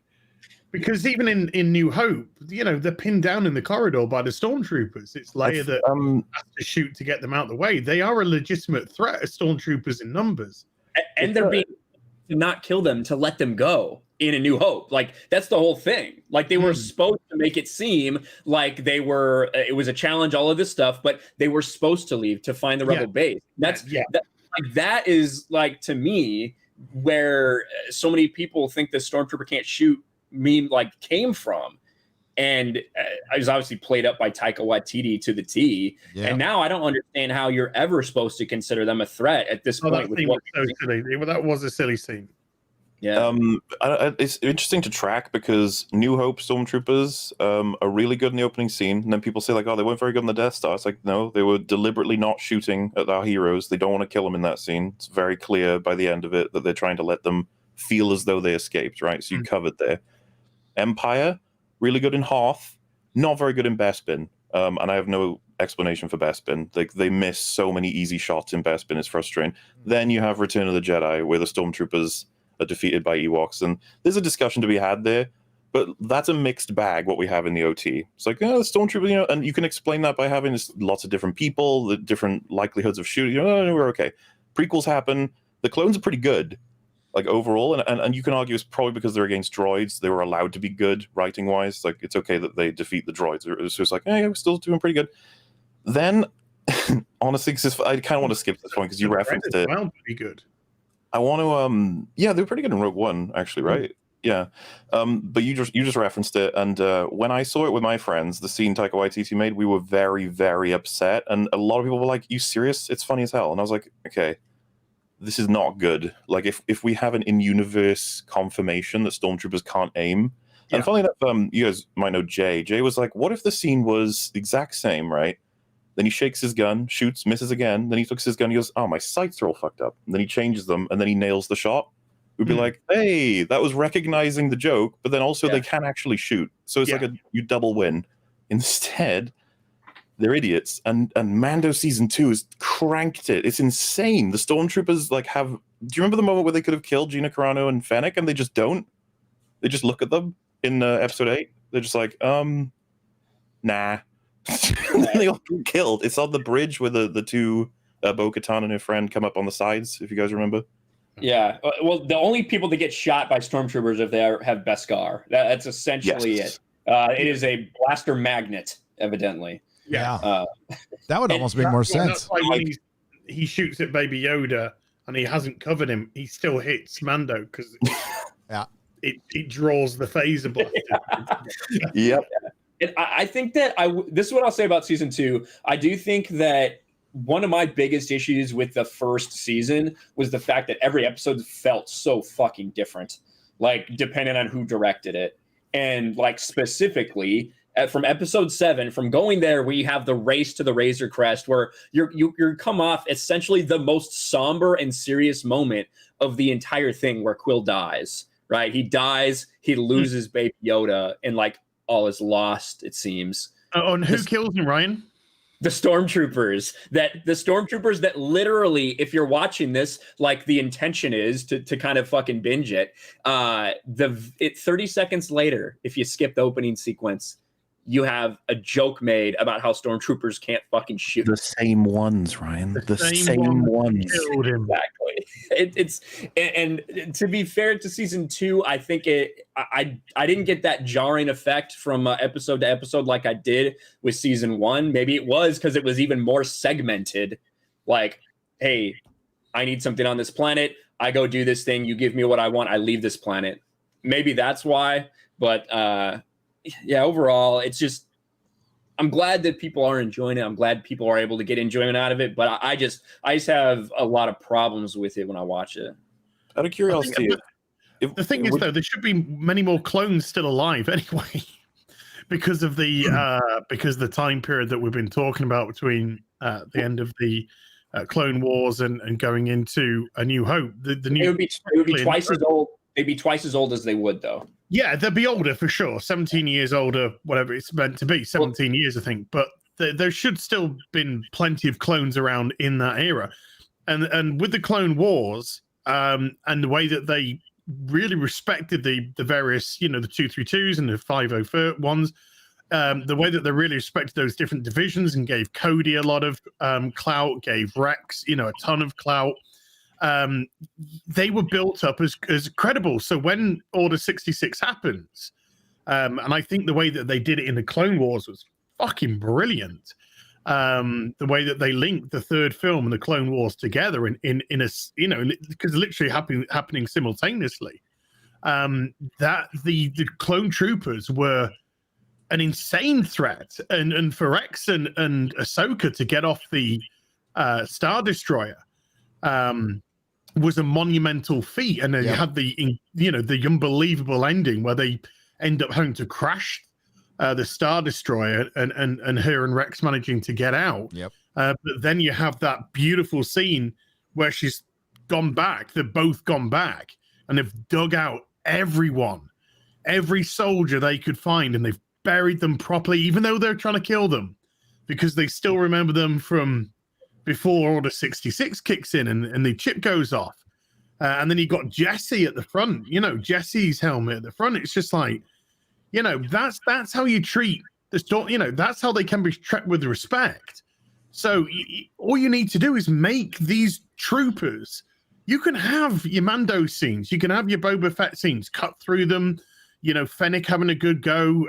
because even in New Hope, you know, they're pinned down in the corridor by the stormtroopers. It's Leia that has to shoot to get them out of the way. They are a legitimate threat as stormtroopers in numbers, and they're being to not kill them, to let them go in A New Hope. Like, that's the whole thing. Like, they were supposed to make it seem like they were, it was a challenge, all of this stuff, but they were supposed to leave to find the rebel base. That's that is, like, to me, where so many people think the stormtrooper can't shoot meme like came from. And I was obviously played up by Taika Waititi to the T. Yeah. And now I don't understand how you're ever supposed to consider them a threat at this point. That was a silly scene. Yeah. It's interesting to track because New Hope stormtroopers are really good in the opening scene, and then people say like, "Oh, they weren't very good on the Death Star." It's like, no, they were deliberately not shooting at our heroes. They don't want to kill them in that scene. It's very clear by the end of it that they're trying to let them feel as though they escaped. Right, so you covered there. Empire, really good in Hoth, not very good in Bespin, and I have no explanation for Bespin. Like, they miss so many easy shots in Bespin. It's frustrating. Then you have Return of the Jedi, where the stormtroopers are defeated by Ewoks, and there's a discussion to be had there, but that's a mixed bag what we have in the OT. It's like, oh, the stormtrooper, you know, and you can explain that by having lots of different people, the different likelihoods of shooting. You know, we're okay. Prequels happen. The clones are pretty good, like, overall, and you can argue it's probably because they're against droids. They were allowed to be good writing wise. Like, it's okay that they defeat the droids. It's just like, hey, we're still doing pretty good. Then, honestly, I kind of want to skip this point because you referenced it. Well, pretty good. I want to yeah, they're pretty good in Rogue One, actually, right? Yeah. But you just referenced it, and when I saw it with my friends, the scene Taika Waititi made, we were very, very upset, and a lot of people were like, "You serious? It's funny as hell." And I was like, "Okay, this is not good. Like, if we have an in-universe confirmation that stormtroopers can't aim." And funny enough, you guys might know Jay. Jay was like, "What if the scene was the exact same, right? Then he shakes his gun, shoots, misses again. Then he looks his gun, he goes, oh, my sights are all fucked up. And then he changes them, and then he nails the shot." We'd be like, hey, that was recognizing the joke, but then also they can actually shoot. So it's like you double win. Instead, they're idiots. And Mando Season 2 has cranked it. It's insane. The stormtroopers have... Do you remember the moment where they could have killed Gina Carano and Fennec, and they just don't? They just look at them in Episode 8. They're just like, nah. And then they all get killed. It's on the bridge where the two Bo-Katan and her friend come up on the sides, if you guys remember. Yeah. Well, the only people that get shot by stormtroopers if they have Beskar. That's essentially it. It is a blaster magnet, evidently. Yeah. That would almost make more sense. That's like when he shoots at Baby Yoda and he hasn't covered him, he still hits Mando because it draws the phaser blaster. Yep. And I think that this is what I'll say about Season 2. I do think that one of my biggest issues with the first season was the fact that every episode felt so fucking different, like, depending on who directed it. And, like, specifically from Episode 7, from going there, we have the race to the Razor Crest, where you're come off essentially the most somber and serious moment of the entire thing, where Quill dies, right? He dies, he loses Baby Yoda, and, like, all is lost, it seems. And who kills him, Ryan? The stormtroopers that literally, if you're watching this, like, the intention is to kind of fucking binge it. 30 seconds later, if you skip the opening sequence, you have a joke made about how stormtroopers can't fucking shoot. The same ones, Ryan. The same ones. Killed him. Exactly. And to be fair to Season 2, I think I didn't get that jarring effect from episode to episode like I did with Season 1. Maybe it was because it was even more segmented. Like, hey, I need something on this planet. I go do this thing. You give me what I want. I leave this planet. Maybe that's why. But yeah, overall, it's just, I'm glad that people are enjoying it. I'm glad people are able to get enjoyment out of it. But I just have a lot of problems with it when I watch it. Out of curiosity, the thing is, though, there should be many more clones still alive anyway, because of the time period that we've been talking about between the end of the Clone Wars and going into A New Hope. It would be twice as old. They'd be twice as old as they would, though. Yeah, they'd be older for sure. 17 years older, whatever it's meant to be. 17 years, I think. But there should still been plenty of clones around in that era. And with the Clone Wars, and the way that they really respected the various, the 232s and the 501s, the way that they really respected those different divisions and gave Cody a lot of clout, gave Rex, a ton of clout. They were built up as credible. So when Order 66 happens, and I think the way that they did it in the Clone Wars was fucking brilliant. The way that they linked the third film and the Clone Wars together in a, because literally happening simultaneously. That the clone troopers were an insane threat, and for Rex and Ahsoka to get off the Star Destroyer was a monumental feat, and they had the unbelievable ending where they end up having to crash the Star Destroyer and her and Rex managing to get out. But then you have that beautiful scene where she's gone back. They've both gone back and they've dug out every soldier they could find, and they've buried them properly, even though they're trying to kill them, because they still remember them from before Order 66 kicks in and the chip goes off. And then you got Jesse at the front, Jesse's helmet at the front. It's just like, that's how you treat the story. That's how they can be treated with respect. So all you need to do is make these troopers. You can have your Mando scenes, you can have your Boba Fett scenes, cut through them. Fennec having a good go,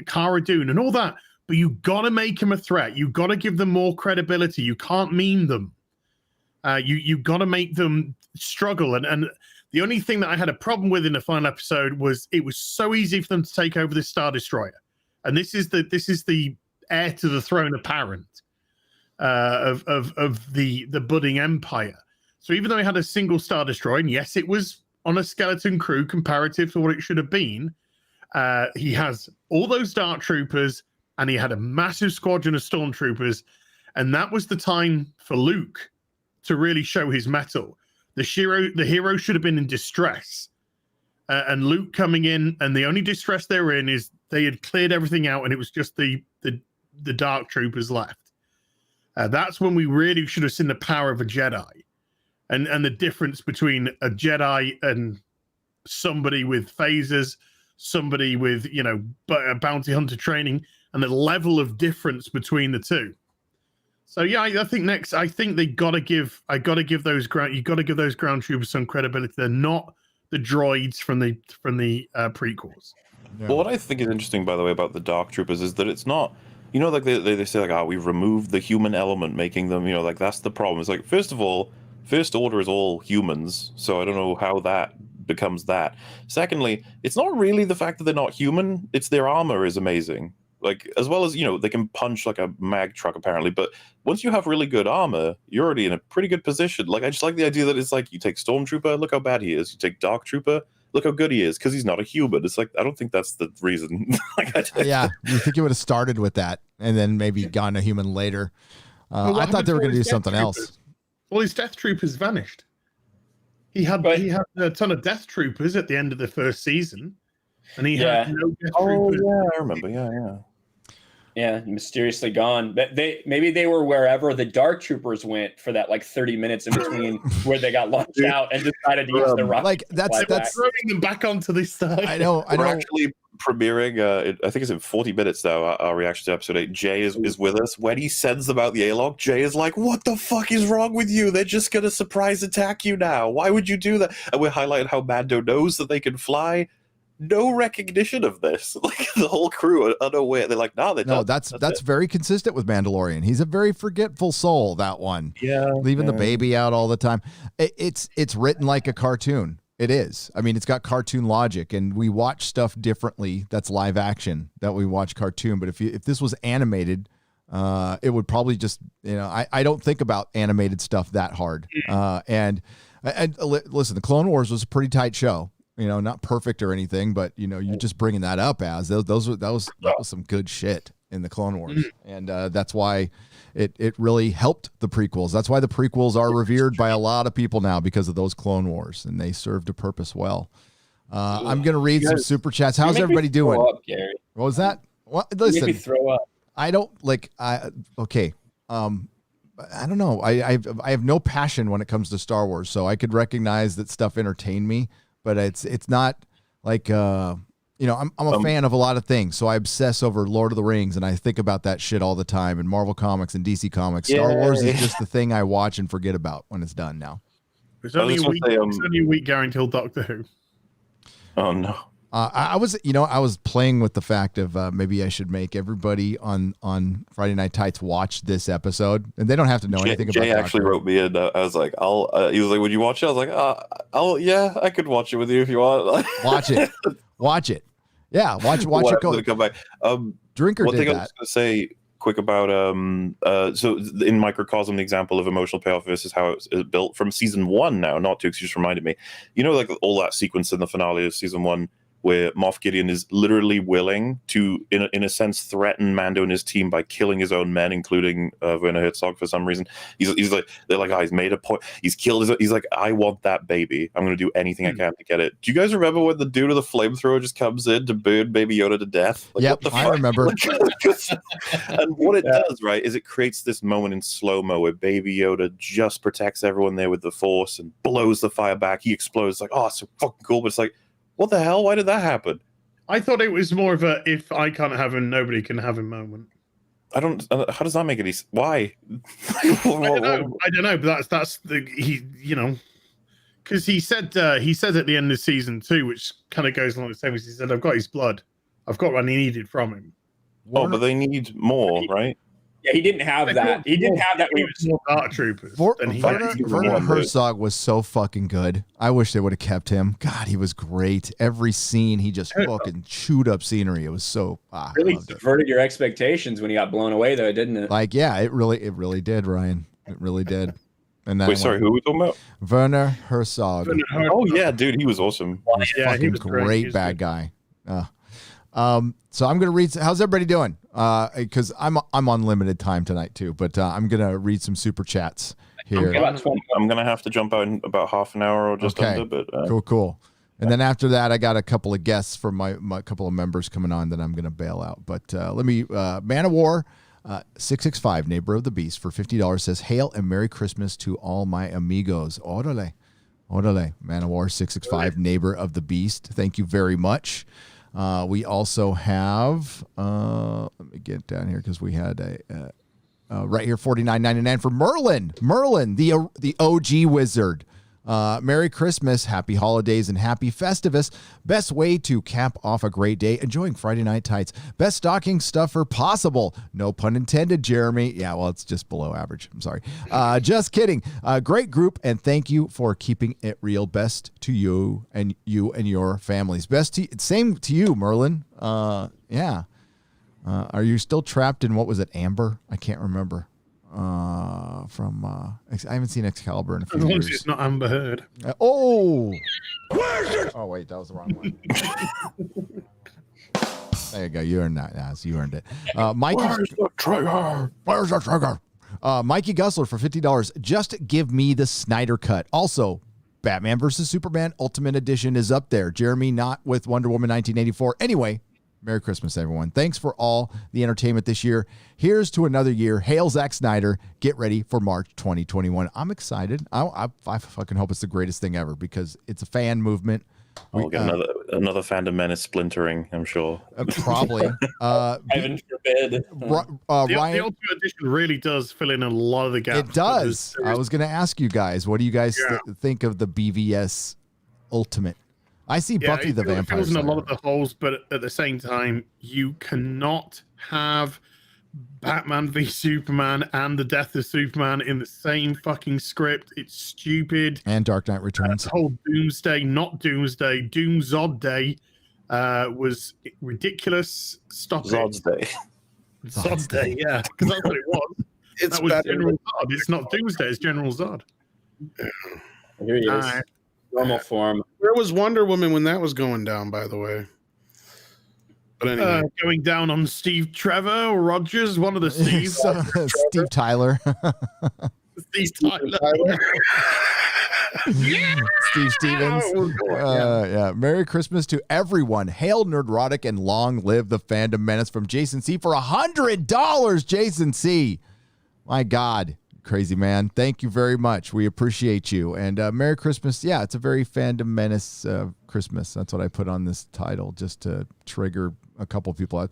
Cara Dune and all that. But you got to make them a threat. You got to give them more credibility. You can't meme them. You got to make them struggle. And the only thing that I had a problem with in the final episode was it was so easy for them to take over the Star Destroyer. And this is the heir to the throne apparent of the budding empire. So even though he had a single Star Destroyer, and yes, it was on a skeleton crew comparative to what it should have been, he has all those Dark Troopers, and he had a massive squadron of Stormtroopers, and that was the time for Luke to really show his mettle. The hero should have been in distress, and Luke coming in, and the only distress they were in is they had cleared everything out, and it was just the Dark Troopers left. That's when we really should have seen the power of a Jedi, and the difference between a Jedi and somebody with phasers, somebody with bounty hunter training, and the level of difference between the two. So yeah, I think they gotta give those ground troopers some credibility. They're not the droids from the prequels. Yeah. Well, what I think is interesting, by the way, about the Dark Troopers is that it's not, like they say, like, we've removed the human element, making them, like, that's the problem. It's like, first of all, First Order is all humans, so I don't know how that becomes that. Secondly, it's not really the fact that they're not human, it's their armor is amazing. Like, as well as, they can punch like a mag truck apparently, but once you have really good armor, you're already in a pretty good position. Like, I just like the idea that it's like, you take Stormtrooper, look how bad he is. You take Dark Trooper, look how good he is, because he's not a human. It's like, I don't think that's the reason. Yeah, you think it would have started with that, and then maybe gone a human later. I thought they were going to do something else. Well, his Death Troopers vanished. He had a ton of Death Troopers at the end of the first season, and he had no Death Troopers. Oh, yeah, I remember. Yeah. Yeah, mysteriously gone. But maybe they were wherever the Dark Troopers went for that 30 minutes in between where they got launched out and decided to use the rocket. Like that's throwing them back onto this side. I know. We're actually premiering. I think it's in 40 minutes now. Our reaction to episode 8. Jay is with us. When he sends them out the A-log, Jay is like, "What the fuck is wrong with you? They're just gonna surprise attack you now. Why would you do that?" And we're highlighting how Mando knows that they can fly. No recognition of this. Like, the whole crew are unaware. They're like, no, that's very consistent with Mandalorian. He's a very forgetful soul, that one. Yeah. Leaving the baby out all the time. It's written like a cartoon. It is. I mean, it's got cartoon logic, and we watch stuff differently that's live action that we watch cartoon. But if this was animated, it would probably just, I don't think about animated stuff that hard. And listen, the Clone Wars was a pretty tight show. Not perfect or anything, but you're just bringing that up as that was some good shit in the Clone Wars, and that's why it really helped the prequels. That's why the prequels are revered by a lot of people now, because of those Clone Wars, and they served a purpose well. I'm gonna read some super chats. How's everybody doing? Up, Gary. What was that? What? You Listen, make me throw up. I don't like. Okay. I don't know. I have no passion when it comes to Star Wars, so I could recognize that stuff entertained me, but it's not like I'm a fan of a lot of things, so I obsess over Lord of the Rings, and I think about that shit all the time, and Marvel Comics and DC Comics. Star Wars is just the thing I watch and forget about when it's done now. It's only a week going until Doctor Who. Oh no. I was playing with the fact of maybe I should make everybody on Friday Night Tights watch this episode, and they don't have to know anything about it. Jay actually wrote me in. I was like, he was like, would you watch it? I was like, yeah, I could watch it with you if you want. Watch it. Yeah, watch it. Go. Come back. Drinker one did thing that. I was going to say quick about so in Microcosm, the example of emotional payoff versus how it's built from season 1 now, not 2, because you just reminded me. You know, like all that sequence in the finale of season 1. Where Moff Gideon is literally willing to, in a sense, threaten Mando and his team by killing his own men, including Werner Herzog for some reason. He's like, they're like, he's made a point. He's killed his. He's like, I want that baby. I'm going to do anything I can to get it. Do you guys remember when the dude with the flamethrower just comes in to burn Baby Yoda to death? Like, yep, I remember. And what it does, right, is it creates this moment in slow-mo where Baby Yoda just protects everyone there with the Force and blows the fire back. He explodes. Like, oh, it's so fucking cool. But it's like, what the hell? Why did that happen? I thought it was more of a if I can't have him, nobody can have him moment. I don't. How does that make any? Why? I don't know. But that's the because he said at the end of season 2, which kind of goes along the same as he said, I've got his blood. I've got what I needed from him. Oh, but they need more, right? Yeah, he didn't have that. He didn't have that when he was more Dark Troopers. Werner Herzog was so fucking good. I wish they would have kept him. God, he was great. Every scene, he just fucking chewed up scenery. It was so really subverted your expectations when he got blown away, though, didn't it? Like, yeah, it really did, Ryan. It really did. And then wait, sorry, who are we talking about? Werner Herzog. Oh yeah, dude, he was awesome. He was fucking great bad guy. So I'm gonna read. How's everybody doing? Because I'm on limited time tonight too, but I'm gonna read some super chats here. I'm gonna have to jump out in about half an hour or just under. But cool. And then after that, I got a couple of guests from my couple of members coming on that I'm gonna bail out. But let me Man of War 665 neighbor of the beast for $50 says hail and Merry Christmas to all my amigos. Orale. Man of War 665 neighbor of the beast. Thank you very much. We also have, let me get down here because we had a right here, $49.99 for Merlin, the OG wizard. Merry Christmas, happy holidays, and happy Festivus. Best way to cap off a great day, enjoying Friday Night Tights. Best stocking stuffer possible. No pun intended, Jeremy. Yeah, well, it's just below average. I'm sorry. Just kidding. Great group, and thank you for keeping it real. Best to you and your families. Same to you, Merlin. Yeah. Are you still trapped in, what was it, Amber? I can't remember. I haven't seen Excalibur in a few years. As long as it's not Amber Heard. Oh wait, that was the wrong one. There you go. You earned that. Yes, you earned it. Mikey, where's the trigger? Mikey Gussler for $50. Just give me the Snyder cut. Also, Batman versus Superman Ultimate Edition is up there. Jeremy, not with Wonder Woman 1984. Anyway. Merry Christmas, everyone. Thanks for all the entertainment this year. Here's to another year. Hail Zack Snyder. Get ready for March 2021. I'm excited. I fucking hope it's the greatest thing ever because it's a fan movement. We'll get another Fandom Menace splintering, I'm sure. Probably. Heaven forbid. The Ultimate Edition really does fill in a lot of the gaps. It does. I was going to ask you guys, what do you guys think of the BVS Ultimate? I see Buffy the Vampire Slayer. It fills in a lot of the holes, but at the same time, you cannot have Batman v Superman and the death of Superman in the same fucking script. It's stupid. And Dark Knight Returns. The whole Doomsday, not Doomsday, Doomzod Day was ridiculous. Stop Zod's it. Zod Day, yeah, because that's what it was. That was General Zod. It's not Doomsday, it's General Zod. Here he is. Normal form. Where was Wonder Woman when that was going down, by the way? But anyway. Going down on Steve Trevor or Rogers, one of the Steves. Steve Tyler. Steve Tyler. Steve Stevens. Yeah. Merry Christmas to everyone. Hail Nerdrotic and long live the Fandom Menace from Jason C. for $100. Jason C. My God. Crazy man. Thank you very much. We appreciate you. And Merry Christmas. Yeah, it's a very Fandom Menace Christmas. That's what I put on this title just to trigger a couple people out.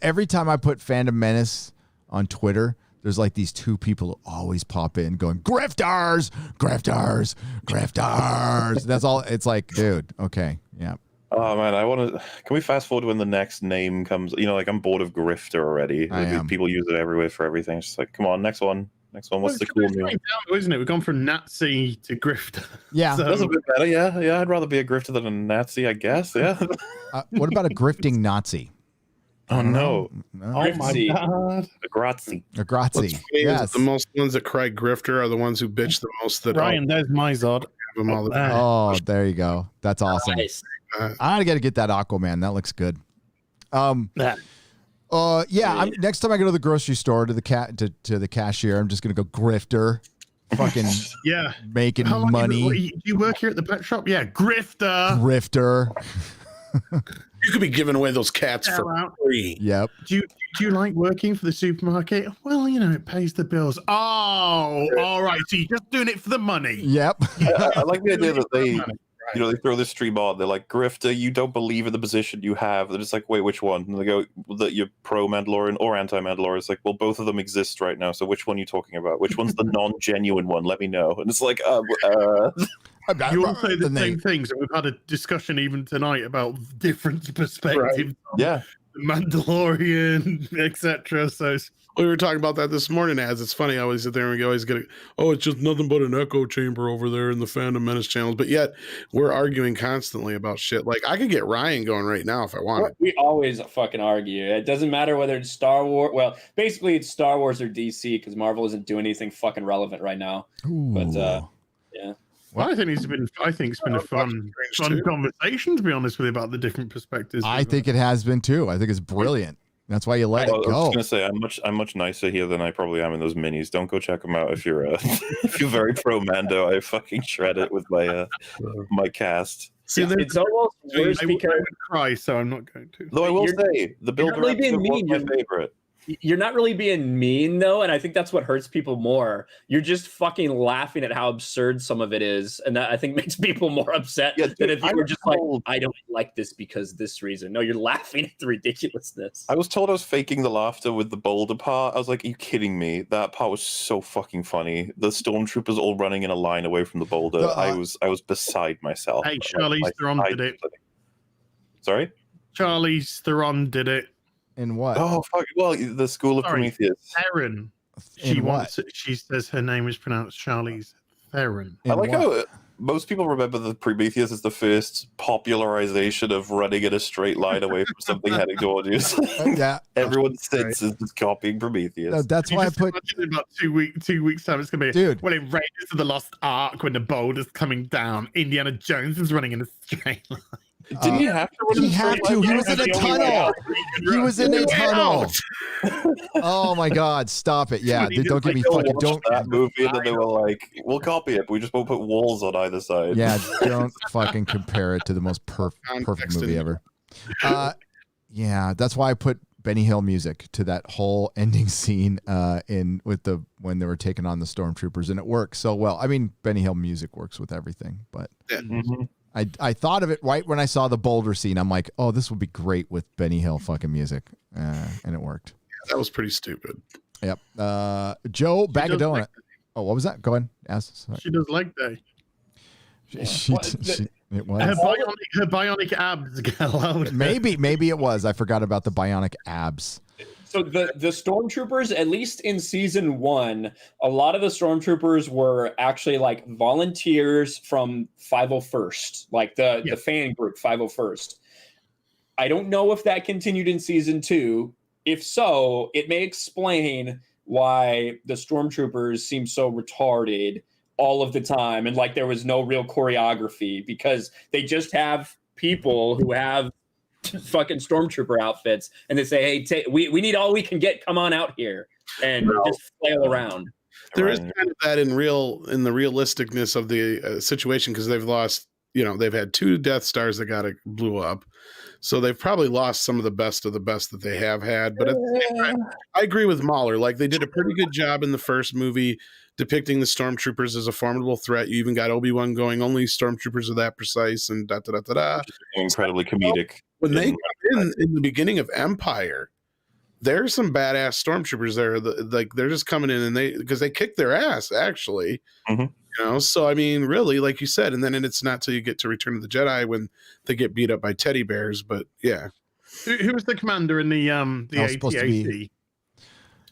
Every time I put Fandom Menace on Twitter, there's like these two people who always pop in going, grifters, grifters, grifters. That's all. It's like, dude, okay. Yeah. Oh man, can we fast forward when the next name comes? You know, like I'm bored of grifter already. People use it everywhere for everything. It's just like, come on, next one. What's the cool new one? Isn't it? We've gone from Nazi to grifter. Yeah. That's a bit better. Yeah. I'd rather be a grifter than a Nazi, I guess. Yeah. What about a grifting Nazi? Oh no! Oh my God! A Grazi. Yes. The most ones that cry grifter are the ones who bitch the most. That Ryan, there's my Zod. Oh, there you go. That's awesome. Nice. I gotta get that Aquaman. That looks good. Next time I go to the grocery store to the cashier, I'm just gonna go grifter. Fucking making money. Do you work here at the pet shop? Yeah, grifter. You could be giving away those cats for free. Yep. Do you like working for the supermarket? Well, it pays the bills. Oh, all right. So you're just doing it for the money. Yep. I like the idea that they throw this stream on. They're like, grifter, you don't believe in the position you have. They're just like, wait, which one? And they go, that you're pro-Mandalorian or anti-Mandalorian. It's like, well, both of them exist right now. So which one are you talking about? Which one's the non-genuine one? Let me know. And it's like, You all say the same things, and we've had a discussion even tonight about different perspectives. Right. Yeah, Mandalorian, etc. So we were talking about that this morning. As it's funny, I always sit there and we always get, it's just nothing but an echo chamber over there in the Fandom Menace channels. But yet we're arguing constantly about shit. Like I could get Ryan going right now if I wanted. We always fucking argue. It doesn't matter whether it's Star Wars. Well, basically it's Star Wars or DC because Marvel isn't doing anything fucking relevant right now. Ooh. But yeah. Well, I think it's been a fun conversation, to be honest with you, about the different perspectives. I think it has been too. I think it's brilliant. That's why you let it go. I was gonna say I'm much nicer here than I probably am in those minis. Don't go check them out if you're if you're very pro Mando. I fucking shred it with my my cast. See, it's almost worse because I would cry, so I'm not going to. Though I will say the builder really being mean. was my favorite. You're not really being mean though, and I think that's what hurts people more. You're just fucking laughing at how absurd some of it is, and that I think makes people more upset than if you were just like, I don't like this because this reason. No, you're laughing at the ridiculousness. I was told I was faking the laughter with the boulder part. I was like, are you kidding me? That part was so fucking funny. The stormtroopers all running in a line away from the boulder. I was beside myself. Hey, Charlize Theron did it. Sorry? Charlize Theron did it. In what? Oh fuck! Well, the School of Prometheus. Theron. She says her name is pronounced Charlize Theron. I like how most people remember that Prometheus is the first popularization of running in a straight line away from something heading towards you. Yeah. Everyone thinks is just copying Prometheus. No, that's why I put in about 2 weeks time. It's gonna be when it Raiders of the Lost Ark when the boulder's coming down. Indiana Jones is running in a straight line. Didn't he have to? He had to. He was in a tunnel. He was in a tunnel. Oh my God! Stop it! Yeah, don't get me fucking. Don't that movie. And then they were like, "We'll copy it. But we just won't put walls on either side." Yeah, don't fucking compare it to the most perfect movie ever. Yeah, that's why I put Benny Hill music to that whole ending scene when they were taking on the stormtroopers, and it works so well. I mean, Benny Hill music works with everything, but. I thought of it right when I saw the boulder scene. I'm like, oh, this would be great with Benny Hill fucking music. And it worked. Yeah, that was pretty stupid. Yep. Joe Bagadona. Like what was that? Go ahead. Ask. She does leg day. It was. Her bionic abs get allowed. Maybe it was. I forgot about the bionic abs. So the stormtroopers, at least in season 1, a lot of the stormtroopers were actually like volunteers from 501st, like the fan group 501st. I don't know if that continued in season 2. If so, it may explain why the stormtroopers seem so retarded all of the time, and like there was no real choreography because they just have people who have fucking stormtrooper outfits, and they say, hey, we need all we can get, come on out here and just flail around. There is kind of that in the realisticness of the situation, because they've lost, they've had 2 Death Stars that blew up. So they've probably lost some of the best that they have had. But at the same time, I agree with Mahler. Like, they did a pretty good job in the first movie depicting the stormtroopers as a formidable threat. You even got Obi-Wan going, only stormtroopers are that precise, and da-da-da-da-da. Incredibly comedic. When they come in the beginning of Empire, there's some badass stormtroopers there. They're just coming in, and because they kick their ass, actually. So I mean, really, like you said, and then it's not till you get to Return of the Jedi when they get beat up by teddy bears. But yeah, who was the commander in the AT-AT?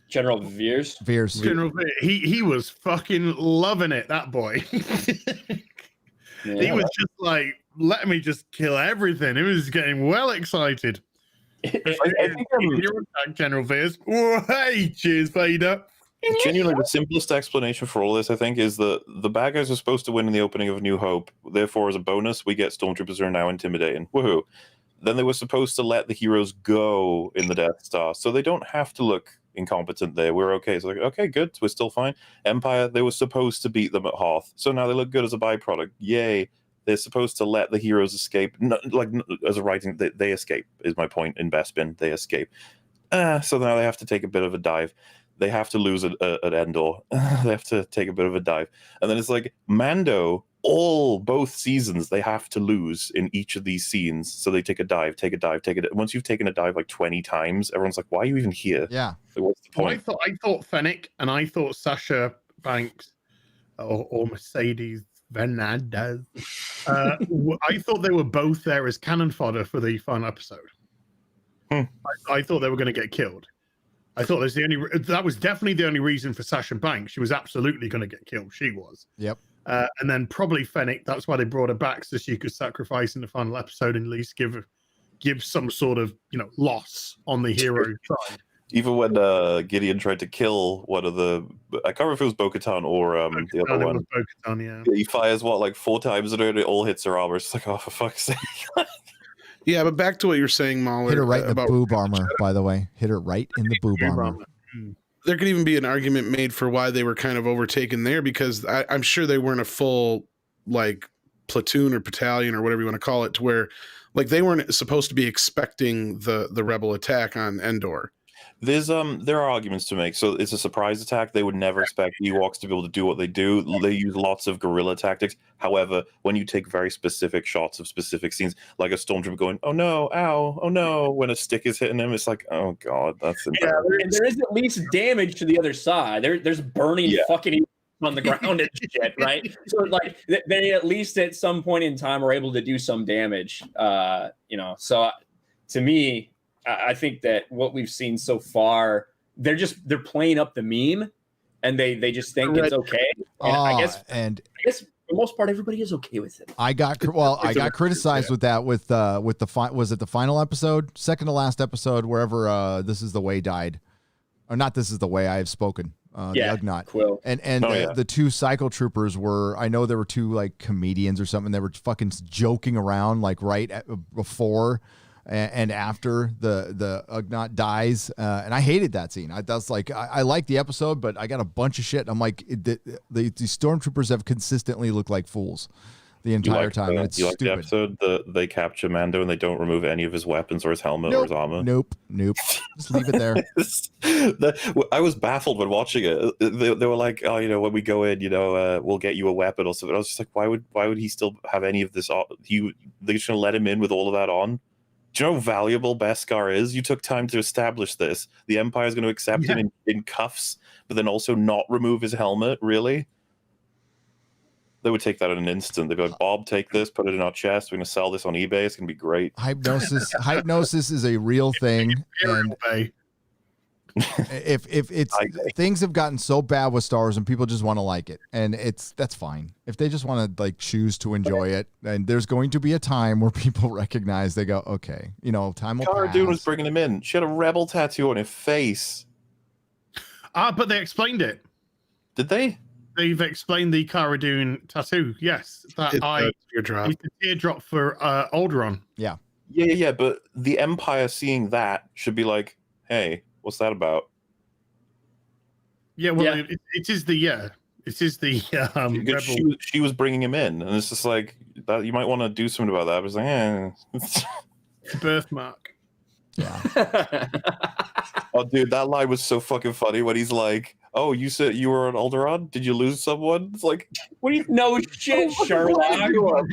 General Veers. General Veers. He was fucking loving it. That boy. He was just like, let me just kill everything. He was getting well excited. I think General Veers. Hey, cheers, Vader. Genuinely, the simplest explanation for all this, I think, is that the bad guys are supposed to win in the opening of A New Hope. Therefore, as a bonus, we get stormtroopers who are now intimidating. Woohoo! Then they were supposed to let the heroes go in the Death Star, so they don't have to look incompetent there. We're okay. So, okay, good. We're still fine. Empire, they were supposed to beat them at Hoth, so now they look good as a byproduct. Yay! They're supposed to let the heroes escape. As a writing, they escape, is my point in Bespin. They escape. So now they have to take a bit of a dive. They have to lose at Endor. They have to take a bit of a dive. And then it's like Mando, both seasons, they have to lose in each of these scenes. So they take a dive. Once you've taken a dive like 20 times, everyone's like, why are you even here? Yeah. Like, what's the point? Well, I thought Fennec and I thought Sasha Banks or Mercedes Fernandez. I thought they were both there as cannon fodder for the final episode. I thought they were going to get killed. I thought that was definitely the only reason for Sasha Banks. She was absolutely going to get killed. She was. Yep. And then probably Fennec. That's why they brought her back, so she could sacrifice in the final episode and at least give some sort of loss on the hero side. Even when Gideon tried to kill one of the, I can't remember if it was Bo-Katan or the other one. Bo-Katan, yeah. He fires like 4 times and it all hits her armor. It's like, oh, for fuck's sake. Yeah, but back to what you're saying, Mahler. Hit her right in the boob armor, by the way. Hit her right in the boob armor. There could even be an argument made for why they were kind of overtaken there, because I'm sure they weren't a full platoon or battalion or whatever you want to call it, to where they weren't supposed to be expecting the rebel attack on Endor. There are arguments to make. So it's a surprise attack. They would never expect Ewoks to be able to do what they do. They use lots of guerrilla tactics. However, when you take very specific shots of specific scenes, like a stormtrooper going, "Oh no, ow, oh no," when a stick is hitting him, it's like, "Oh god, that's." Yeah, and there is at least damage to the other side. There's burning fucking on the ground and shit, right? So they at least at some point in time are able to do some damage. So to me, I think that what we've seen so far, they're playing up the meme, and they just think it's okay. And I guess for the most part, everybody is okay with it. I got criticized with that with was it the final episode, second to last episode, wherever This Is the Way died, or not This Is the Way I Have Spoken. The Ugnaught. Quill. And the 2 cycle troopers were, I know there were 2 comedians or something that were fucking joking around before and after the Ugnaught dies, and I hated that scene. I liked the episode, but I got a bunch of shit. I'm like, the stormtroopers have consistently looked like fools the entire time. It's you like stupid. the episode that they capture Mando and they don't remove any of his weapons or his helmet or his armor? Nope. Just leave it there. I was baffled when watching it. They were like, "Oh, when we go in, we'll get you a weapon or something." I was just like, "Why would he still have any of this? They're just gonna let him in with all of that on?" Do you know how valuable Beskar is? You took time to establish this. The Empire is going to accept him in cuffs, but then also not remove his helmet. Really? They would take that in an instant. They'd be like, "Bob, take this, put it in our chest. We're going to sell this on eBay. It's going to be great." Hypnosis is a real thing, and if it's things have gotten so bad with Star Wars and people just want to like it, and that's fine. If they just want to choose to enjoy it, and there's going to be a time where people recognize, they go, okay, time will Cara pass. Dune was bringing him in. She had a rebel tattoo on her face. But they explained it. Did they? They've explained the Cara Dune tattoo. Yes, It's a teardrop. It's a teardrop for Alderaan. Yeah. Yeah. But the Empire seeing that should be like, "Hey, what's that about?" Yeah, well, it is the rebel. She was bringing him in, and it's just like that. You might want to do something about that. But it's like, birthmark. Yeah. Oh, dude, that line was so fucking funny when he's like, "Oh, you said you were on Alderaan? Did you lose someone?" It's like, what do you know? Shit, Sherlock.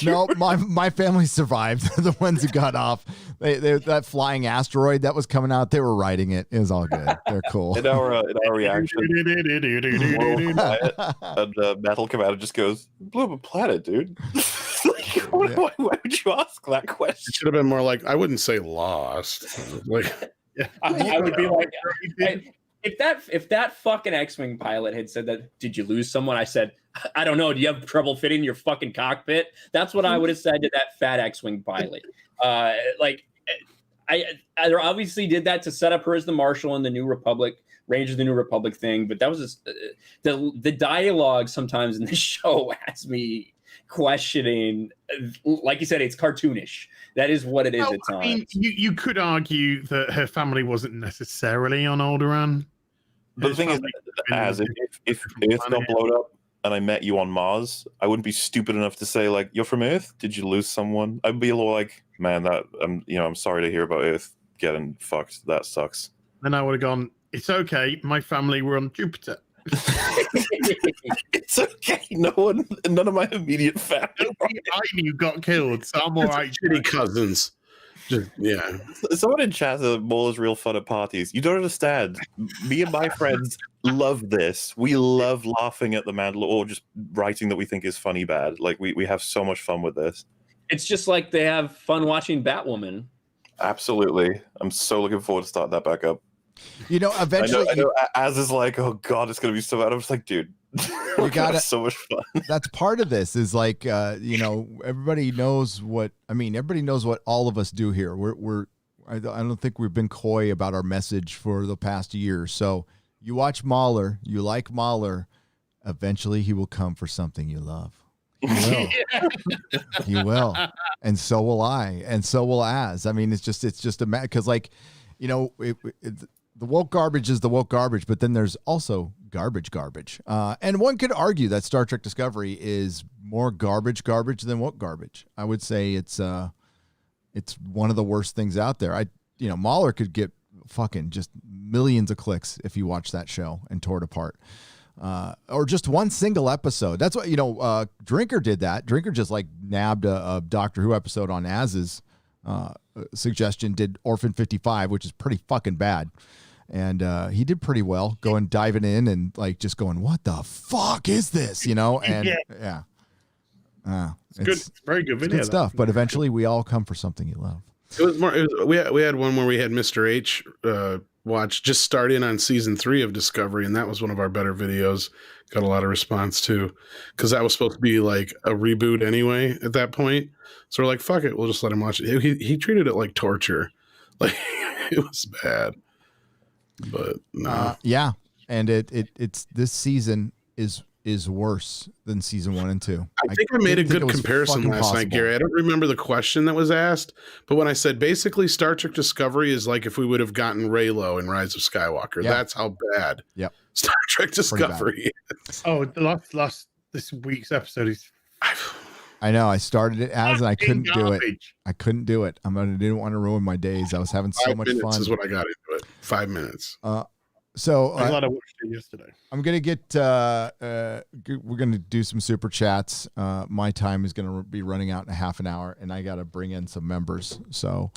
No, my family survived. The ones who got off, they that flying asteroid that was coming out, they were riding it. It was all good. They're cool. In our reaction, and Metal come out and just goes, "Blew up a planet, dude." Like, why would you ask that question? It should have been more like, I wouldn't say lost. Like, I would be like, if that fucking X-wing pilot had said that, did you lose someone? I said, I don't know. Do you have trouble fitting your fucking cockpit? That's what I would have said to that fat X-wing pilot. Like, I obviously did that to set up her as the Marshal in the New Republic, Rangers of the New Republic thing. But that was just, the dialogue sometimes in the show has me questioning. Like you said, it's cartoonish. That is what it is at times. I mean, you could argue that her family wasn't necessarily on Alderaan. But the thing is, if Earth got blown up and I met you on Mars, I wouldn't be stupid enough to say, like, you're from Earth? Did you lose someone? I'd be a little like, man, I'm sorry to hear about Earth getting fucked. That sucks. Then I would have gone, it's okay. My family were on Jupiter. It's okay. None of my immediate family I knew got killed, so I'm all right. Shitty cousins. Yeah. Someone in chat said Maul is real fun at parties. You don't understand. Me and my friends love this. We love laughing at the Mandalorian or just writing that we think is funny bad. Like we have so much fun with this. It's just like they have fun watching Batwoman. Absolutely. I'm so looking forward to starting that back up. You know, eventually, I know Az is like, oh god, it's gonna be so bad. I'm just like, dude, we got so much fun. That's part of this. Is like, everybody knows what. I mean, everybody knows what all of us do here. I don't think we've been coy about our message for the past year. So you watch Mahler, you like Mahler. Eventually, he will come for something you love. He will. He will, and so will I, and so will Az. I mean, it's just a because like, the woke garbage is the woke garbage, but then there's also garbage. And one could argue that Star Trek Discovery is more garbage than woke garbage. I would say it's one of the worst things out there. Mahler could get fucking just millions of clicks if you watch that show and tore it apart. Or just one single episode. That's what, Drinker did that. Drinker just like nabbed a Doctor Who episode on Az's suggestion, did Orphan 55, which is pretty fucking bad. And he did pretty well diving in and like just going, what the fuck is this? And yeah. It's good. It's very good video. Good stuff. But eventually we all come for something you love. It was more. We had one where we had Mr. H watch just start in on season 3 of Discovery, and that was one of our better videos. Got a lot of response too, because that was supposed to be like a reboot anyway at that point. So we're like, fuck it, we'll just let him watch it. He treated it like torture, like it was bad. But no. Yeah, and it's this season is worse than season 1 and 2. I think I made a good comparison last night, Gary. I don't remember the question that was asked, but when I said basically Star Trek Discovery is like if we would have gotten Reylo in Rise of Skywalker. Yep. That's how bad Yep. Star Trek Discovery is. Oh, the last this week's episode is. I know. I started it and I couldn't do it. I didn't want to ruin my days. I was having so much fun. 5 minutes is what I got into it. 5 minutes. So I'm glad I watched it yesterday. I'm gonna get. We're gonna do some super chats. My time is gonna be running out in a half an hour, and I gotta bring in some members. So,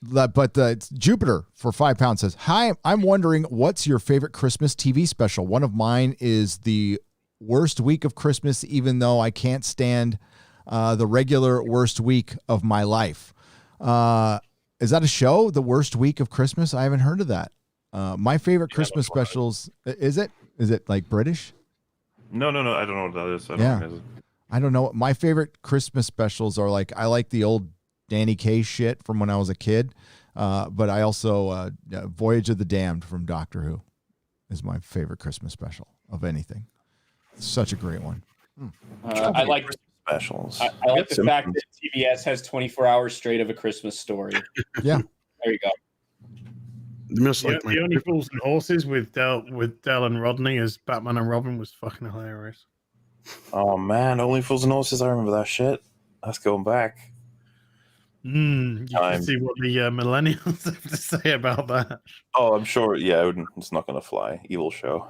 it's Jupiter for £5 says, "Hi, I'm wondering what's your favorite Christmas TV special. One of mine is the worst week of Christmas, even though I can't stand the regular worst week of my life." Is that a show? The worst week of Christmas? I haven't heard of that. My favorite Christmas specials, is it like British? No, I don't know what that is. I don't know. My favorite Christmas specials are like, I like the old Danny Kaye shit from when I was a kid. But I also, Voyage of the Damned from Doctor Who is my favorite Christmas special of anything. It's such a great one. I like specials. I like the fact that TBS has 24 hours straight of a Christmas story. Yeah. There you go. The Only Fools and Horses with Del and Rodney as Batman and Robin was fucking hilarious. Oh man, Only Fools and Horses. I remember that shit. That's going back. You can see what the millennials have to say about that. Oh, I'm sure. Yeah, it's not gonna fly. Evil show.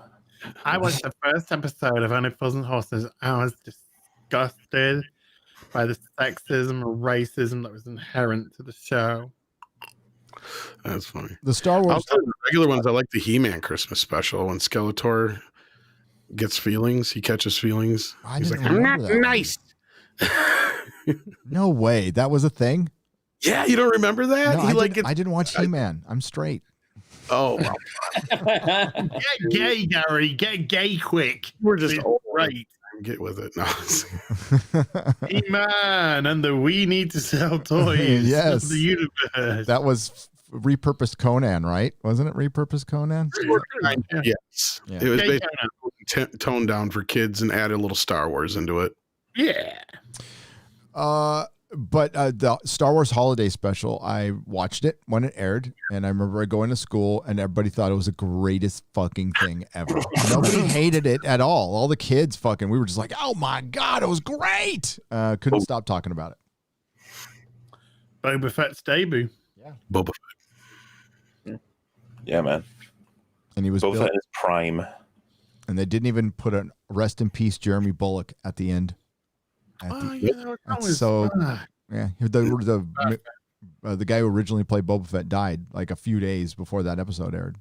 I watched the first episode of Only Fools and Horses. I was disgusted by the sexism or racism that was inherent to the show. That's funny. The Star Wars. Outside of the regular ones, I like the He-Man Christmas special when Skeletor gets feelings. He catches feelings. He's like, I'm not nice. No way. That was a thing? Yeah, you don't remember that? No, I didn't watch He-Man. I'm straight. Oh, well. Get gay, Gary. Get gay quick. We're just right. Get with it. No. He-Man and the We Need to Sell Toys yes. of the universe. That was repurposed Conan, right? Wasn't it repurposed Conan? Yes. Yeah. It was basically toned down for kids and added a little Star Wars into it. Yeah. But the Star Wars Holiday Special, I watched it when it aired, and I remember going to school, and everybody thought it was the greatest fucking thing ever. Nobody hated it at all. All the kids we were just like, oh my God, it was great. Couldn't stop talking about it. Boba Fett's debut. Yeah. Boba Fett. Yeah, man. And he was Boba Fett in his prime. And they didn't even put a rest in peace Jeremy Bulloch at the end. The guy who originally played Boba Fett died like a few days before that episode aired.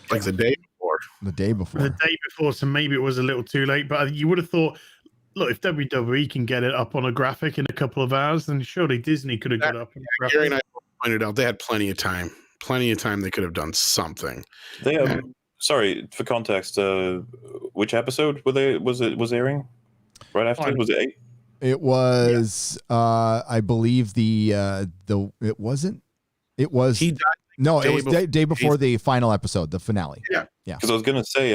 Like the day before. The day before, so maybe it was a little too late. But you would have thought, look, if WWE can get it up on a graphic in a couple of hours, then surely Disney could have got it up on a graphic. Gary and I pointed out they had plenty of time. Plenty of time they could have done something. They sorry, for context, which episode was airing? Right after? Was it 8? It was, I believe it was. He died. No, it was day before the final episode, the finale. Yeah. Because I was gonna say,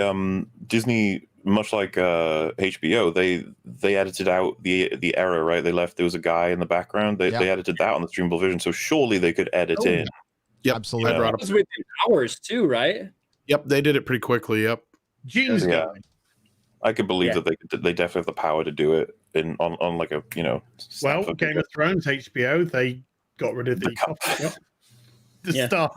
Disney, much like HBO, they edited out the error, right? They left there was a guy in the background. They edited that on the streamable vision, so surely they could edit in. Yep, absolutely. It was within hours too, right? Yep, they did it pretty quickly. Yep. June's going. I could believe that they definitely have the power to do it on like a Well, Game of Thrones HBO they got rid of the stuff.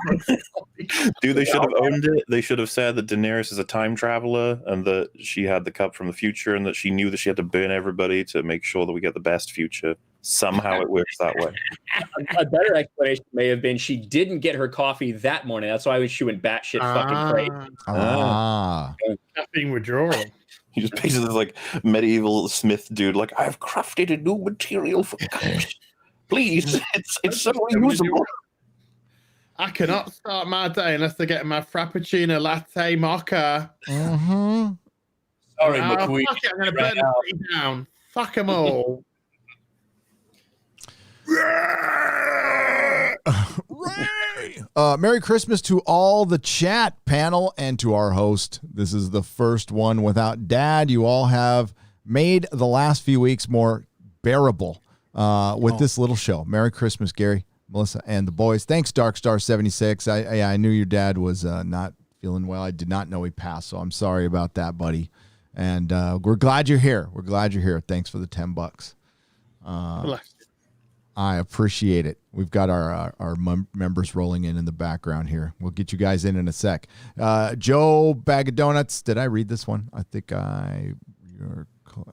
Dude, they should have owned it. They should have said that Daenerys is a time traveler and that she had the cup from the future and that she knew that she had to burn everybody to make sure that we get the best future. Somehow it works that way. A better explanation may have been she didn't get her coffee that morning. That's why she went batshit fucking crazy. Caffeine withdrawal. He just pictures this like medieval smith dude, like, I've crafted a new material for cups. Please, it's so usable. I cannot start my day unless I get my Frappuccino latte mocha. Mm-hmm. Sorry, McQueen. Fuck it, I'm going to burn the tree down. Fuck them all. Merry Christmas to all the chat panel and to our host. This is the first one without Dad. You all have made the last few weeks more bearable with this little show. Merry Christmas, Gary, Melissa, and the boys. Thanks, Darkstar76. I knew your dad was not feeling well. I did not know he passed, so I'm sorry about that, buddy. And we're glad you're here. We're glad you're here. Thanks for the $10. I appreciate it. We've got our members rolling in the background here. We'll get you guys in a sec. Joe Bag of Donuts. Did I read this one? I think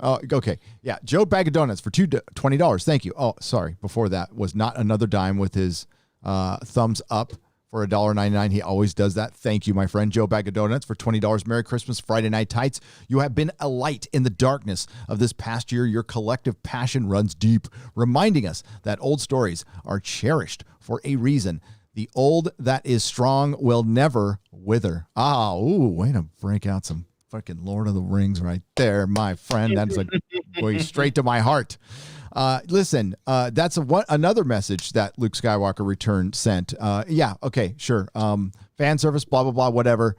okay. Yeah, Joe Bag of Donuts for $20. Thank you. Oh, sorry. Before that was not another dime with his thumbs up for $1.99. He always does that. Thank you, my friend. Joe Bag of Donuts for $20. Merry Christmas, Friday Night Tights. You have been a light in the darkness of this past year. Your collective passion runs deep, reminding us that old stories are cherished for a reason. The old that is strong will never wither. Way to break out some fucking Lord of the Rings right there, my friend. That's like going straight to my heart. Listen, that's another message that Luke Skywalker sent. Yeah, okay, sure. Fan service, blah, blah, blah, whatever.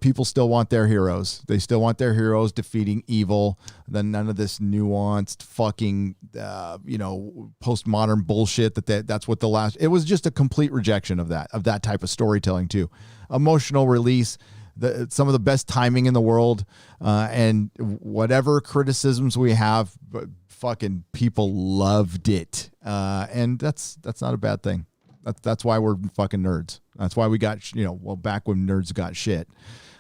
People still want their heroes. They still want their heroes defeating evil. Then none of this nuanced fucking, postmodern bullshit that's what it was just a complete rejection of that type of storytelling too. Emotional release, some of the best timing in the world, and whatever criticisms we have, but fucking people loved it. And that's not a bad thing. That's why we're fucking nerds. That's why we got, back when nerds got shit.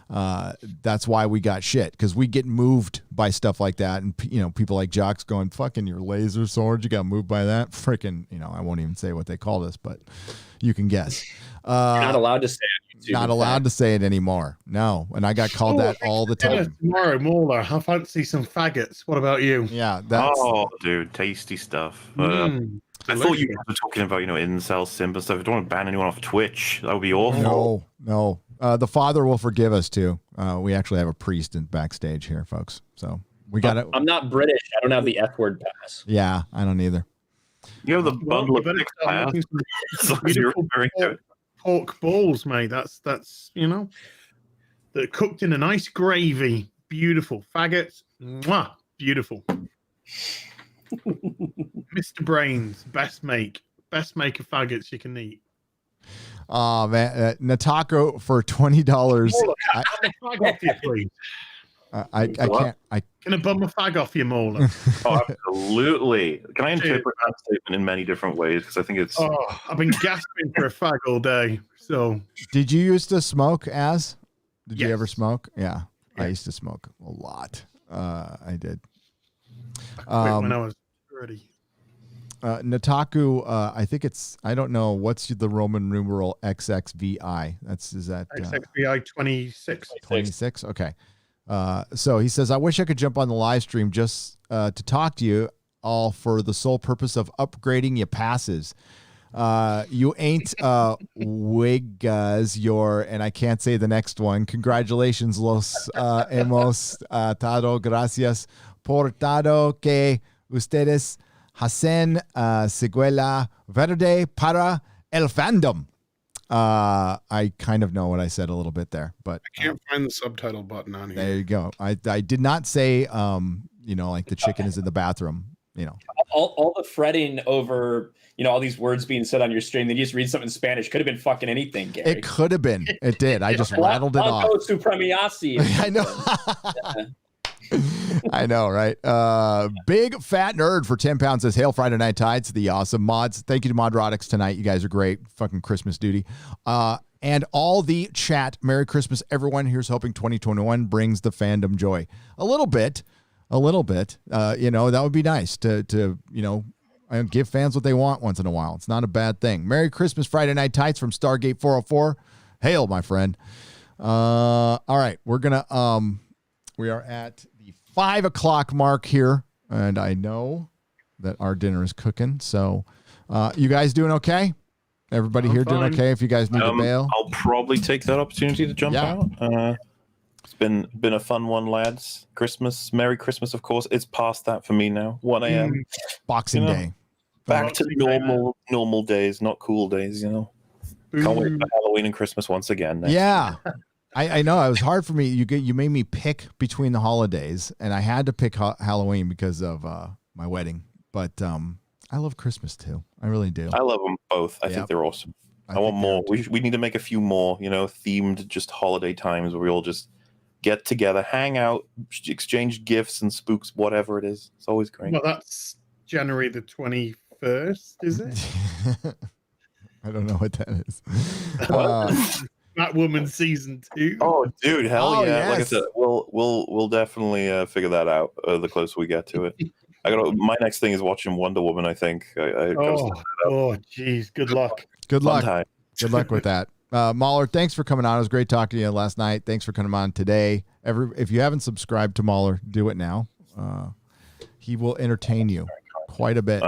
That's why we got shit, because we get moved by stuff like that. And, people like Jocks going, fucking your laser sword, you got moved by that? Freaking, I won't even say what they call this, but you can guess. You're not allowed to say it. Not allowed to say it anymore. No. And I got called that all the time. Tomorrow, Mauler, I fancy some faggots. What about you? Yeah. Dude, tasty stuff. I thought you were talking about, incel simp and stuff. I don't want to ban anyone off Twitch. That would be awful. No. The Father will forgive us too. We actually have a priest in backstage here, folks. So we got it. I'm not British. I don't have the F word pass. Yeah, I don't either. You have the bundle of pork balls, mate. That's they're cooked in a nice gravy. Beautiful faggots. Mwah, beautiful. Mr. Brains, best make of faggots you can eat. Oh man, Natako for $20. Fag off you, please. I can't. Can I bum a fag off you, Mauler? Oh, absolutely. Can I interpret that statement in many different ways? Because I think it's. Oh, I've been gasping for a fag all day. So, did you used to smoke? Did you ever smoke? Yeah, I used to smoke a lot. I did. I quit when I was 30. Nataku, I think I don't know, what's the Roman numeral XXVI? Is that XXVI 26. 26? Okay. So he says, I wish I could jump on the live stream just to talk to you all for the sole purpose of upgrading your passes. You ain't wigas and I can't say the next one. Congratulations, los hemos dado gracias por todo que ustedes hacen seguela verde para el fandom. I kind of know what I said a little bit there, but I can't find the subtitle button on here. There you go. I did not say, like the chicken is in the bathroom, All the fretting over, all these words being said on your stream. Then you just read something in Spanish. Could have been fucking anything, Gary. It could have been. It did. I just rattled it off. I know. I know, right? Big fat nerd for 10 pounds says, Hail Friday Night Tides, the awesome mods. Thank you to Nerdrotic tonight. You guys are great. Fucking Christmas duty. And all the chat. Merry Christmas, everyone. Here's hoping 2021 brings the fandom joy. A little bit. That would be nice to give fans what they want once in a while. It's not a bad thing. Merry Christmas, Friday Night Tights from Stargate 404. Hail, my friend. All right, we are at the 5 o'clock mark here, and I know that our dinner is cooking. So, you guys doing okay? Everybody here doing okay? If you guys need to bail, I'll probably take that opportunity to jump out. It's been a fun one, lads. Christmas, Merry Christmas, of course. It's past that for me now. 1 a.m. Boxing Day. Back to normal days, not cool days. Can't wait for Halloween and Christmas once again. Yeah. I know it was hard for me. You made me pick between the holidays, and I had to pick Halloween because of my wedding. But I love Christmas too. I really do. I love them both. I think they're awesome. I want more. We need to make a few more, themed just holiday times where we all just get together, hang out, exchange gifts and spooks, whatever it is. It's always great. Well, that's January the 21st, is it? I don't know what that is. Batwoman season 2. Oh, dude, hell yeah! Yes. Like I said, we'll definitely figure that out the closer we get to it. My next thing is watching Wonder Woman. I think. Jeez, good luck. Good luck. Good luck with that. Mahler, thanks for coming on. It was great talking to you last night. Thanks for coming on today. If you haven't subscribed to Mahler, do it now. He will entertain you quite a bit.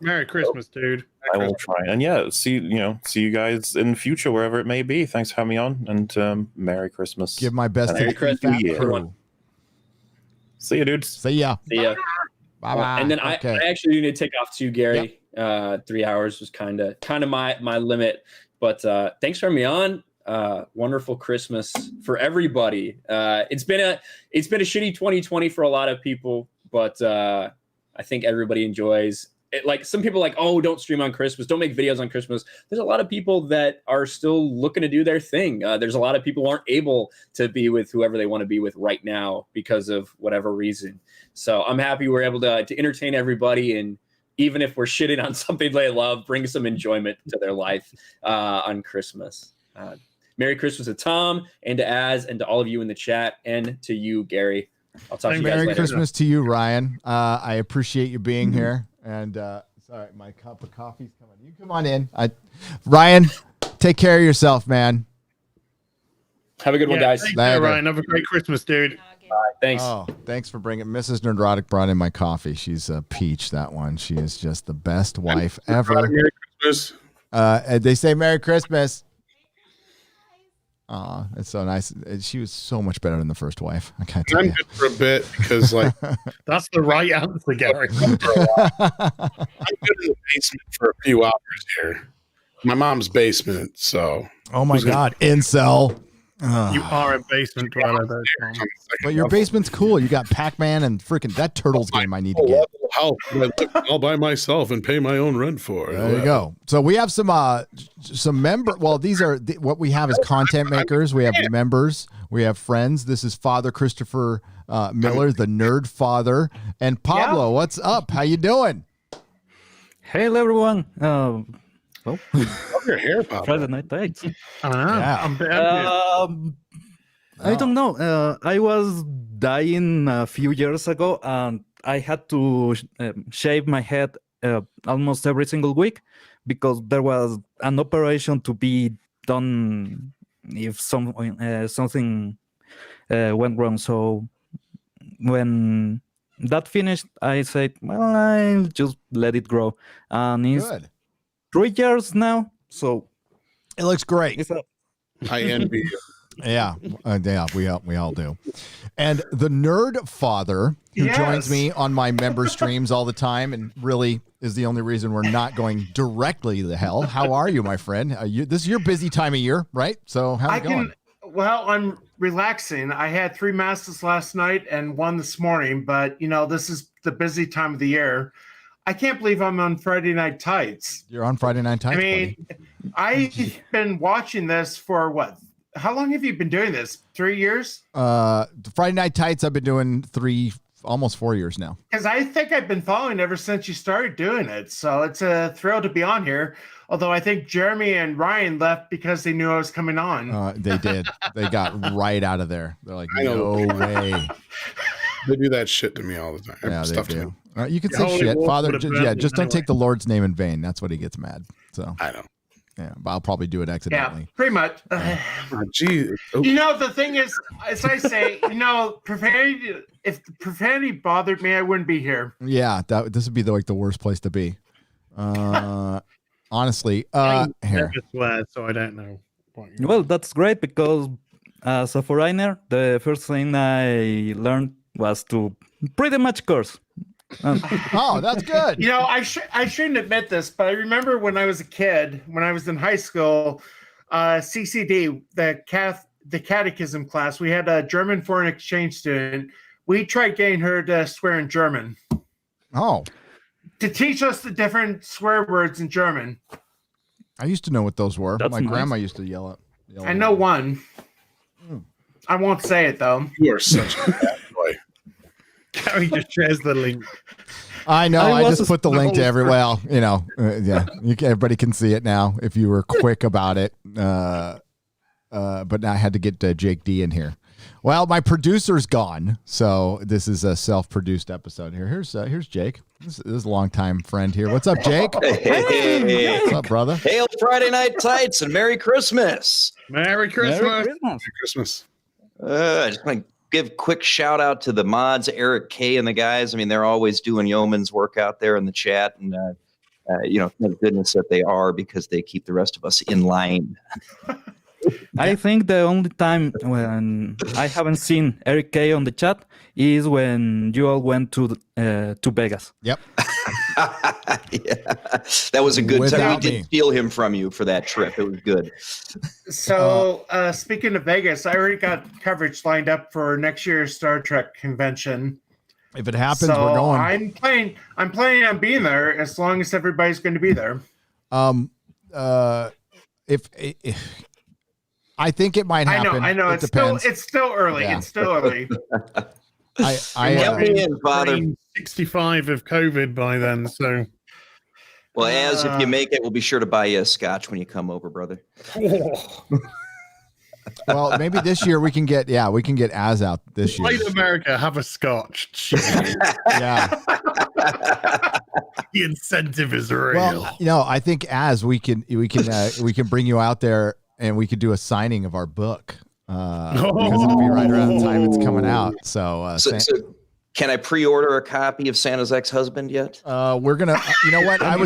Merry Christmas, dude. I will try. And see you guys in the future, wherever it may be. Thanks for having me on, and Merry Christmas. Give my best to the crew. See you, dudes. See ya. See ya. Bye-bye. And then Okay. I actually need to take off too, Gary. 3 hours was kind of my limit. But thanks for having me on. Wonderful Christmas for everybody. It's been a shitty 2020 for a lot of people, but I think everybody enjoys it. Like some people like, oh, don't stream on Christmas, don't make videos on Christmas. There's a lot of people that are still looking to do their thing. There's a lot of people who aren't able to be with whoever they want to be with right now because of whatever reason. So I'm happy we're able to entertain everybody, and even if we're shitting on something they love, bring some enjoyment to their life on Christmas. Merry Christmas to Tom and to Az and to all of you in the chat and to you, Gary. I'll talk to you guys later. Merry Christmas to you, Ryan. I appreciate you being here. And sorry, my cup of coffee's coming. You come on in. Ryan, take care of yourself, man. Have a good one, guys. Hey, Ryan. Have a great Christmas, dude. Thanks. Oh, thanks for bringing. Mrs. Nerdrotic brought in my coffee. She's a peach. That one. She is just the best wife ever. Merry Christmas. And they say Merry Christmas. Aw, it's so nice. She was so much better than the first wife. I can't tell I'm you. good for a bit because, like, that's the right answer, Gary. I'm good in the basement for a few hours here. My mom's basement, so. Oh my God, incel. You are a basement dweller, but your basement's cool. You got Pac-Man and freaking that Turtles game I need to get. House all by myself and pay my own rent for. There you go. So we have some member. Well, these are what we have is content makers. We have members. We have friends. This is Father Christopher Miller, the Nerd Father, and Pablo. Yeah. What's up? How you doing? Hey, everyone. Well, love your hair, Pablo. Friday Night Tights. Yeah. I don't know. I was dying a few years ago, and I had to shave my head almost every single week because there was an operation to be done if something went wrong. So when that finished, I said, well, I'll just let it grow. And it's good. 3 years now, so it looks great. I envy you. Yeah, we all do. And the Nerd Father, who joins me on my member streams all the time, and really is the only reason we're not going directly to hell. How are you, my friend? This is your busy time of year, right? So how's it going? Well, I'm relaxing. I had 3 masses last night and 1 this morning, but this is the busy time of the year. I can't believe I'm on Friday Night Tights. You're on Friday Night Tights, buddy. I've been watching this for what? How long have you been doing this? 3 years? Friday Night Tights, I've been doing almost 4 years now. Because I think I've been following ever since you started doing it. So it's a thrill to be on here. Although I think Jeremy and Ryan left because they knew I was coming on. They did. They got right out of there. They're like, no way. They do that shit to me all the time. Yeah, they do. You can say shit, Father. Just don't take the Lord's name in vain. That's what he gets mad. So I know. Yeah, but I'll probably do it accidentally. Yeah, pretty much. Gee. The thing is, as I say, profanity. If the profanity bothered me, I wouldn't be here. Yeah, this would be the worst place to be. Honestly, here. So I don't know. Well, that's great because as a foreigner, the first thing I learned was to pretty much curse. Oh, that's good. I shouldn't admit this, but I remember when I was a kid, when I was in high school, CCD, the catechism class, we had a German foreign exchange student. We tried getting her to swear in German. Oh. To teach us the different swear words in German. I used to know what those were. My grandma used to yell at. I know one. I won't say it though. You are such a bad boy. Gary just shares the link. I know. I just put the link to everywhere. Yeah. Everybody can see it now if you were quick about it. But now I had to get Jake D in here. Well, my producer's gone, so this is a self-produced episode here. Here's Jake. This is a longtime friend here. What's up, Jake? Hey. What's up, brother? Hail Friday Night Tights and Merry Christmas. Merry Christmas. Merry Christmas. I just want to give a quick shout out to the mods, Eric K and the guys. I mean, they're always doing yeoman's work out there in the chat, and thank goodness that they are because they keep the rest of us in line. I think the only time when I haven't seen Eric K on the chat is when you all went to Vegas. Yep. Yeah, that was a good time. Without We me. did steal him from you for that trip. It was good. So, speaking of Vegas, I already got coverage lined up for next year's Star Trek convention. If it happens, So we're going. I'm planning on being there as long as everybody's going to be there. If I think it might happen. I know. It It's depends. still early. Yeah. It's still early. Get me in, Father. 65 of COVID by then, so. Well, as if you make it, we'll be sure to buy you a scotch when you come over, brother. Well, maybe this year we can get Az out this year. White America, have a scotch. Yeah. The incentive is real. Well, I think Az we can bring you out there and we could do a signing of our book. Because it'll be right around the time it's coming out. So can I pre-order a copy of Santa's Ex-Husband yet? We're gonna. You know what? I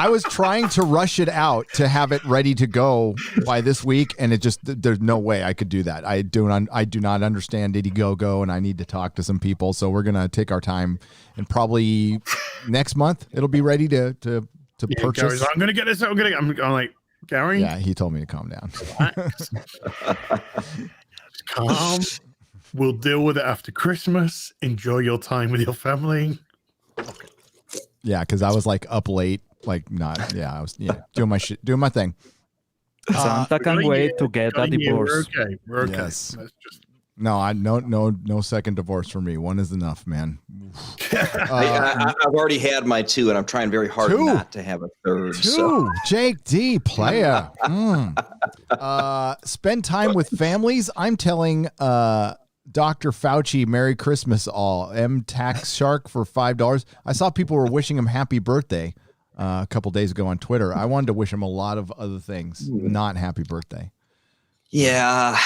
was trying to rush it out to have it ready to go by this week, and there's no way I could do that. I do not understand Indiegogo, and I need to talk to some people. So we're gonna take our time, and probably next month it'll be ready to purchase. Gary's like, I'm gonna get this. I'm like, Gary. Yeah, he told me to calm down. Calm. We'll deal with it after Christmas. Enjoy your time with your family. Yeah, because I was like up late, like not. Yeah, I was doing my shit, doing my thing. Santa can't wait to get a divorce. We're okay. Yes. No second divorce for me. One is enough, man. I've already had my two, and I'm trying very hard not to have a third. Two, Jake D, player. Spend time with families. I'm telling Dr. Fauci, Merry Christmas all. M Tax Shark for $5. I saw people were wishing him happy birthday a couple days ago on Twitter. I wanted to wish him a lot of other things, not happy birthday. Yeah.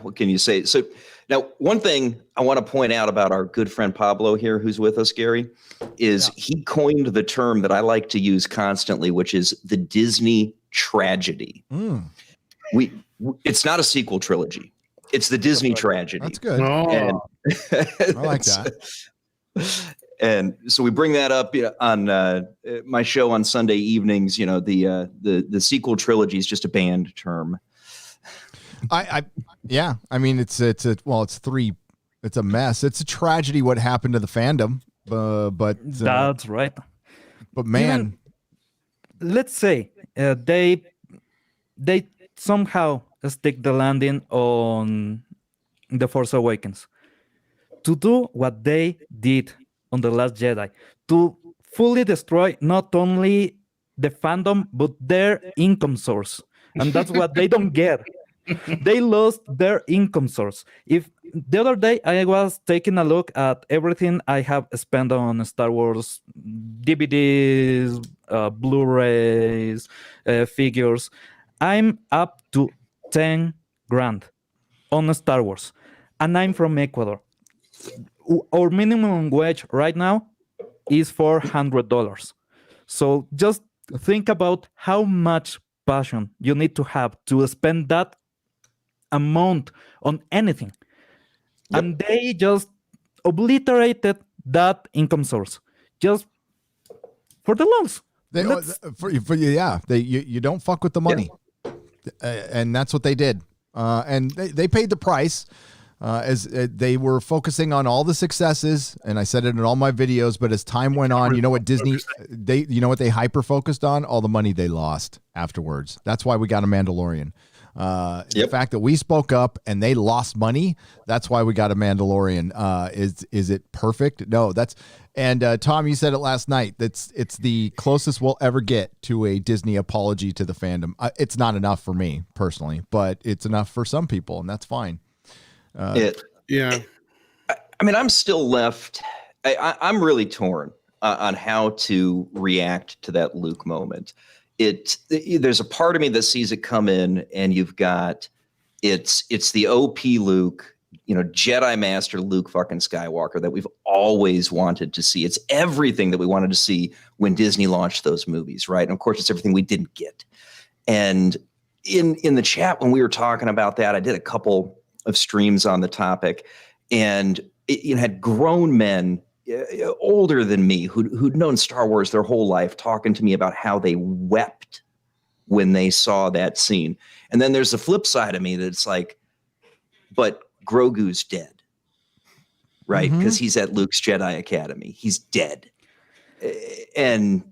What can you say? So now, one thing I want to point out about our good friend Pablo here, who's with us, Gary, is he coined the term that I like to use constantly, which is the Disney tragedy. It's not a sequel trilogy. It's the Disney tragedy. That's good. And I like that. And so we bring that up on my show on Sunday evenings. You know, the sequel trilogy is just a banned term. I mean, it's three. It's a mess. It's a tragedy what happened to the fandom. But that's right. But man, let's say they somehow stick the landing on The Force Awakens to do what they did on The Last Jedi, to fully destroy not only the fandom but their income source, and that's what they don't get. They lost their income source. If the other day I was taking a look at everything I have spent on Star Wars DVDs, Blu-rays, figures, I'm up to 10 grand on Star Wars, and I'm from Ecuador. Our minimum wage right now is $400. So just think about how much passion you need to have to spend that amount on anything. Yep. And they just obliterated that income source just for the loans. You don't fuck with the money. And that's what they did. And they paid the price as they were focusing on all the successes. And I said it in all my videos, but as time went on, you know what they hyper focused on? All the money they lost afterwards. That's why we got a Mandalorian. The fact that we spoke up and they lost money, that's why we got a Mandalorian. Is it perfect? No, Tom, you said it last night. It's the closest we'll ever get to a Disney apology to the fandom. It's not enough for me personally, but it's enough for some people, and that's fine. I mean, I'm still left. I'm really torn on how to react to that Luke moment. There's a part of me that sees it come in, and you've got it's the OP Luke, Jedi Master Luke fucking Skywalker that we've always wanted to see. It's everything that we wanted to see when Disney launched those movies, right? And of course, it's everything we didn't get. And in the chat when we were talking about that, I did a couple of streams on the topic, and it had grown men older than me who'd known Star Wars their whole life talking to me about how they wept when they saw that scene. And then there's the flip side of me that's like, but Grogu's dead, right? Because he's at Luke's Jedi Academy. He's dead. And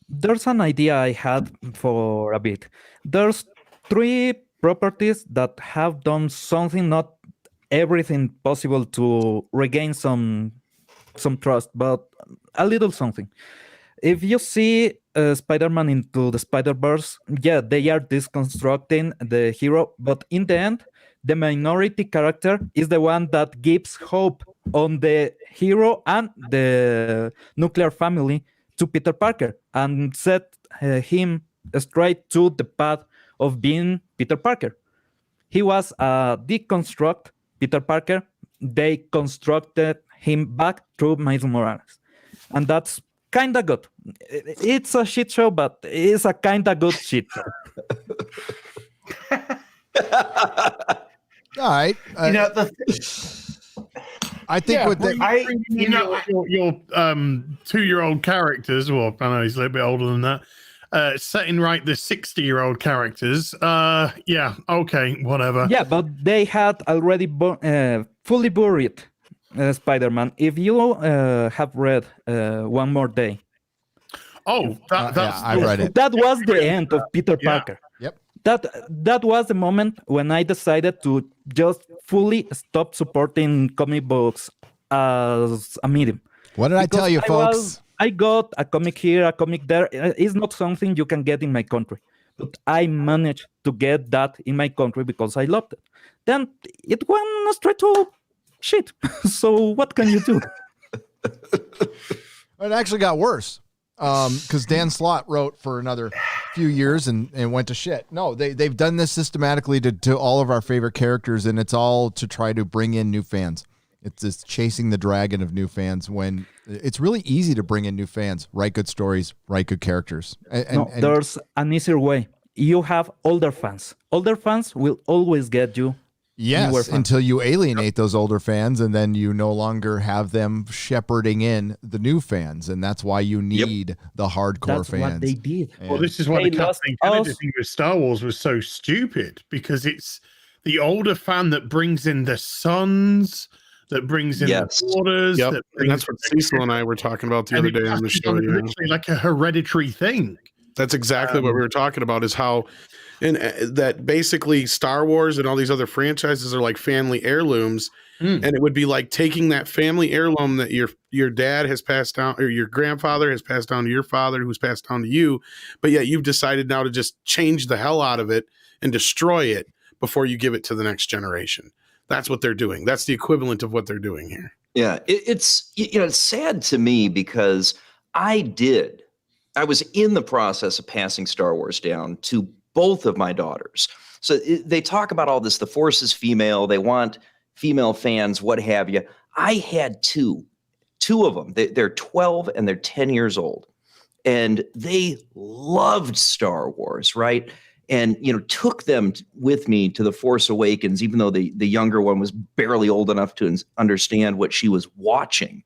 there's an idea I had for a bit. There's 3 properties that have done something, not everything possible to regain some trust, but a little something. If you see Spider-Man Into the Spider-Verse, yeah, they are deconstructing the hero, but in the end, the minority character is the one that gives hope on the hero and the nuclear family to Peter Parker and set him straight to the path of being Peter Parker. He was a deconstruct Peter Parker. They constructed him back through Miles Morales. And that's kind of good. It's a shit show, but it's a kind of good shit show. All right. I think with the your 2-year-old characters, well, I know he's a little bit older than that. Setting right the 60-year-old characters. Yeah, okay, whatever. Yeah, but they had already fully buried Spider-Man. If you have read One More Day. Oh, I read it. That was the end of Peter Parker. Yep. That was the moment when I decided to just fully stop supporting comic books as a medium. What did I tell you, folks? I got a comic here, a comic there. It's not something you can get in my country, but I managed to get that in my country because I loved it. Then it went straight to shit. So what can you do? It actually got worse because Dan Slott wrote for another few years and went to shit. No, they've done this systematically to all of our favorite characters, and it's all to try to bring in new fans. It's just chasing the dragon of new fans when it's really easy to bring in new fans. Write good stories, write good characters. And there's an easier way. You have older fans. Older fans will always get you. Yes, until you alienate those older fans, and then you no longer have them shepherding in the new fans, and that's why you need the hardcore fans. What they did. Well, this is why the Kathleen Kennedy thing with Star Wars was so stupid, because it's the older fan that brings in the sons, that brings in the daughters. Yep. And that's what Cecil and I were talking about the other day on the show. Literally like a hereditary thing. That's exactly what we were talking about, is how that basically Star Wars and all these other franchises are like family heirlooms. And it would be like taking that family heirloom that your dad has passed down, or your grandfather has passed down to your father, who's passed down to you, but yet you've decided now to just change the hell out of it and destroy it before you give it to the next generation. That's what they're doing. That's the equivalent of what they're doing here. Yeah, it's sad to me because I was in the process of passing Star Wars down to both of my daughters. So they talk about all this, the Force is female, they want female fans, what have you. I had two of them. They're 12 and they're 10 years old. And they loved Star Wars, right? And, took them with me to The Force Awakens, even though the younger one was barely old enough to understand what she was watching,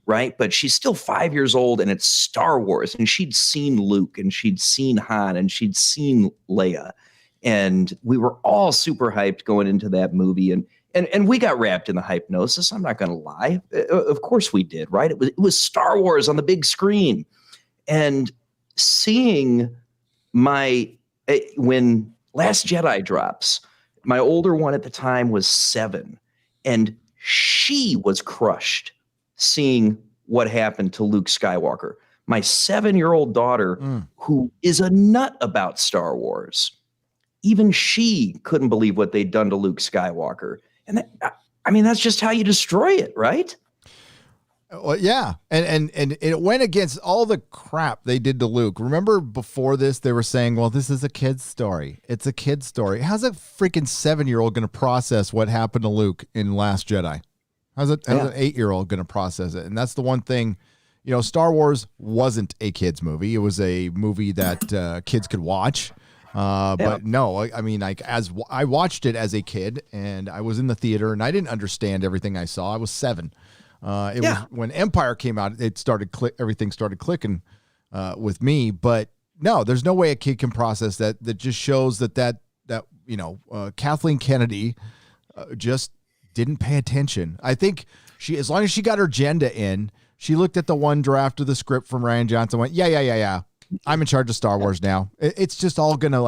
right? But she's still 5 years old, and it's Star Wars, and she'd seen Luke, and she'd seen Han, and she'd seen Leia. And we were all super hyped going into that movie, and we got wrapped in the hypnosis. I'm not going to lie. Of course we did, right? It was Star Wars on the big screen. And seeing when Last Jedi drops, my older one at the time was 7, and she was crushed seeing what happened to Luke Skywalker. My 7-year-old daughter, who is a nut about Star Wars, even she couldn't believe what they'd done to Luke Skywalker. And that's just how you destroy it, right? Well, yeah, and it went against all the crap they did to Luke. Remember before this, they were saying, well, this is a kid's story. It's a kid's story. How's a freaking 7-year-old going to process what happened to Luke in Last Jedi? How's an 8-year-old going to process it? And that's the one thing, Star Wars wasn't a kids movie. It was a movie that kids could watch. But no, I mean, like as I watched it as a kid, and I was in the theater, and I didn't understand everything I saw. I was 7. It was when Empire came out. Everything started clicking with me. But no, there's no way a kid can process that. That just shows that Kathleen Kennedy just didn't pay attention. I think as long as she got her agenda in, she looked at the one draft of the script from Rian Johnson, went, yeah. I'm in charge of Star Wars now. It's just all gonna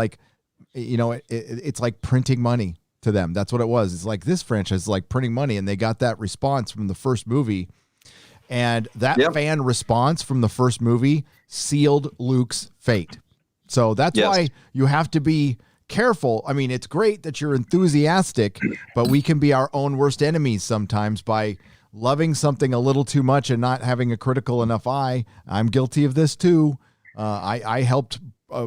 it's like printing money to them. That's what it was. It's like this franchise is like printing money, and they got that response from the first movie, and that fan response from the first movie sealed Luke's fate. So that's why you have to be careful. I mean, it's great that you're enthusiastic, but we can be our own worst enemies sometimes by loving something a little too much and not having a critical enough eye. I'm guilty of this too. I helped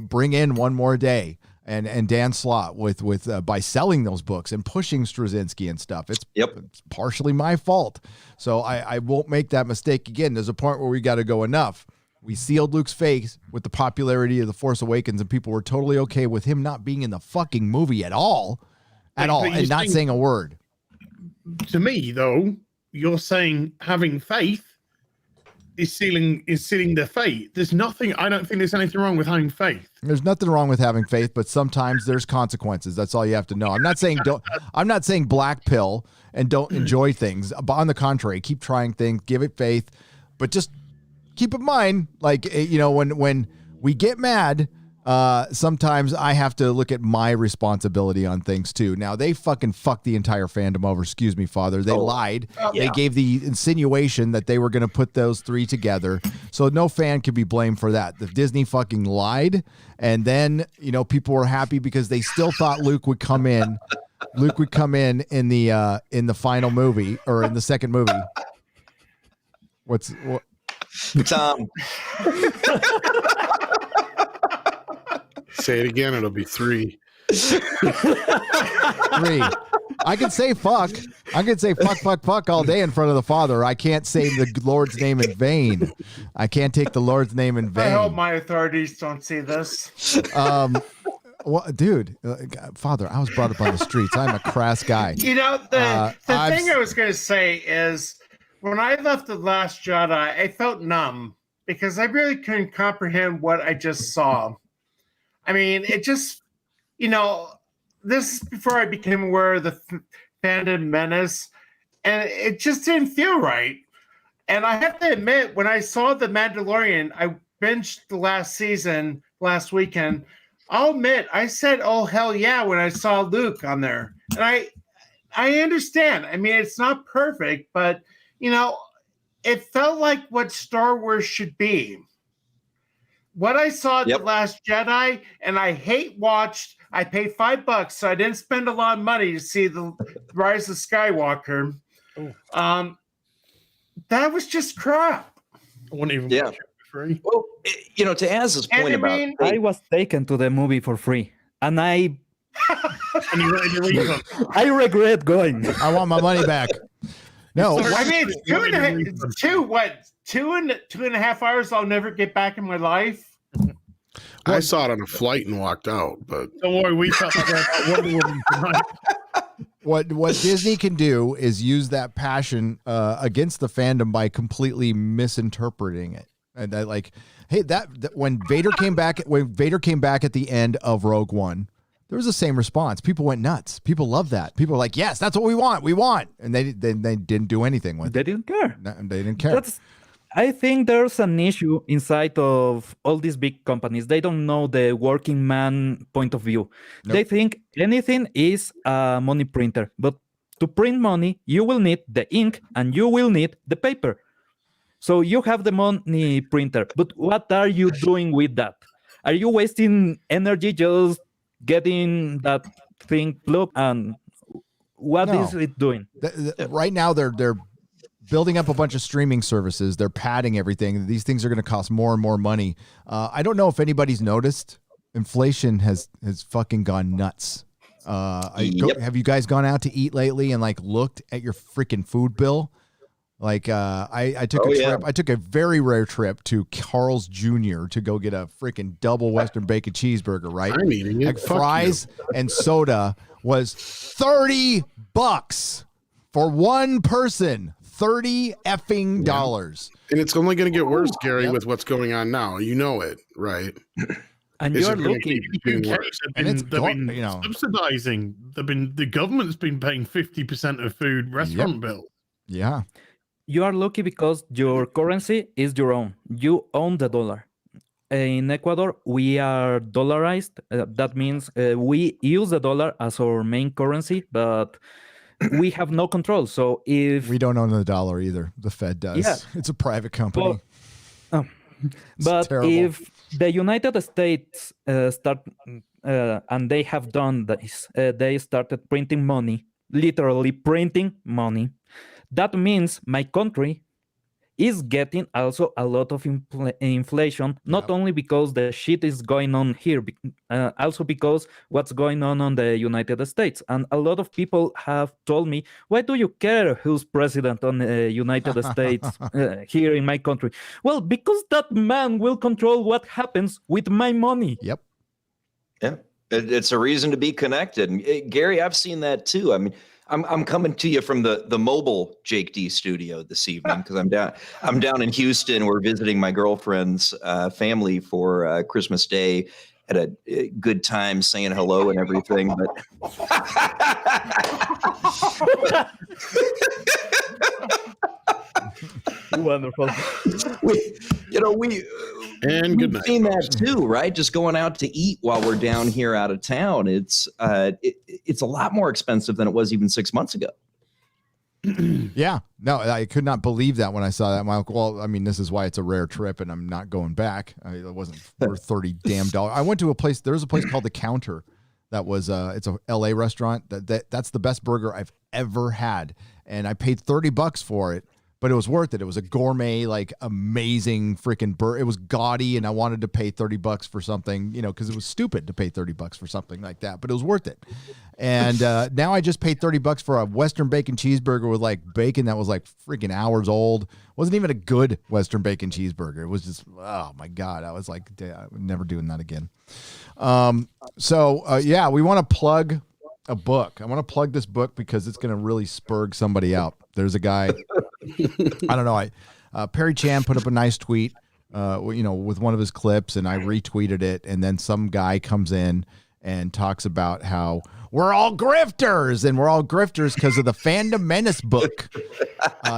bring in One More Day and Dan Slott with by selling those books and pushing Straczynski and stuff. It's partially my fault. So I won't make that mistake again. There's a point where we got to go enough. We sealed Luke's fate with the popularity of The Force Awakens, and people were totally okay with him not being in the fucking movie at all, and not saying a word. To me, though, you're saying having faith is sealing their fate. There's nothing. I don't think there's anything wrong with having faith. There's nothing wrong with having faith, but sometimes there's consequences. That's all you have to know. I'm not saying I'm not saying black pill and don't enjoy things. But on the contrary, keep trying things, give it faith, but just keep in mind, like, when we get mad, sometimes I have to look at my responsibility on things too. Now they fucking fucked the entire fandom over. Excuse me, Father. They lied. They gave the insinuation that they were going to put those 3 together. So no fan could be blamed for that. The Disney fucking lied. And then, people were happy because they still thought Luke would come in. Luke would come in the final movie or in the second movie. What? Tom. Say it again. It'll be 3. 3. I can say fuck. I can say fuck all day in front of the Father. I can't say the Lord's name in vain. I can't take the Lord's name in vain. I hope my authorities don't see this. Well, dude, Father, I was brought up on the streets. I'm a crass guy. The thing I was going to say is, when I left The Last Jedi, I felt numb because I really couldn't comprehend what I just saw. I mean, it just, this is before I became aware of the Fandom Menace, and it just didn't feel right. And I have to admit, when I saw The Mandalorian, I binged the last season last weekend. I'll admit, I said, oh, hell yeah, when I saw Luke on there. And I understand. I mean, it's not perfect, but it felt like what Star Wars should be. What I saw at The Last Jedi, and I watched, I paid $5, so I didn't spend a lot of money to see the Rise of Skywalker. That was just crap. I wouldn't even watch it for free. Well, to Az's point I was taken to the movie for free, and I regret going. I want my money back. No, I mean, it's 2.5 hours I'll never get back in my life. I saw it on a flight and walked out, but don't worry, we talked about Wonder Woman tonight. What Disney can do is use that passion against the fandom by completely misinterpreting it. And when Vader came back at the end of Rogue One, there was the same response. People went nuts. People love that. People were like, "Yes, that's what we want. We want," and they didn't do anything with it. They didn't care. They didn't care. I think there's an issue inside of all these big companies. They don't know the working man point of view. Nope. They think anything is a money printer. But to print money, you will need the ink and you will need the paper. So you have the money printer. But what are you doing with that? Are you wasting energy just getting that thing plugged? And what is it doing? Right now, they're building up a bunch of streaming services. They're padding everything. These things are going to cost more and more money. I don't know if anybody's noticed. Inflation has fucking gone nuts. Have you guys gone out to eat lately and looked at your freaking food bill? Like I took a trip. I took a very rare trip to Carl's Jr. to go get a freaking double Western bacon cheeseburger. Right, I'm eating it. like Fuck fries and soda was $30 for one person. $30 effing dollars. And it's only going to get worse, Gary, with what's going on now. You know it, right? And It's you're gonna looking. keep getting worse. They've been subsidizing. The government's been paying 50% of food restaurant bill. Yeah. You are lucky because your currency is your own. You own the dollar. In Ecuador, we are dollarized. That means we use the dollar as our main currency, but we have no control. So if we don't own the dollar either, the Fed does. Yeah. It's a private company. But terrible. if the United States start and they have done this, they started printing money, literally printing money. That means my country is getting also a lot of inflation, not only because the shit is going on here, also because what's going on the United States. And a lot of people have told me, why do you care who's president on the United States here in my country? Well, because that man will control what happens with my money. Yep. Yeah, it's a reason to be connected. And Gary, I've seen that too. I mean, I'm coming to you from the mobile Jake D studio this evening because I'm down in Houston. We're visiting my girlfriend's family for Christmas Day. Had a good time saying hello and everything, but wonderful. We've seen that too, right? Just going out to eat while we're down here out of town. It's a lot more expensive than it was even 6 months ago. Yeah, no, I could not believe that when I saw that. I'm like, well, I mean, this is why it's a rare trip, and I'm not going back. It wasn't worth $30 damn. I went to a place. There was a place called The Counter. That was it's a LA restaurant. That's the best burger I've ever had, and I paid $30 for it. But it was worth it. It was a gourmet, like amazing freaking burger. It was gaudy, and I wanted to pay $30 for something, because it was stupid to pay $30 for something like that. But it was worth it. And now I just paid $30 for a Western bacon cheeseburger with like bacon that was like freaking hours old. Wasn't even a good Western bacon cheeseburger. It was just, oh my God. I was like, I'm never doing that again. Yeah, we want to plug a book. I want to plug this book because it's going to really spur somebody out. There's a guy, I don't know. Perry Chan put up a nice tweet, with one of his clips, and I retweeted it. And then some guy comes in and talks about how we're all grifters, and we're all grifters because of the Fandom Menace book.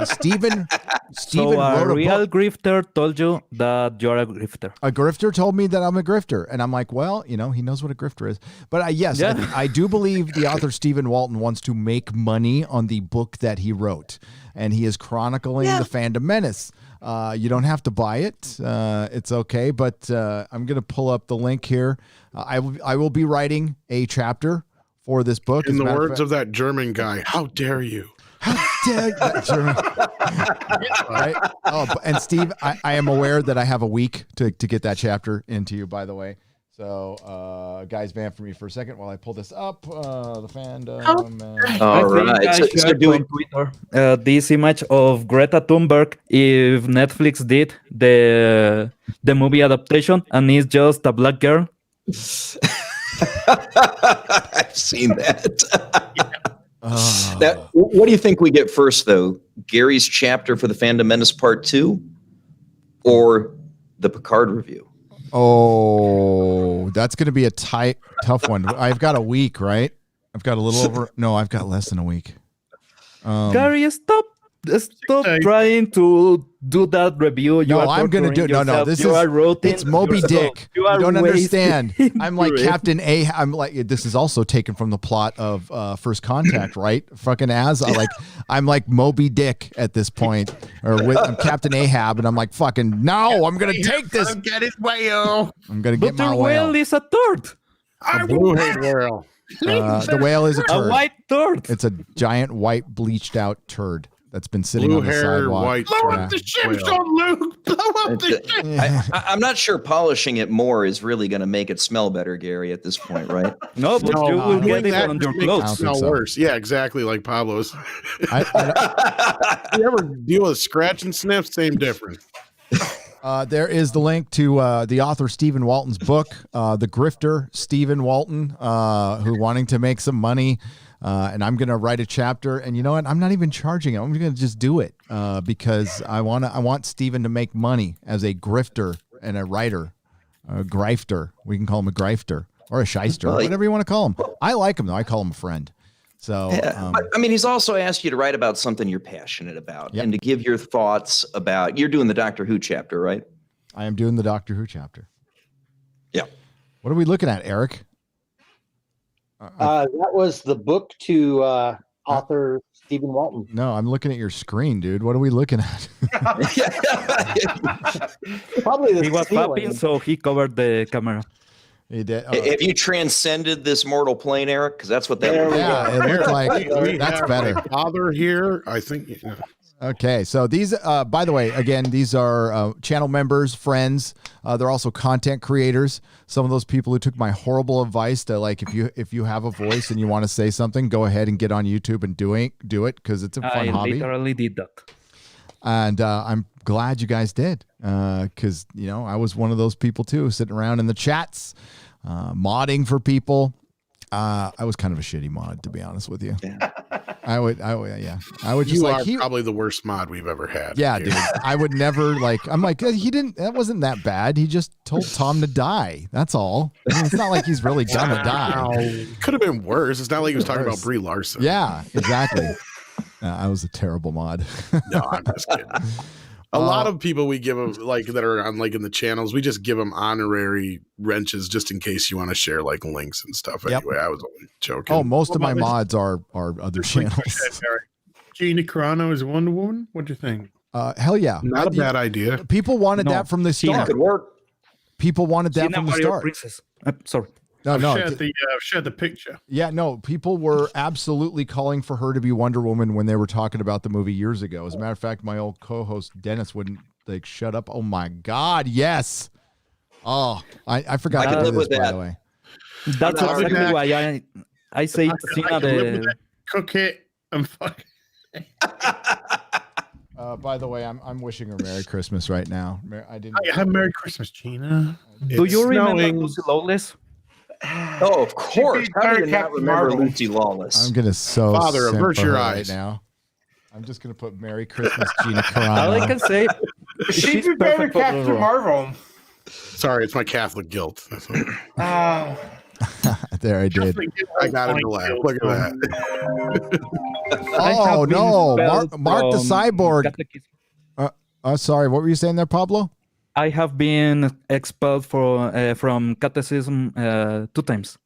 Steven So wrote a a real book. grifter told you that you're a grifter. A grifter told me that I'm a grifter, and I'm like, well, he knows what a grifter is. But yes, Yeah. I do believe the author Stephen Walton wants to make money on the book that he wrote, and he is chronicling the Fandom Menace. You don't have to buy it. It's okay, but I'm going to pull up the link here. I will be writing a chapter for this book. In As a the matter of words fact- of that German guy, how dare you? Right? Oh, and Steve, I am aware that I have a week to get that chapter into you, by the way. So, guys, vamp for me for a second while I pull this up. The Fandom. All right. I shared on Twitter this image of Greta Thunberg if Netflix did the movie adaptation, and it's just a black girl. I've seen that. Now, what do you think we get first, though? Gary's chapter for the Fandom Menace Part 2 or the Picard review? Oh, that's going to be a tough one. I've got a week, right? I've got a little over. No, I've got less than a week. Gary, stop trying to do that review. You are I'm going to do it. torturing No, yourself. this You are is, rotting it's Moby yourself. Dick. You You are don't wasting understand. I'm like into it. Captain A. I'm like, this is also taken from the plot of First Contact, right? Fucking I'm like Moby Dick at this point, I'm Captain Ahab, and I'm like, fucking, no, I'm going to take this. Get his whale. I'm going to get But my the whale. whale is a turd. A blue-head whale. The whale is a turd. A white turd. It's a giant white bleached out turd. that's been sitting Blue on the hair, sidewalk. white Blow up the ships on Luke. Blow up the ships. I'm not sure polishing it more is really going to make it smell better, Gary, at this point, right? No, but you will doing get it that on just your makes it clothes. smell so. worse. Yeah, exactly like Pablo's. You ever deal with scratch and sniff? Same difference. There is the link to the author Stephen Walton's book, The Grifter, Stephen Walton, who wanting to make some money. And I'm going to write a chapter. And you know what? I'm not even charging it. I'm going to just do it because I want Stephen to make money as a grifter and a writer, a grifter. We can call him a grifter or a shyster, whatever you want to call him. I like him, though. I call him a friend. So, but, I mean, he's also asked you to write about something you're passionate about and to give your thoughts about. You're doing the Doctor Who chapter, right? I am doing the Doctor Who chapter. Yeah. What are we looking at, Eric? That was the book to author Stephen Walton. No, I'm looking at your screen, dude. What are we looking at? Probably He was fapping, so he covered the camera. He did. Have you transcended this mortal plane, Eric? Because that's what that It looked like We that's have better. my father here, I think. Okay, so these, by the way, again, these are channel members, friends. They're also content creators. Some of those people who took my horrible advice to like, if you have a voice and you want to say something, go ahead and get on YouTube and do it because it's a fun hobby. I literally did that. And I'm glad you guys did because, you know, I was one of those people too, sitting around in the chats, modding for people. I was kind of a shitty mod, to be honest with you. Yeah. I would just You like are probably the worst mod we've ever had. Yeah, dude. I would never I'm like, that wasn't that bad. He just told Tom to die. That's all. I mean, it's not like he's really gonna die. Could have been worse. It's not like he was talking about Brie Larson. Yeah, exactly. I was a terrible mod. No, I'm just kidding. A lot of people we give them like that are on like in the channels, we just give them honorary wrenches just in case you want to share like links and stuff. Yep. Anyway, I was only joking. Oh, most of my mods are other channels. Gina Carano is Wonder Woman. What do you think? Hell yeah. Not a bad idea. People wanted that from the start. Could work. People wanted that Gina from the Mario start. Princess. Sorry. No. Shared the picture. Yeah, no, people were absolutely calling for her to be Wonder Woman when they were talking about the movie years ago. As a matter of fact, my old co-host Dennis wouldn't like shut up. Oh my God, yes. Oh, I forgot to do this, by the way. That's exactly why I say Cena the cook it and fuck. By the way, I'm wishing her Merry Christmas right now. I didn't. Have Merry Christmas, Gina. Do you remember Lucy Lawless? Oh, of course. How do you not remember Lucy Lawless? I'm gonna Father, avert your right eyes now. I'm just gonna put Merry Christmas, Gina Carano. All I can say, She's better Captain Marvel. Sorry, it's my Catholic guilt. There, I did. I got him to laugh. Look at that. Oh no, Mark the Cyborg. Sorry, what were you saying there, Pablo? I have been expelled from catechism 2 times.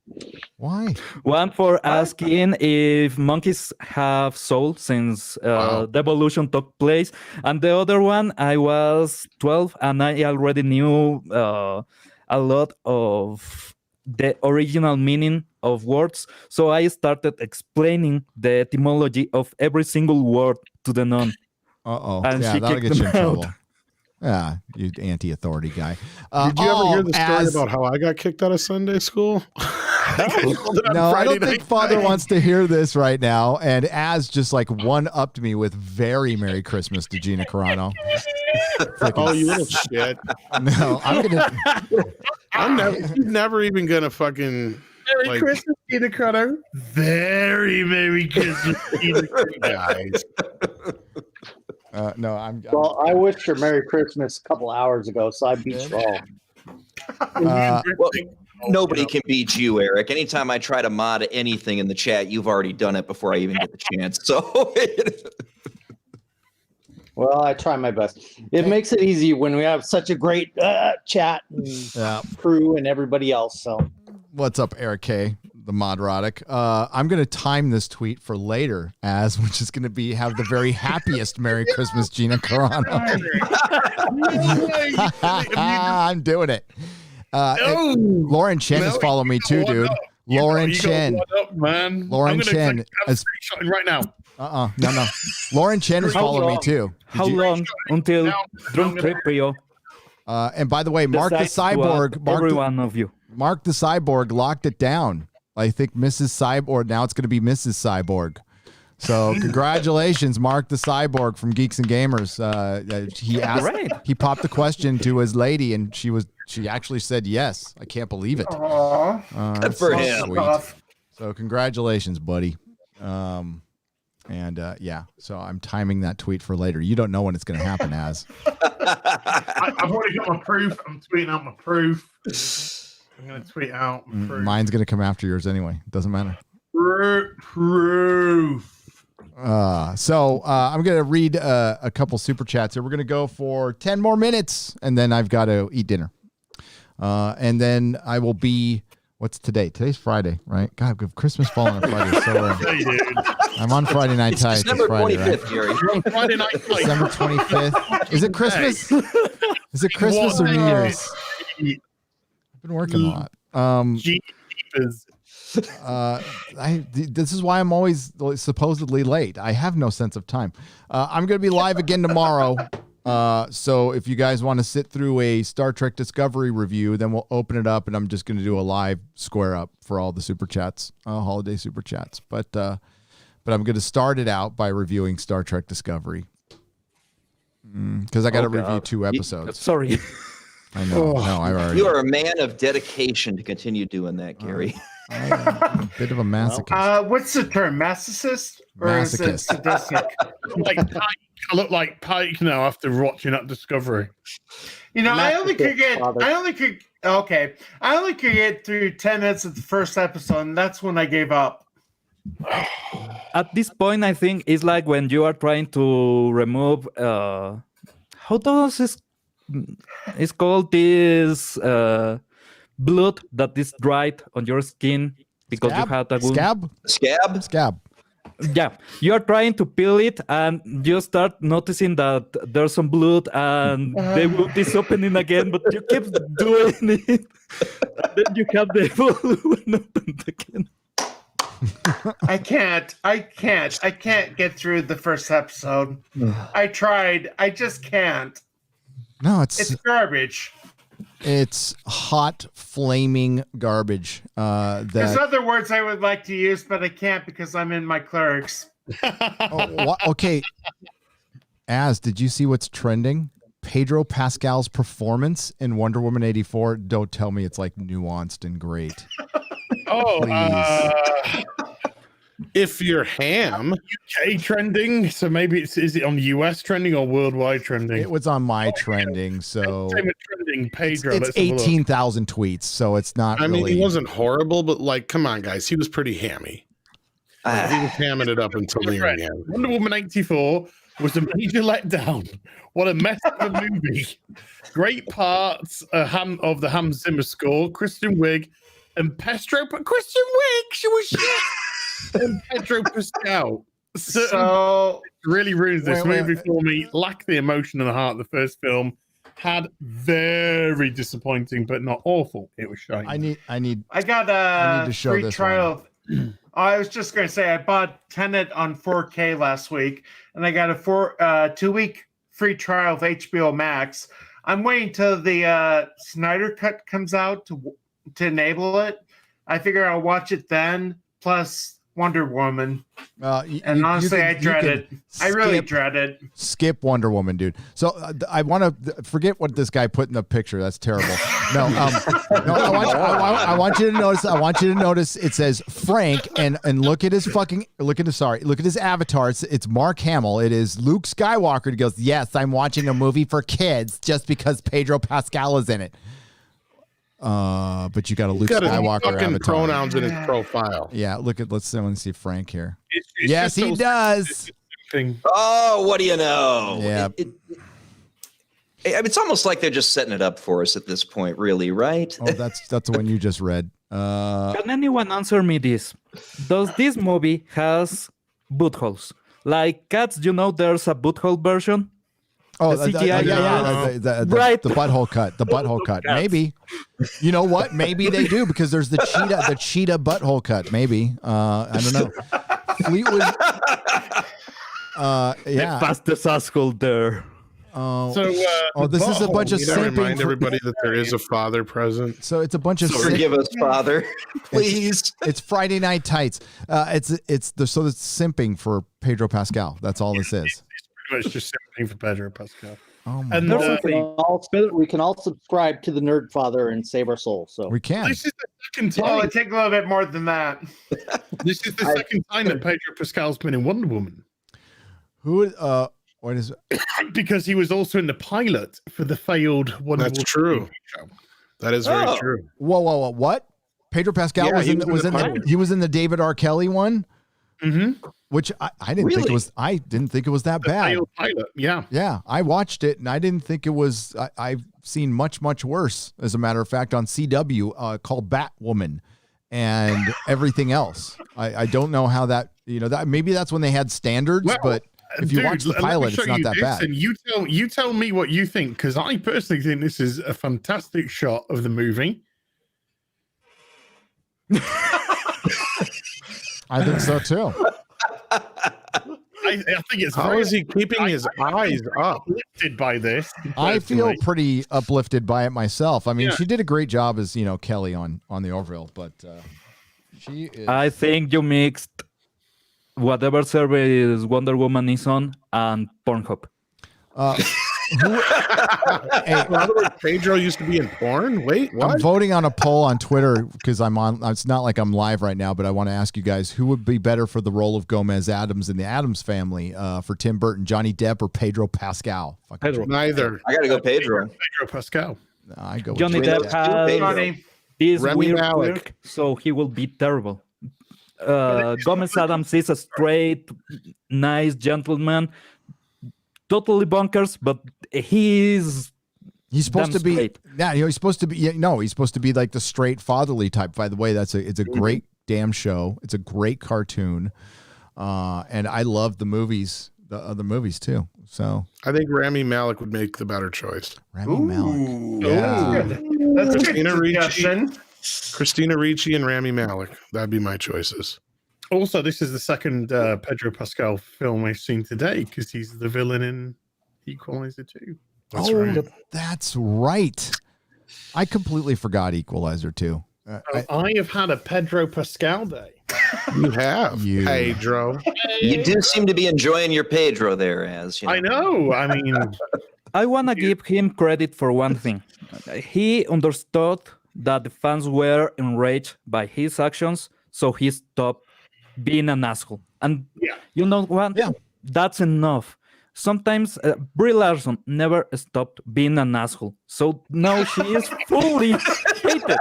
Why? One for asking if monkeys have souls since the evolution took place, and the other one, I was 12 and I already knew a lot of the original meaning of words, so I started explaining the etymology of every single word to the nun. And yeah, she that'll kicked get you in them out. trouble. Yeah, you anti-authority guy. Did you ever hear the story about how I got kicked out of Sunday school? No, I don't think Father wants to hear this right now. And Az just like one-upped me with very Merry Christmas to Gina Carano. Oh, you little shit. No, I'm never even gonna fucking Merry Christmas, Gina Carano. Very Merry Christmas, Gina Carano. Guys. No, I'm. Well, I wished her Merry Christmas a couple hours ago, so I beat you all. Well, nobody can beat you, Eric. Anytime I try to mod anything in the chat, you've already done it before I even get the chance. So, well, I try my best. It makes it easy when we have such a great chat and crew and everybody else. So, what's up, Eric K, the Nerdrotic? I'm going to time this tweet for later, which is going to have the very happiest Merry Christmas, Gina Carano. I'm doing it. Lauren Chen is following me too, dude. Lauren Chen. Man. Lauren Chen. I'm screenshotting right now. No. Lauren Chen is following me too. How long until Drunk Trio? And by the way, Mark the Cyborg, Mark the Cyborg locked it down. I think Mrs. Cyborg. Now it's going to be Mrs. Cyborg. So congratulations, Mark the Cyborg from Geeks and Gamers. He popped the question to his lady, and she actually said yes. I can't believe it. Good for him. Sweet. So congratulations, buddy. So I'm timing that tweet for later. You don't know when it's going to happen, Az. I've already got my proof. I'm tweeting out my proof. I'm going to tweet out my proof. Mine's going to come after yours anyway. Doesn't matter. Proof. I'm going to read a couple super chats. So we're going to go for 10 more minutes, and then I've got to eat dinner. And then I will be... What's today? Today's Friday, right? God, Christmas falling on Friday. So I'm on Friday Night Tights. December Friday, 25th, right? Gary. You're on Friday Night Tights. December 25th. Is it Christmas? Is it Christmas or New Year's? I've been working a lot. This is why I'm always supposedly late. I have no sense of time. I'm going to be live again tomorrow. So if you guys want to sit through a Star Trek Discovery review, then we'll open it up, and I'm just going to do a live square up for all the super chats, holiday super chats. But I'm going to start it out by reviewing Star Trek Discovery because I got to review 2 episodes. Sorry. I know. No, I already. You are a man of dedication to continue doing that, Gary. I'm a bit of a masochist. What's the term? Masochist? Or is it Masochist. sadistic? I look like Pike now after watching that Discovery. I only could get through 10 minutes of the first episode, and that's when I gave up. At this point, I think it's like when you are trying to remove how does it's called this blood that is dried on your skin because you had a wound. Scab. Yeah, you're trying to peel it, and you start noticing that there's some blood, and the wound is opening again, but you keep doing it. And then you have the wound opened again. I can't get through the first episode. I tried. I just can't. No, it's garbage. It's hot, flaming garbage. There's other words I would like to use, but I can't because I'm in my clerics. Okay. Az, did you see what's trending? Pedro Pascal's performance in Wonder Woman 84. Don't tell me it's like nuanced and great. If you're ham, UK trending, so maybe is it on US trending or worldwide trending? It was on my trending, so trending. Pedro, it's 18,000 tweets, so it's not. I mean, really... he wasn't horrible, but like, come on, guys, he was pretty hammy. He was hamming it up until the end. Wonder Woman 84 was a major letdown. What a mess of a movie. Great parts of the Hans Zimmer score, Kristen Wiig and Kristen Wiig, she was shit. And Pedro Pascal. So really ruins this movie for me. Lacked the emotion and the heart of the first film. Had very disappointing, but not awful. It was shiny. I got a free trial. I was just going to say I bought Tenet on 4K last week, and I got a 2-week free trial of HBO Max. I'm waiting till the Snyder Cut comes out to enable it. I figure I'll watch it then. Plus Wonder Woman. And honestly, I dread it. I really dread it. Skip Wonder Woman, dude. So I want to forget what this guy put in the picture. That's terrible. No, I want you to notice. I want you to notice. It says Frank, and look at his look at his avatar. It's Mark Hamill. It is Luke Skywalker. He goes, yes, I'm watching a movie for kids just because Pedro Pascal is in it. But you got a Luke Skywalker avatar. Pronouns in his profile. Yeah, let's see Frank here. Yes, he does. Oh, what do you know? Yeah. It's almost like they're just setting it up for us at this point, really, right? Oh, that's the one you just read. Can anyone answer me this? Does this movie has buttholes? Like Cats, there's a butthole version? Oh, the CGI, right. The butthole cut. The butthole cut. Maybe. You know what? Maybe they do because there's the cheetah butthole cut. Maybe. I don't know. Fleetwood. The fastest asshole there. This is a bunch of simping. Remind everybody that there is a father present. So it's a bunch of forgive us, Father, please. It's Friday Night Tights. It's simping for Pedro Pascal. That's all this is. It's pretty much just simping for Pedro Pascal. Oh my And God. we can all subscribe to the Nerd Father and save our souls. So we can. This is the second time. Oh, it take a little bit more than that. This is the second time that Pedro Pascal's been in Wonder Woman. What is it? Because he was also in the pilot for the failed Wonder Woman. That's true. That is very true. Whoa! What? Pedro Pascal was in the David R. Kelly one. Mm-hmm. Which I didn't think it was. I didn't think it was that bad. Pilot, yeah. Yeah, I watched it and I didn't think it was. I've seen much worse. As a matter of fact, on CW called Batwoman and everything else. I don't know how that. That maybe that's when they had standards, but. If you watch the pilot, it's not that bad. And you tell me what you think, because I personally think this is a fantastic shot of the movie. I think so too. I think it's. How is he keeping his eyes up? Uplifted by this. I feel pretty uplifted by it myself. I mean, she did a great job as Kelly on the Orville, but she is. I think you mixed whatever service Wonder Woman is on and Pornhub. In other words, Pedro used to be in porn? Wait, what? I'm voting on a poll on Twitter because I'm on. It's not like I'm live right now, but I want to ask you guys who would be better for the role of Gomez Adams in the Addams Family for Tim Burton, Johnny Depp, or Pedro Pascal? Pedro. Neither. I got to go Pedro. Pedro Pascal. I go with Johnny Depp has this Rami weird Malek. quirk, so he will be terrible. Gomez Adams is a straight, nice gentleman, totally bonkers, but he's supposed to be. straight. Yeah, he's supposed to be. He's supposed to be like the straight fatherly type. By the way, it's a great damn show. It's a great cartoon, and I love the movies, the other movies too. So I think Rami Malek would make the better choice. Rami Malek. Yeah. That's a good discussion. Christina Ricci and Rami Malek. That'd be my choices. Also, this is the second Pedro Pascal film I've seen today because he's the villain in Equalizer 2. That's right. That's right. I completely forgot Equalizer 2. I have had a Pedro Pascal day. You have, Pedro. You do seem to be enjoying your Pedro there, as I know. I mean, I want to give him credit for one thing. He understood that the fans were enraged by his actions, so he stopped being an asshole. And you know what? Yeah. That's enough. Sometimes Brie Larson never stopped being an asshole, so now she is fully hated.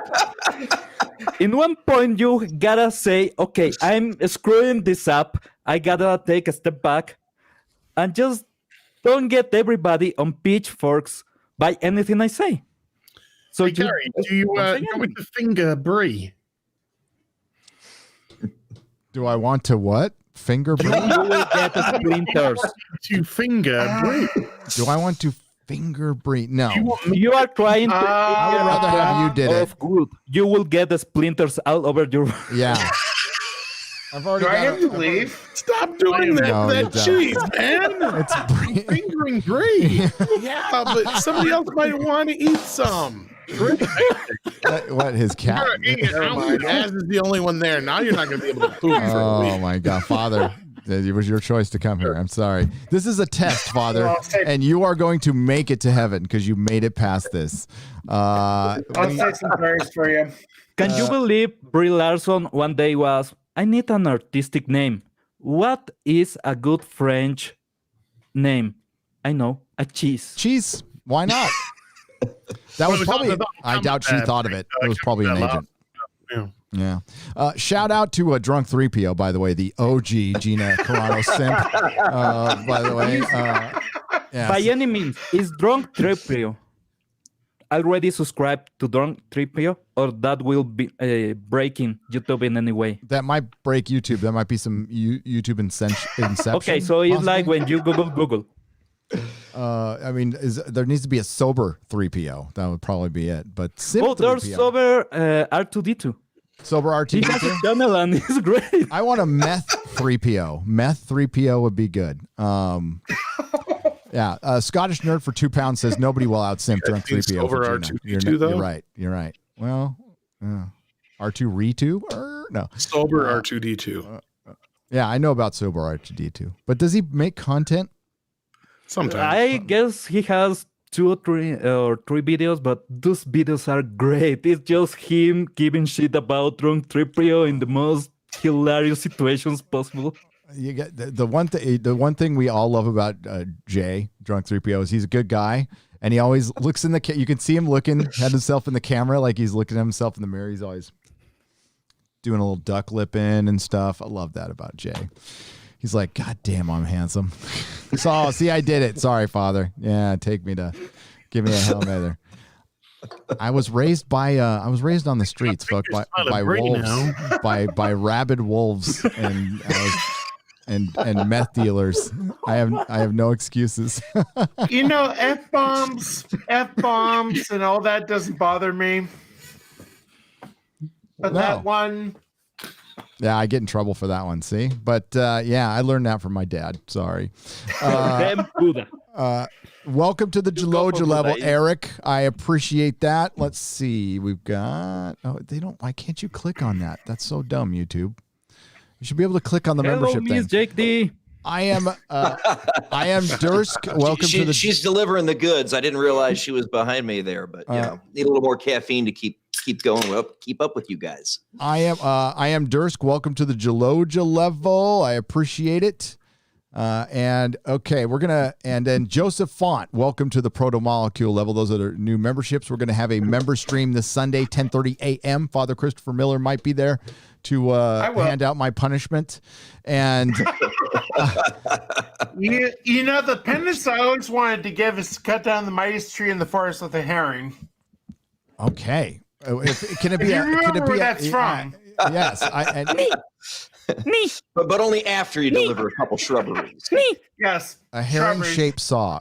In one point, you gotta say, okay, I'm screwing this up. I gotta take a step back and just don't get everybody on pitchforks by anything I say. So, hey, Gary, do you go with the finger Brie? Do I want to what? Finger Brie? You will get the splinters. To finger Brie. Do I want to finger Brie? No. You are trying to. I would rather have you did it. Good. You will get the splinters all over your. Yeah. I've already Do I got have to leave? Stop doing that, No, you that don't. cheese, man. It's Brie. Fingering Brie. Yeah, but somebody else might want to eat some. What, his cat? Never mind. Az is the only one there. Now you're not going to be able to poop for a week. Oh my God, Father. It was your choice to come here. I'm sorry. This is a test, Father, and you are going to make it to heaven because you made it past this. I'll say some prayers for you. Can you believe Brie Larson one day was, I need an artistic name. What is a good French name? I know, a cheese. Cheese? Why not? That was probably, I doubt she thought of it. It was probably an agent. Yeah. Shout out to Drunk 3PO, by the way, the OG Gina Carano simp. By the way. Yeah. By any means, is Drunk 3PO already subscribed to Drunk 3PO, or that will be breaking YouTube in any way? That might break YouTube. That might be some YouTube inception. Okay, so it's like when you Google. I mean, there needs to be a sober 3PO. That would probably be it. But simp there's 3PO. sober R2D2. Sober He has a R2D2. channel and it's great. I want a meth 3PO. Meth 3PO would be good. Yeah. Scottish Nerd for £2 says nobody will out-simp drunk 3PO. Sober for R2D2 though. You're right. You're right. Well, R2 Re2 or no? Sober R2D2. Yeah, I know about Sober R2D2, but does he make content? Sometimes. I guess he has 2 or 3 videos, but those videos are great. It's just him giving shit about drunk 3PO in the most hilarious situations possible. You get the one thing. The one thing we all love about Jay, drunk 3PO, is he's a good guy, and he always looks in the. You can see him looking at himself in the camera, like he's looking at himself in the mirror. He's always doing a little duck lipping and stuff. I love that about Jay. He's like, God damn, I'm handsome. So, see, I did it. Sorry, Father. Yeah, give me a Hail Mary. I was raised on the streets, folks, by wolves, by rabid wolves and meth dealers. I have no excuses. F-bombs, and all that doesn't bother me. But that one. Yeah, I get in trouble for that one, see? But yeah, I learned that from my dad. Sorry. Welcome to the Geloja level, Eric. I appreciate that. Let's see. We've got why can't you click on that? That's so dumb, YouTube. You should be able to click on the membership thing. Jake D. I am Dursk. Welcome to the She's delivering the goods. I didn't realize she was behind me there, but need a little more caffeine to keep going keep up with you guys. I am Dursk. Welcome to the Geloja level. I appreciate it. And okay, and then Joseph Font, welcome to the Proto Molecule level. Those are the new memberships. We're gonna have a member stream this Sunday, 10:30 a.m. Father Christopher Miller might be there to hand out my punishment. And the penance I always wanted to give is to cut down the mightiest tree in the forest with a herring. Okay. Can it be? You remember can it be where that's from? Yes. But only after you deliver a couple shrubberies. Yes. A herring-shaped saw.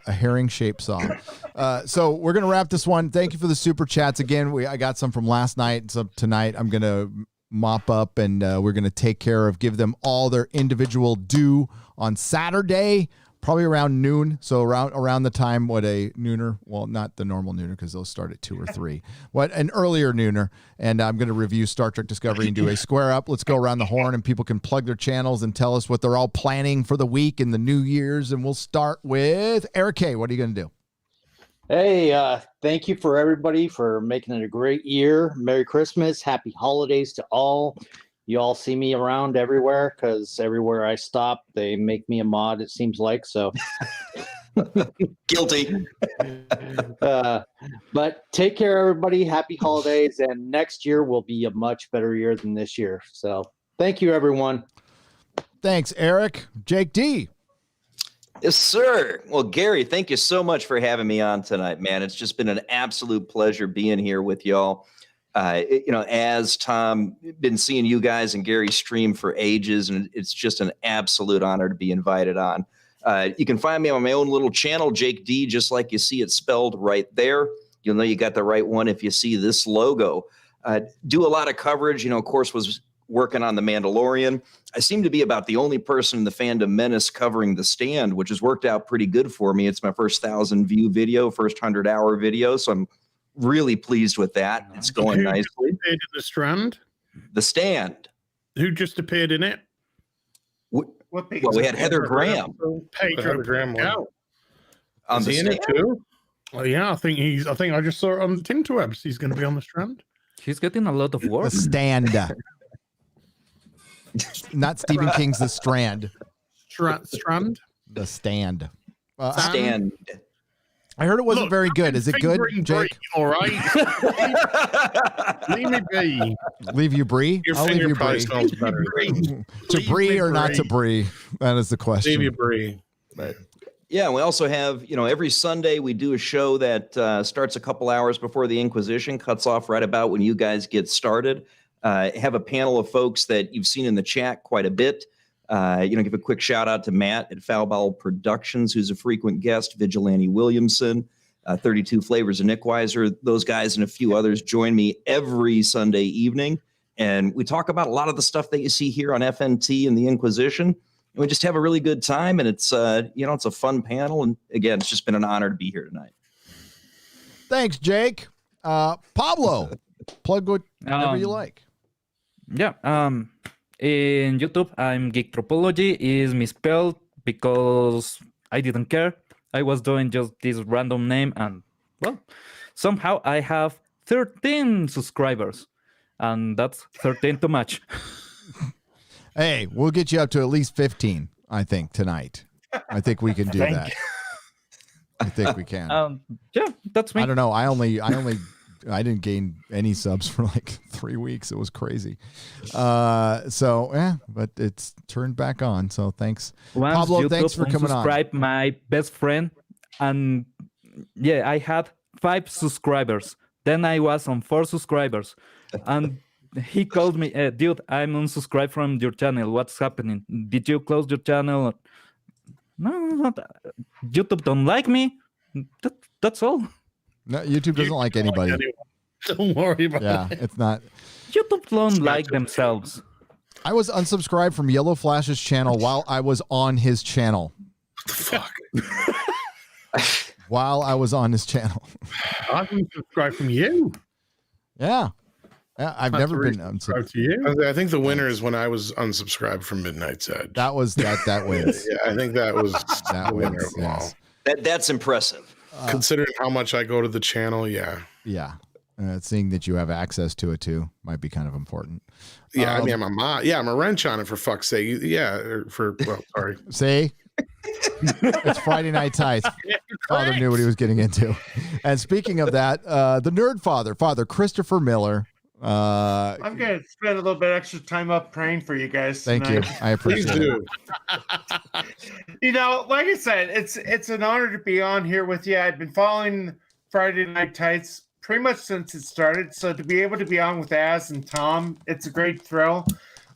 So we're gonna wrap this one. Thank you for the super chats again. I got some from last night. So tonight I'm gonna mop up and we're gonna take care of, give them all their individual due on Saturday. Probably around noon, so around the time what a nooner, well, not the normal nooner because they'll start at 2 or 3. What an earlier nooner, and I'm going to review Star Trek Discovery and do a square up. Let's go around the horn and people can plug their channels and tell us what they're all planning for the week and the New Year's. And we'll start with Eric K. What are you going to do? Hey, thank you for everybody for making it a great year. Merry Christmas, happy holidays to all. You all see me around everywhere because everywhere I stop, they make me a mod, it seems like. So guilty. But take care, everybody. Happy holidays. And next year will be a much better year than this year. So thank you, everyone. Thanks, Eric. Jake D. Yes, sir. Well, Gary, thank you so much for having me on tonight, man. It's just been an absolute pleasure being here with y'all. As Tom, been seeing you guys and Gary stream for ages, and it's just an absolute honor to be invited on. You can find me on my own little channel, Jake D, just like you see it spelled right there. You'll know you got the right one if you see this logo. Do a lot of coverage, of course, was working on The Mandalorian. I seem to be about the only person in the Fandom Menace covering The Stand, which has worked out pretty good for me. It's my first 1,000-view video, first 100-hour video, so I'm really pleased with that. It's going nicely. Appeared in The Strand? The Stand. Who just appeared in it? Well, we had Heather Graham. Pedro Graham. On Is The he in Stand? it too? Oh yeah, I think I just saw it on the Tinterwebs. He's going to be on The Strand. He's getting a lot of work. The Stand. Not Stephen King's The Strand. Strand? The Stand. Stand. I heard it wasn't very good. Is it good, Jake? All right. Leave me be. Leave you Brie? Your I'll leave finger you probably Brie. smells better. To Brie or not to Brie? That is the question. Leave you Brie. Yeah, we also have, every Sunday we do a show that starts a couple hours before the Inquisition, cuts off right about when you guys get started. Have a panel of folks that you've seen in the chat quite a bit. Give a quick shout out to Matt at Foul Bowel Productions, who's a frequent guest, Vigilante Williamson, 32 Flavors of Nick Weiser. Those guys and a few others join me every Sunday evening. And we talk about a lot of the stuff that you see here on FNT and the Inquisition. And we just have a really good time. And it's, it's a fun panel. And again, it's just been an honor to be here tonight. Thanks, Jake. Pablo, plug whatever you like. Yeah. In YouTube, I'm Geektropology. Is misspelled because I didn't care. I was doing just this random name, and well, somehow I have 13 subscribers, and that's 13 too much. Hey, we'll get you up to at least 15, I think, tonight. I think we can do that. I think we can. Yeah, that's me. I don't know. I didn't gain any subs for like 3 weeks. It was crazy. But it's turned back on. So thanks. Once Pablo, YouTube thanks for coming on. Subscribe my best friend, and yeah, I had 5 subscribers. Then I was on 4 subscribers, and he called me, dude, I'm unsubscribed from your channel. What's happening? Did you close your channel? No, not. YouTube don't like me. That's all. No, YouTube doesn't like anybody. Don't worry about it. It's not. YouTube don't like themselves. I was unsubscribed from Yellow Flash's channel while I was on his channel. Fuck. While I was on his channel. I've unsubscribed from you. Yeah. I've never been unsubscribed to you. I think the winner is when I was unsubscribed from Midnight's Edge. That was that wins. Yeah, I think that was that the winner wins. of them all. That's impressive. Considering how much I go to the channel, yeah. Yeah. Seeing that you have access to it too might be kind of important. Yeah, I mean, I'm a wrench on it, for fuck's sake. Yeah, sorry. See? It's Friday Night Tights. Father knew what he was getting into. And speaking of that, the Nerd Father, Father Christopher Miller. I'm going to spend a little bit extra time up praying for you guys tonight. Thank you. I appreciate it. Like I said, it's an honor to be on here with you. I've been following Friday Night Tights pretty much since it started. So to be able to be on with Az and Tom, it's a great thrill.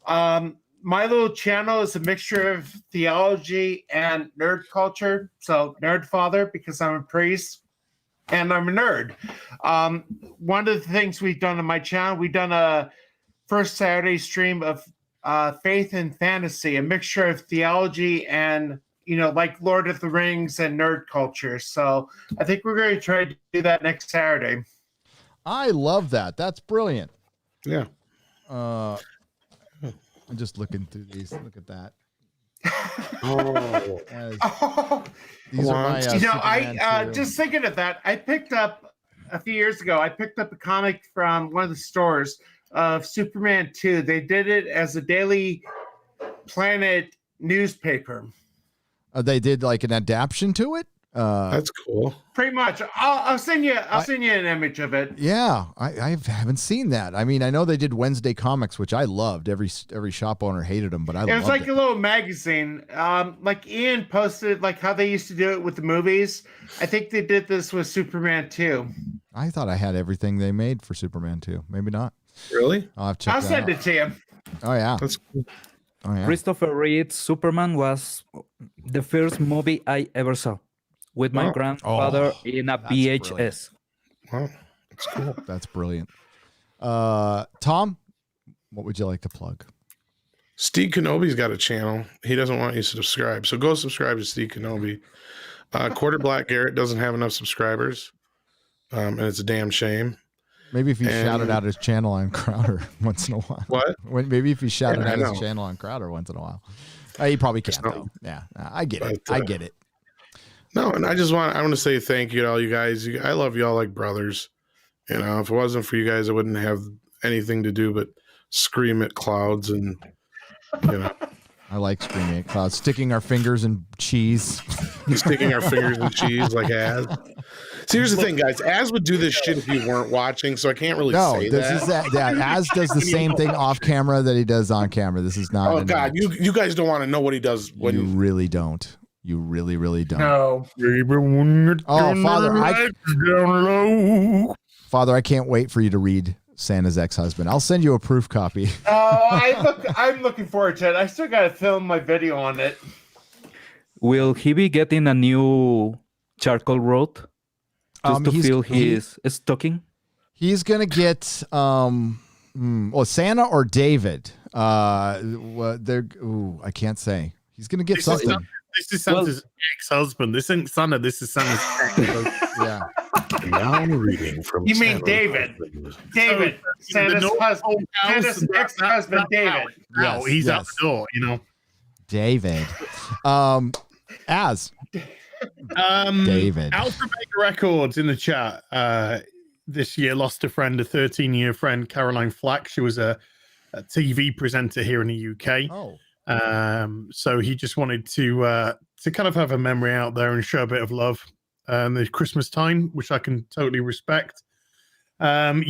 My little channel is a mixture of theology and nerd culture. So Nerd Father, because I'm a priest and I'm a nerd. One of the things we've done on my channel, we've done a first Saturday stream of faith and fantasy, a mixture of theology and, like Lord of the Rings and nerd culture. So I think we're going to try to do that next Saturday. I love that. That's brilliant. Yeah. I'm just looking through these. Look at that. These are my, I just thinking of that. I picked up a few years ago. I picked up a comic from one of the stores of Superman 2. They did it as a Daily Planet newspaper. They did like an adaptation to it. That's cool. Pretty much. I'll send you. I'll send you an image of it. Yeah, I haven't seen that. I mean, I know they did Wednesday Comics, which I loved. Every shop owner hated them, but I loved it. It was like a little magazine. Like Ian posted, like how they used to do it with the movies. I think they did this with Superman 2. I thought I had everything they made for Superman 2. Maybe not. Really? I'll send it to you. Oh yeah. That's cool. Oh yeah. Christopher Reeve's Superman was the first movie I ever saw with my grandfather in a VHS. Wow, that's cool. That's brilliant. Tom, what would you like to plug? Steve Kenobi's got a channel. He doesn't want you to subscribe, so go subscribe to Steve Kenobi. Quarter Black Garrett doesn't have enough subscribers, and it's a damn shame. Maybe if he shouted out his channel on Crowder once in a while. What? Maybe if he shouted out his channel on Crowder once in a while. He probably can't though. Yeah, I get it. I get it. No, and I want to say thank you to all you guys. I love you all like brothers. If it wasn't for you guys, I wouldn't have anything to do but scream at clouds and I like screaming at clouds, sticking our fingers in cheese. Sticking our fingers in cheese like Az. See, here's the thing, guys. Az would do this shit if you weren't watching, so I can't really say that. No, this is that. Az does the same thing off camera that he does on camera. This is not. Oh, God. You guys don't want to know what he does when you really don't. You really, really don't. No. Oh, Father, I can't wait for you to read Santa's Ex-Husband. I'll send you a proof copy. I'm looking forward to it. I still got to film my video on it. Will he be getting a new charcoal road just to feel his stocking? He's gonna get Well, Santa or David? I can't say. He's gonna get something. This is Santa's ex-husband. This isn't Santa. This is Santa's ex. Yeah. Now I'm reading from. You mean Santa's David? husband. David, Santa's husband. Santa's ex-husband, David. Now he's out the door. You know. David. As. David. Alpha Mega Records in the chat this year lost a friend, a 13-year friend, Caroline Flack. She was a TV presenter here in the UK. Oh. So he just wanted to kind of have a memory out there and show a bit of love the Christmas time, which I can totally respect. I mean,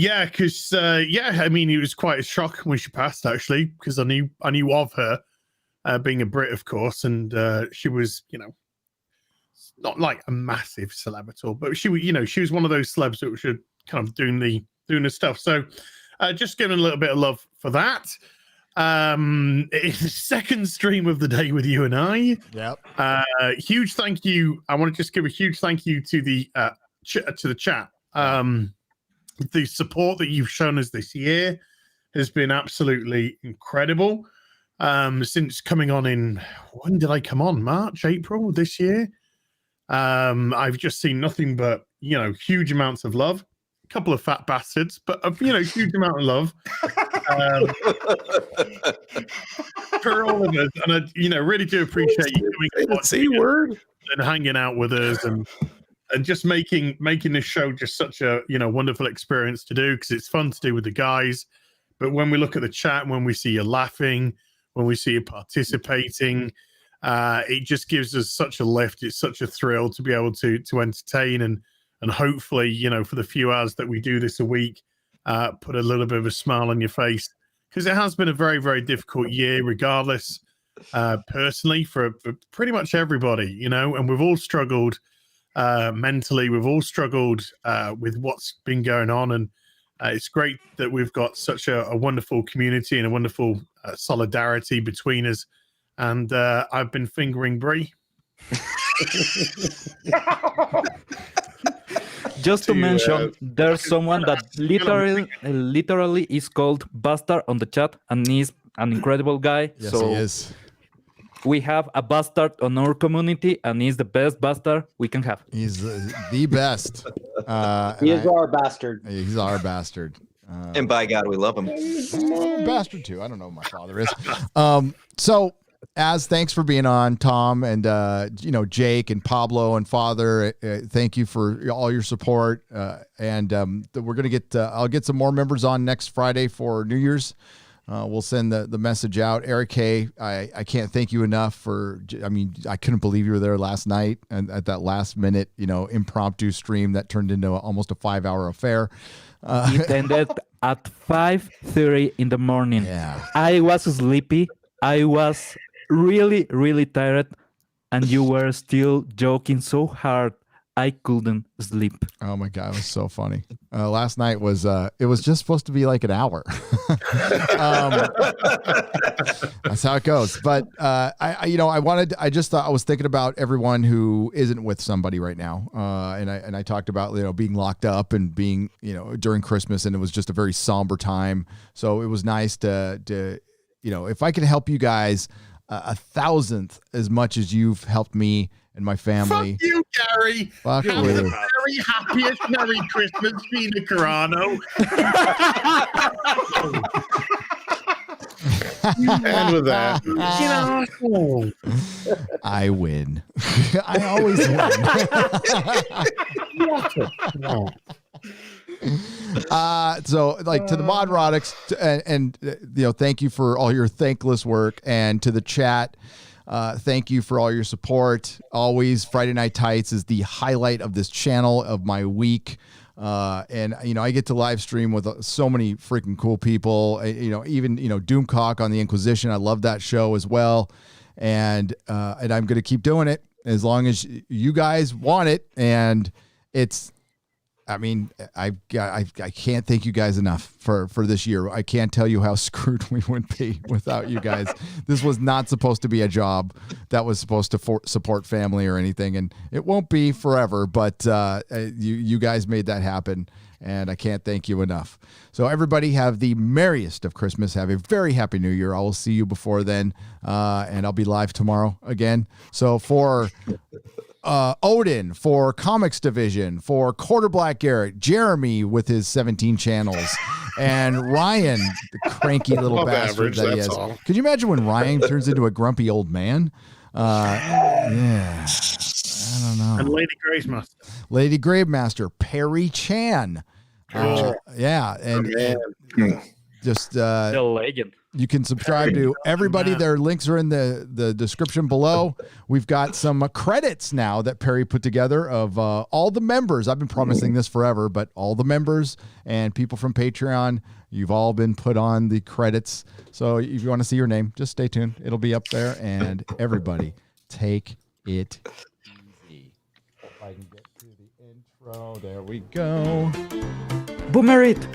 it was quite a shock when she passed, actually, because I knew of her being a Brit, of course, and she was, not like a massive celeb at all, but she was one of those celebs that was kind of doing the stuff. So just giving a little bit of love for that. It's the second stream of the day with you and I. Yep. Huge thank you. I want to just give a huge thank you to the chat. The support that you've shown us this year has been absolutely incredible. Since coming on when did I come on? March, April this year. I've just seen nothing but huge amounts of love. A couple of fat bastards, but huge amount of love for all of us. And I really do appreciate you coming and hanging out with us and just making this show just such a wonderful experience to do, because it's fun to do with the guys. But when we look at the chat, when we see you laughing, when we see you participating, it just gives us such a lift. It's such a thrill to be able to entertain and hopefully, for the few hours that we do this a week, put a little bit of a smile on your face, because it has been a very, very difficult year, regardless, personally, for pretty much everybody, and we've all struggled mentally. We've all struggled with what's been going on, and it's great that we've got such a wonderful community and a wonderful solidarity between us. And I've been fingering Brie. Just to mention, there's someone that literally is called Bastard on the chat, and he's an incredible guy. Yes, so he is. We have a bastard on our community, and he's the best bastard we can have. He's the best. He is our bastard. He's our bastard. And by God, we love him. I'm a bastard too. I don't know who my father is. So, Az, thanks for being on, Tom, and Jake and Pablo and Father. Thank you for all your support. And we're gonna get. I'll get some more members on next Friday for New Year's. We'll send the message out. Eric K, I can't thank you enough for. I mean, I couldn't believe you were there last night and at that last minute, impromptu stream that turned into almost a 5-hour affair. It ended at 5:30 in the morning. Yeah. I was sleepy. I was really, really tired, and you were still joking so hard I couldn't sleep. Oh my God, it was so funny. Last night was it was just supposed to be like an hour. That's how it goes. But I was thinking about everyone who isn't with somebody right now. And I talked about being locked up and being during Christmas, and it was just a very somber time. So it was nice to if I could help you guys 1,000th as much as you've helped me and my family. Fuck you, Gary. Fuck Have you. the very happiest Merry Christmas, Gina Carano. And with that, I win. I always win. So to the Nerdrotics and thank you for all your thankless work, and to the chat, thank you for all your support. Always, Friday Night Tights is the highlight of this channel, of my week. And I get to live stream with so many freaking cool people. Even Doomcock on the Inquisition. I love that show as well, and I'm gonna keep doing it as long as you guys want it. And I mean, I can't thank you guys enough for this year. I can't tell you how screwed we would be without you guys. This was not supposed to be a job that was supposed to support family or anything, and it won't be forever. But you guys made that happen, and I can't thank you enough. So everybody have the merriest of Christmas. Have a very happy New Year. I will see you before then, and I'll be live tomorrow again. So for Odin, for Comics Division, for Quarter Black Garrett, Jeremy with his 17 channels, and Ryan, the cranky little bastard that he is. Could you imagine when Ryan turns into a grumpy old man? Yeah, I don't know. And Lady Gravemaster. Lady Gravemaster, Perry Chan. Yeah, and just The legend. you can subscribe to everybody. Their links are in the description below. We've got some credits now that Perry put together of all the members. I've been promising this forever, but all the members and people from Patreon, you've all been put on the credits. So if you want to see your name, just stay tuned. It'll be up there. And everybody, take it easy. If I can get to the intro, there we go. Boomerit.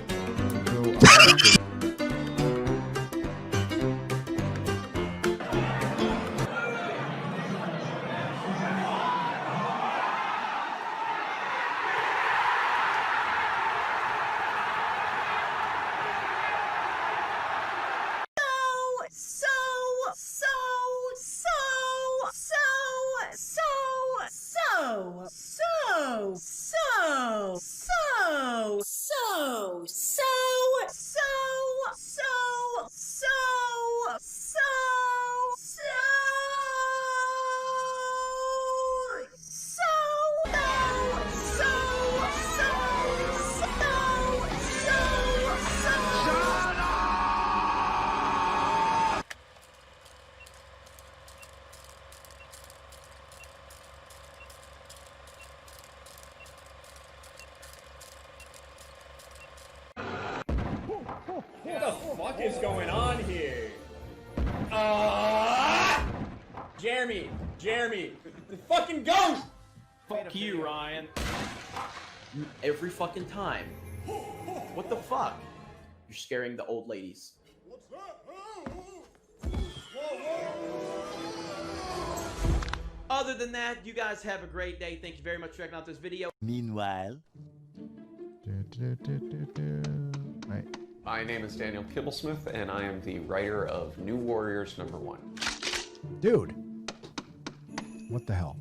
What is going on here? Jeremy, the fucking ghost! Fuck you, Ryan. Every fucking time. What the fuck? You're scaring the old ladies. Other than that, you guys have a great day. Thank you very much for checking out this video. Meanwhile. Right. My name is Daniel Kibblesmith, and I am the writer of New Warriors #1. Dude, what the hell?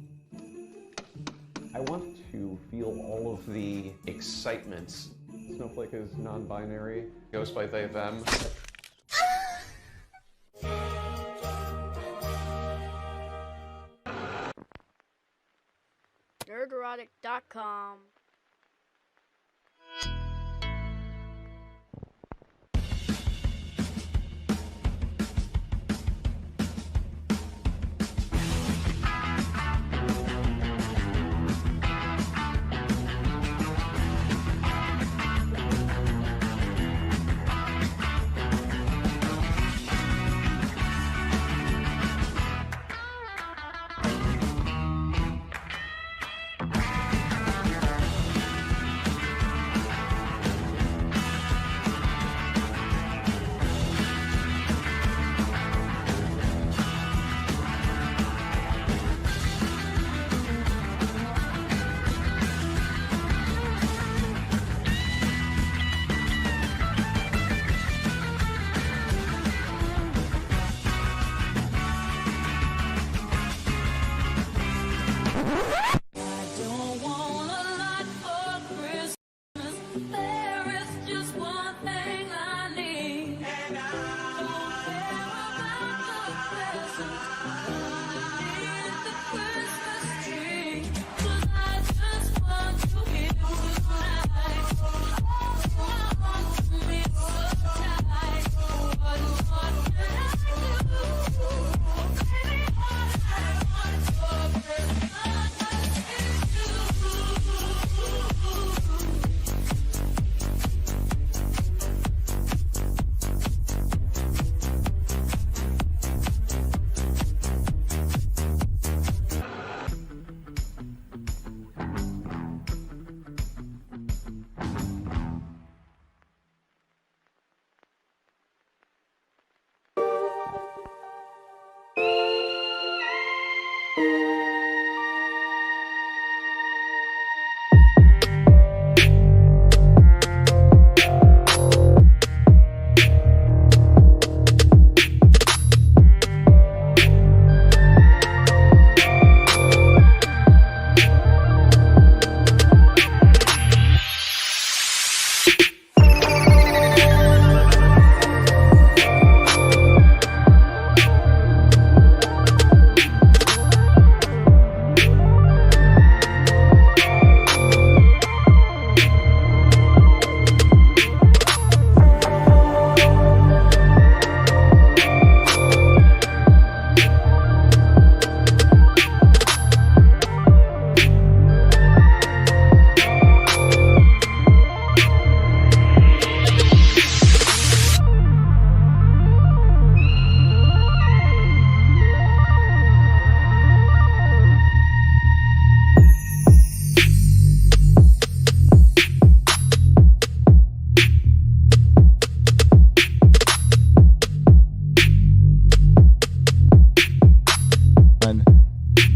I want to feel all of the excitements. Snowflake is non-binary, goes by they, them. Nerdrotic.com.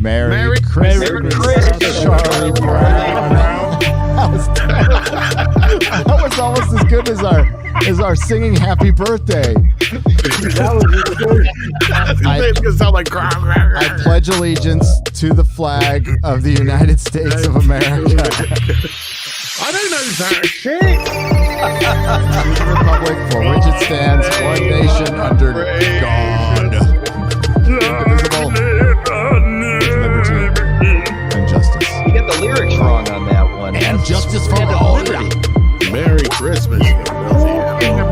Merry Christmas, Charlie Brown. That was terrible. That was almost as good as our singing Happy Birthday. That was good. It's gonna sound like I pledge allegiance to the flag of the United States of America. I don't know that shit. To the republic for which it stands, one nation under God, indivisible, liberty, and justice. You get the lyrics wrong on that one. And justice for all. Merry Christmas, Philadelphia.